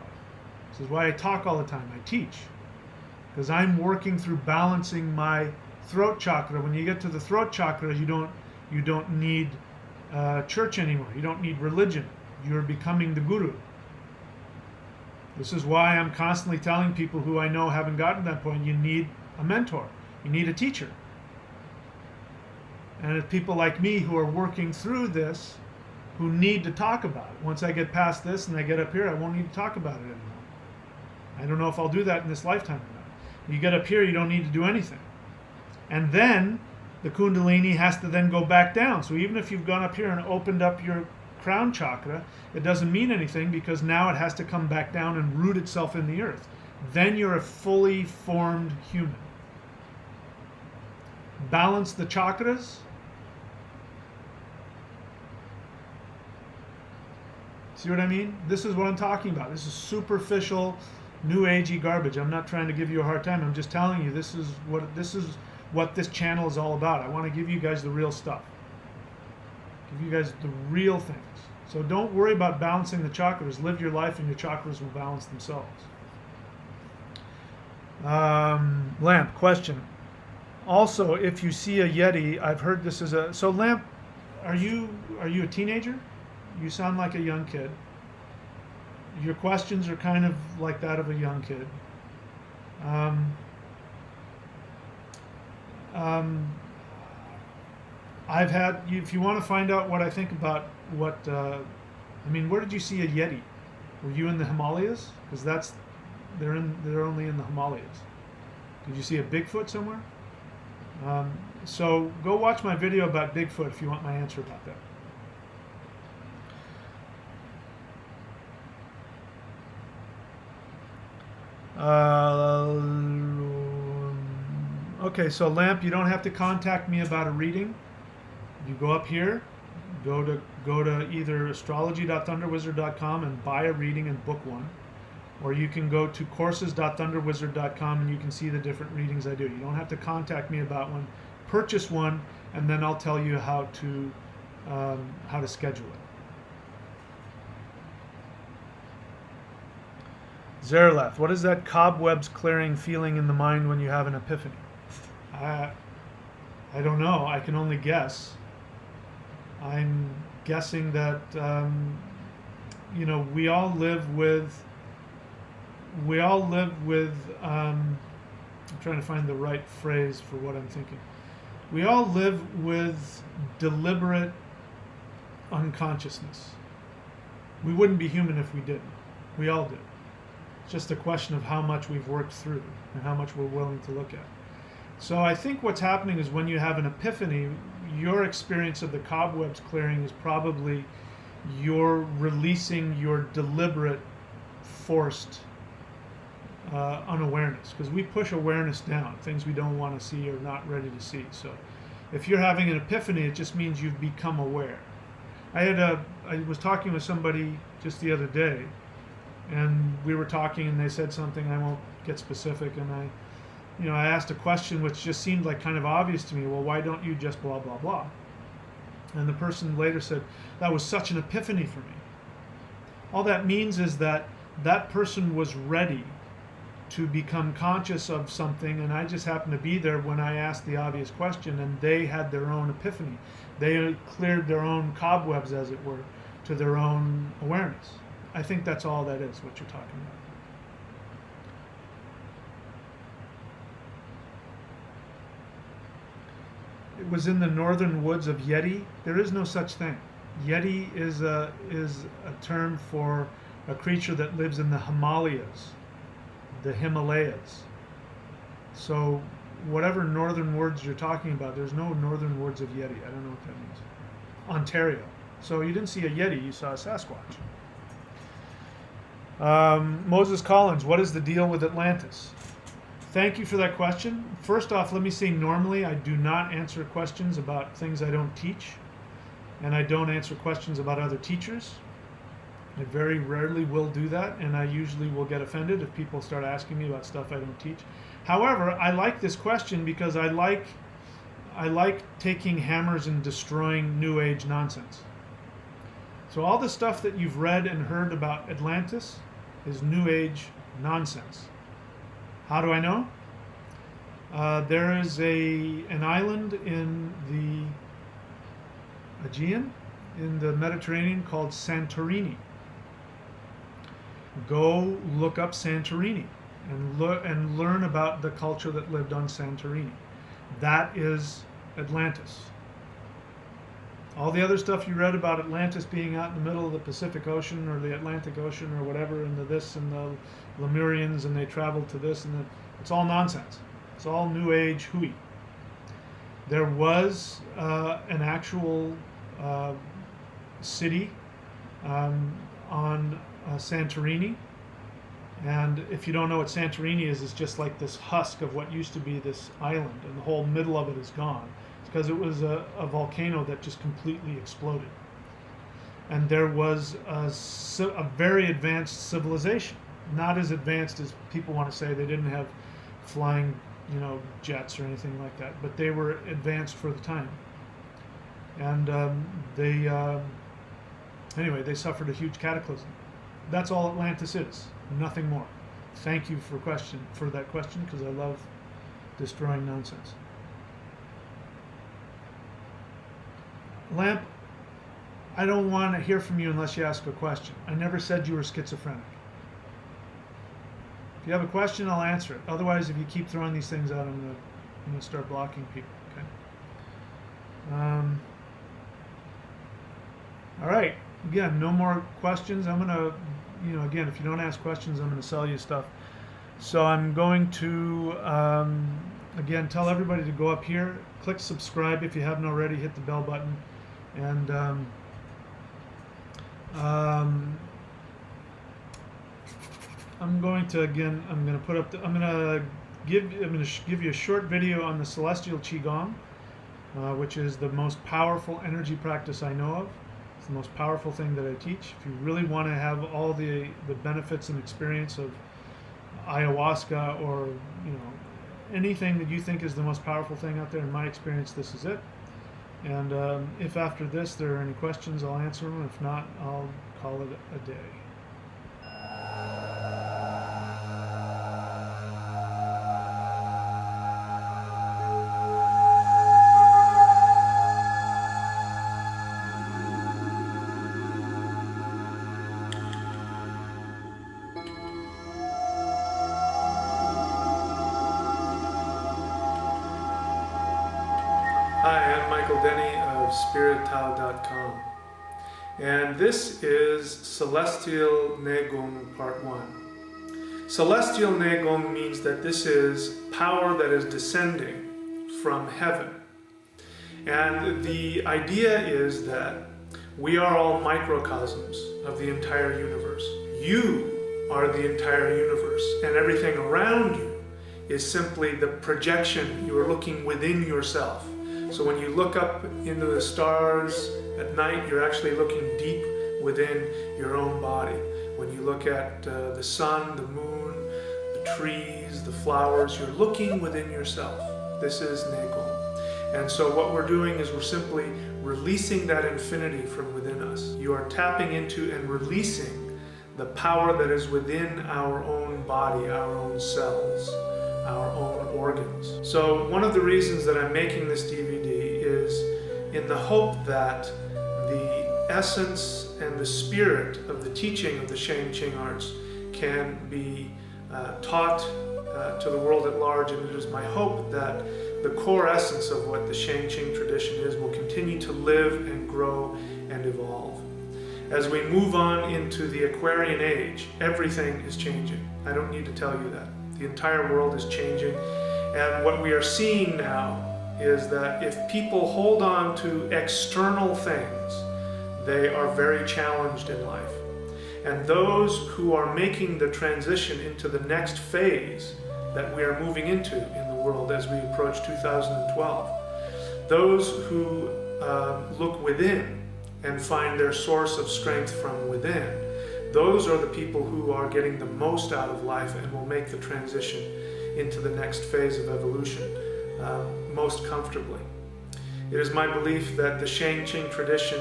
This is why I talk all the time. I teach, because I'm working through balancing my throat chakra. When you get to the throat chakra, you don't need church anymore. You don't need religion. You're becoming the guru. This is why I'm constantly telling people who I know haven't gotten to that point, you need a mentor. You need a teacher. And it's people like me who are working through this who need to talk about it. Once I get past this and I get up here, I won't need to talk about it anymore. I don't know if I'll do that in this lifetime or not. You get up here, you don't need to do anything. And then the Kundalini has to then go back down. So even if you've gone up here and opened up your crown chakra, it doesn't mean anything, because now it has to come back down and root itself in the earth. Then you're a fully formed human. Balance the chakras. See what I mean? This is what I'm talking about. This is superficial, new agey garbage. I'm not trying to give you a hard time. I'm just telling you this is what this channel is all about. I want to give you guys the real stuff. Give you guys the real things. So don't worry about balancing the chakras. Live your life and your chakras will balance themselves. Lamp, question. Also, if you see a Yeti, I've heard this is a... So Lamp, are you a teenager? You sound like a young kid. Your questions are kind of like that of a young kid. I've had, if you want to find out what I think about what, where did you see a Yeti? Were you in the Himalayas? Because they're only in the Himalayas. Did you see a Bigfoot somewhere? So go watch my video about Bigfoot if you want my answer about that. Uh, okay, so Lamp, you don't have to contact me about a reading. You go up here, go to either astrology.thunderwizard.com and buy a reading and book one, or you can go to courses.thunderwizard.com and you can see the different readings I do. You don't have to contact me about one. Purchase one, and then I'll tell you how to schedule it. Zerleth, what is that cobwebs clearing feeling in the mind when you have an epiphany? I don't know. I can only guess. I'm guessing that we all live with. I'm trying to find the right phrase for what I'm thinking. We all live with deliberate unconsciousness. We wouldn't be human if we didn't. We all do. It's just a question of how much we've worked through and how much we're willing to look at. So I think what's happening is when you have an epiphany, your experience of the cobwebs clearing is probably you're releasing your deliberate, forced unawareness. Because we push awareness down, things we don't want to see or not ready to see. So if you're having an epiphany, it just means you've become aware. I was talking with somebody just the other day, and we were talking, and they said something. I won't get specific, and I asked a question which just seemed like kind of obvious to me. Well, why don't you just blah blah blah? And the person later said, that was such an epiphany for me. All that means is that that person was ready to become conscious of something, and I just happened to be there when I asked the obvious question, and they had their own epiphany. They cleared their own cobwebs, as it were, to their own awareness. I think that's all that is, what you're talking about. It was in the northern woods of Yeti. There is no such thing. Yeti is a term for a creature that lives in the Himalayas. So whatever northern woods you're talking about, there's no northern woods of Yeti. I don't know what that means. Ontario. So you didn't see a Yeti, you saw a Sasquatch. Moses Collins, what is the deal with Atlantis? Thank you for that question. First off, let me say normally I do not answer questions about things I don't teach, and I don't answer questions about other teachers. I very rarely will do that, and I usually will get offended if people start asking me about stuff I don't teach. However, I like this question because I like taking hammers and destroying New Age nonsense. So all the stuff that you've read and heard about Atlantis is New Age nonsense. How do I know? There is an island in the Aegean, in the Mediterranean, called Santorini. Go look up Santorini and learn about the culture that lived on Santorini. That is Atlantis. All the other stuff you read about Atlantis being out in the middle of the Pacific Ocean or the Atlantic Ocean or whatever, and the this and the Lemurians and they traveled to this and that, it's all nonsense. It's all New Age hooey. There was an actual city on Santorini, and if you don't know what Santorini is, it's just like this husk of what used to be this island, and the whole middle of it is gone. It's because it was a volcano that just completely exploded. And there was a very advanced civilization, not as advanced as people want to say. They didn't have flying, jets or anything like that, but they were advanced for the time. And they suffered a huge cataclysm. That's all Atlantis is, nothing more. Thank you for that question, because I love destroying nonsense. Lamp, I don't want to hear from you unless you ask a question. I never said you were schizophrenic. If you have a question, I'll answer it. Otherwise, if you keep throwing these things out, I'm going to start blocking people. Okay. All right. Again, no more questions. I'm going to, again, if you don't ask questions, I'm going to sell you stuff. So I'm going to, again, tell everybody to go up here, click subscribe if you haven't already, hit the bell button, and I'm going to put up. I'm going to give you a short video on the Celestial Qigong, which is the most powerful energy practice I know of. It's the most powerful thing that I teach. If you really want to have all the benefits and experience of ayahuasca, or anything that you think is the most powerful thing out there, in my experience, this is it. And if after this there are any questions, I'll answer them. If not, I'll call it a day. Hi, I'm Michael Denny of SpiritTao.com, and this is Celestial Negung Part 1. Celestial Negung means that this is power that is descending from heaven. And the idea is that we are all microcosms of the entire universe. You are the entire universe, and everything around you is simply the projection. You are looking within yourself. So when you look up into the stars at night, you're actually looking deep within your own body. When you look at the sun, the moon, the trees, the flowers, you're looking within yourself. This is Negung. And so what we're doing is we're simply releasing that infinity from within us. You are tapping into and releasing the power that is within our own body, our own cells, our own organs. So one of the reasons that I'm making this DVD is in the hope that the essence and the spirit of the teaching of the Shang-Qing arts can be taught to the world at large, and it is my hope that the core essence of what the Shang-Qing tradition is will continue to live and grow and evolve. As we move on into the Aquarian age, everything is changing. I don't need to tell you that. The entire world is changing, and what we are seeing now is that if people hold on to external things, they are very challenged in life. And those who are making the transition into the next phase that we are moving into in the world as we approach 2012, those who look within and find their source of strength from within, those are the people who are getting the most out of life and will make the transition into the next phase of evolution most comfortably. It is my belief that the Shang-Qing tradition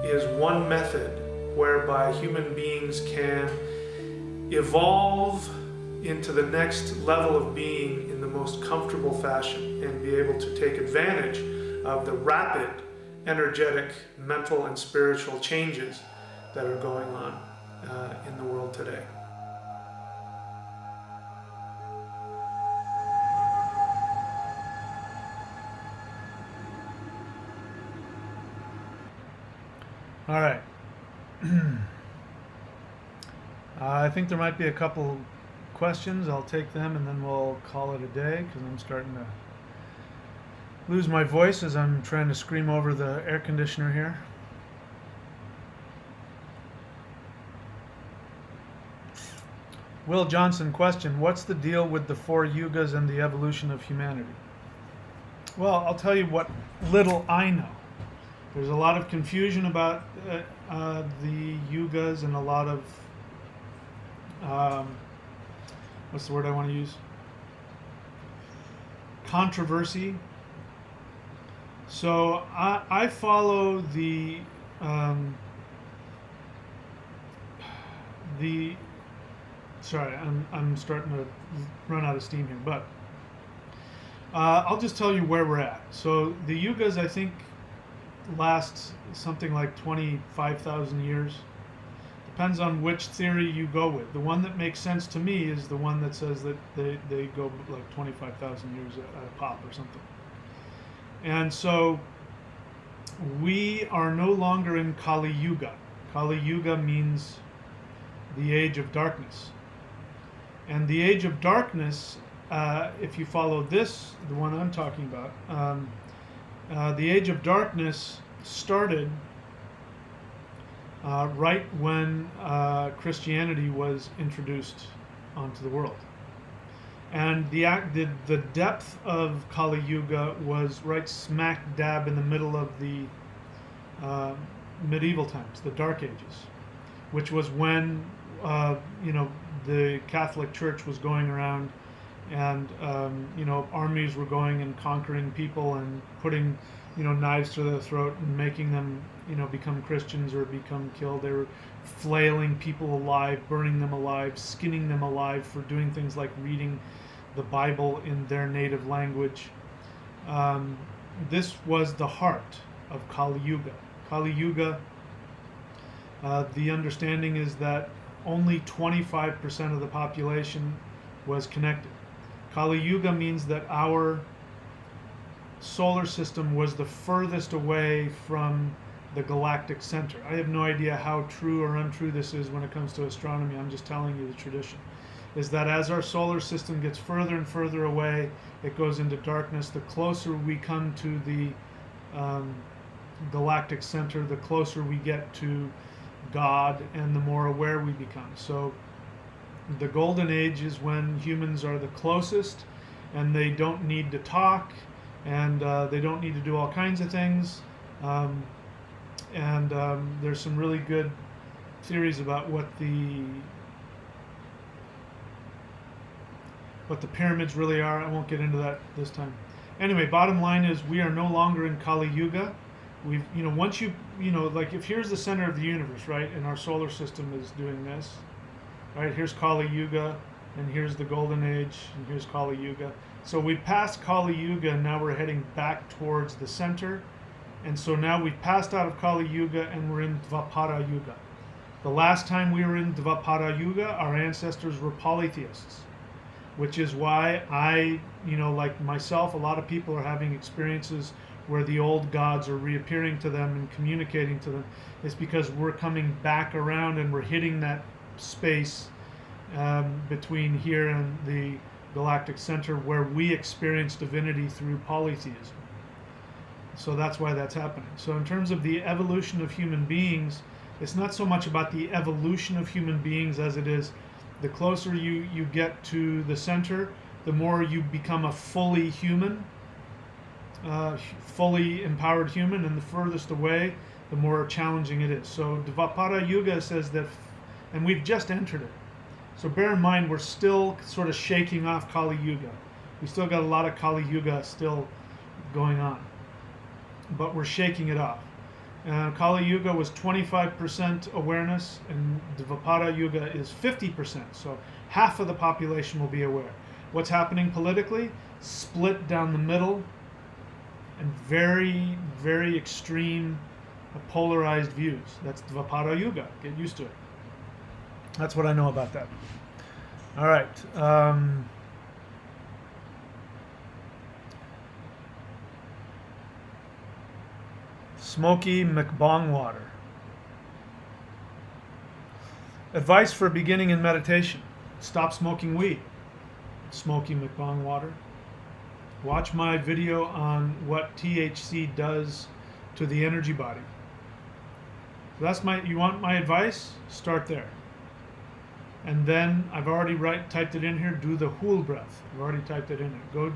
is one method whereby human beings can evolve into the next level of being in the most comfortable fashion and be able to take advantage of the rapid, energetic, mental, and spiritual changes that are going on in the world today. All right. I think there might be a couple questions. I'll take them and then we'll call it a day, because I'm starting to lose my voice as I'm trying to scream over the air conditioner here. Will Johnson question, what's the deal with the 4 yugas and the evolution of humanity? Well, I'll tell you what little I know. There's a lot of confusion about the yugas and a lot of, what's the word I want to use? Controversy. So I follow sorry, I'm starting to run out of steam here, but I'll just tell you where we're at. So the yugas, I think, last something like 25,000 years. Depends on which theory you go with. The one that makes sense to me is the one that says that they go like 25,000 years a pop or something. And so we are no longer in Kali Yuga. Kali Yuga means the age of darkness. And the age of darkness, if you follow this, the one I'm talking about, the age of darkness started right when Christianity was introduced onto the world. And the depth of Kali Yuga was right smack dab in the middle of the medieval times, the Dark Ages, which was when the Catholic Church was going around, and armies were going and conquering people and putting knives to their throat and making them become Christians or become killed. They were flailing people alive, burning them alive, skinning them alive for doing things like reading the Bible in their native language. This was the heart of Kali Yuga. Kali Yuga, the understanding is that only 25% of the population was connected. Kali Yuga means that our solar system was the furthest away from the galactic center. I have no idea how true or untrue this is when it comes to astronomy. I'm just telling you the tradition. Is that as our solar system gets further and further away, it goes into darkness. The closer we come to the galactic center, the closer we get to God and the more aware we become. So the golden age is when humans are the closest and they don't need to talk and they don't need to do all kinds of things. There's some really good theories about what the pyramids really are. I won't get into that this time. Anyway, bottom line is we are no longer in Kali Yuga. We've, once like if here's the center of the universe, right, and our solar system is doing this, right, here's Kali Yuga, and here's the Golden Age, and here's Kali Yuga. So we passed Kali Yuga, and now we're heading back towards the center. And so now we've passed out of Kali Yuga, and we're in Dvapara Yuga. The last time we were in Dvapara Yuga, our ancestors were polytheists, which is why like myself, a lot of people are having experiences where the old gods are reappearing to them and communicating to them. It's because we're coming back around and we're hitting that space between here and the galactic center where we experience divinity through polytheism. So that's why that's happening. So in terms of the evolution of human beings, it's not so much about the evolution of human beings as it is the closer you get to the center, the more you become a fully human, fully empowered human, and the furthest away, the more challenging it is. So Dvapara Yuga says that, and we've just entered it. So bear in mind, we're still sort of shaking off Kali Yuga. We still got a lot of Kali Yuga still going on, but we're shaking it off. Kali Yuga was 25% awareness, and Dvapara Yuga is 50%. So half of the population will be aware. What's happening politically? Split down the middle, and very, very extreme polarized views. That's Dvapara Yuga. Get used to it. That's what I know about that. All right. Smoky McBong water. Advice for beginning in meditation. Stop smoking weed. Smoky McBong water. Watch my video on what THC does to the energy body. That's you want my advice? Start there. And then I've already typed it in here. Do the Hul breath. I've already typed it in there.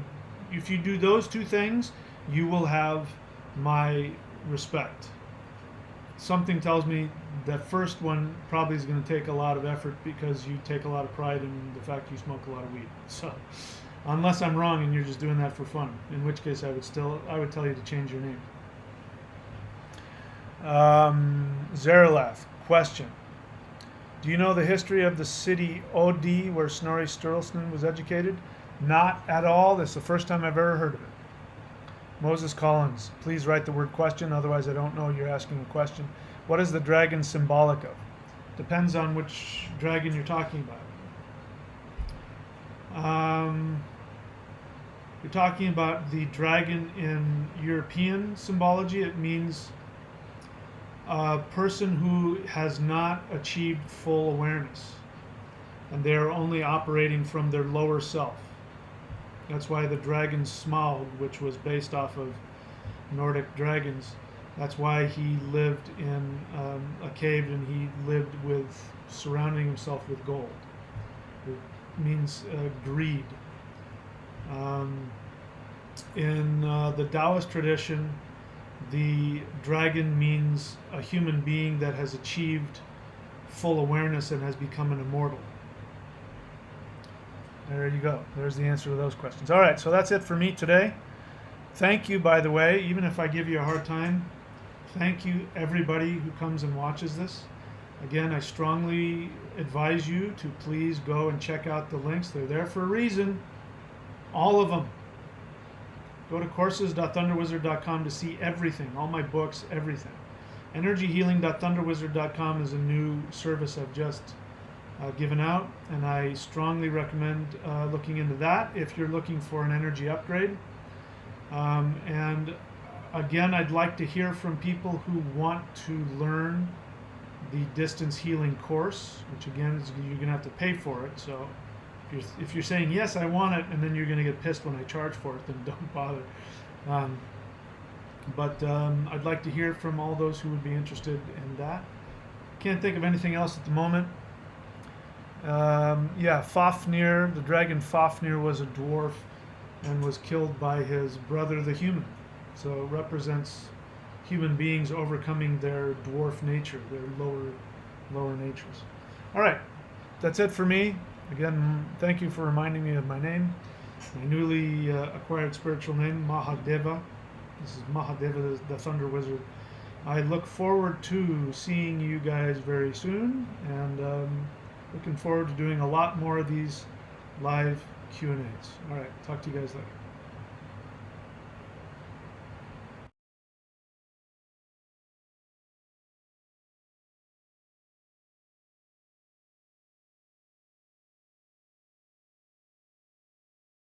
If you do those two things, you will have my respect. Something tells me that first one probably is going to take a lot of effort because you take a lot of pride in the fact you smoke a lot of weed. So, unless I'm wrong and you're just doing that for fun, in which case I would tell you to change your name. Zeralath, question. Do you know the history of the city Oddi where Snorri Sturluson was educated? Not at all. This is the first time I've ever heard of it. Moses Collins, please write the word question, otherwise I don't know you're asking a question. What is the dragon symbolic of? Depends on which dragon you're talking about. You're talking about the dragon in European symbology. It means a person who has not achieved full awareness and they're only operating from their lower self. That's why the dragon Smaug, which was based off of Nordic dragons, that's why he lived in a cave and he lived surrounding himself with gold. means greed. In the Taoist tradition, the dragon means a human being that has achieved full awareness and has become an immortal. There you go. There's the answer to those questions. All right, so that's it for me today. Thank you, by the way, even if I give you a hard time, thank you everybody who comes and watches this. Again, I strongly advise you to please go and check out the links. They're there for a reason. All of them. Go to courses.thunderwizard.com to see everything, all my books, everything. Energyhealing.thunderwizard.com is a new service I've just given out, and I strongly recommend looking into that if you're looking for an energy upgrade. And again, I'd like to hear from people who want to learn the distance healing course, which again is you're going to have to pay for it. So if you're saying yes, I want it, and then you're going to get pissed when I charge for it, then don't bother. But I'd like to hear from all those who would be interested in that. Can't think of anything else at the moment. Yeah, Fafnir, the dragon Fafnir was a dwarf and was killed by his brother, the human. So it represents human beings overcoming their dwarf nature, their lower natures. All right, that's it for me. Again, thank you for reminding me of my name, my newly acquired spiritual name, Mahadeva. This is Mahadeva, the Thunder Wizard. I look forward to seeing you guys very soon, and looking forward to doing a lot more of these live Q&As. All right, talk to you guys later.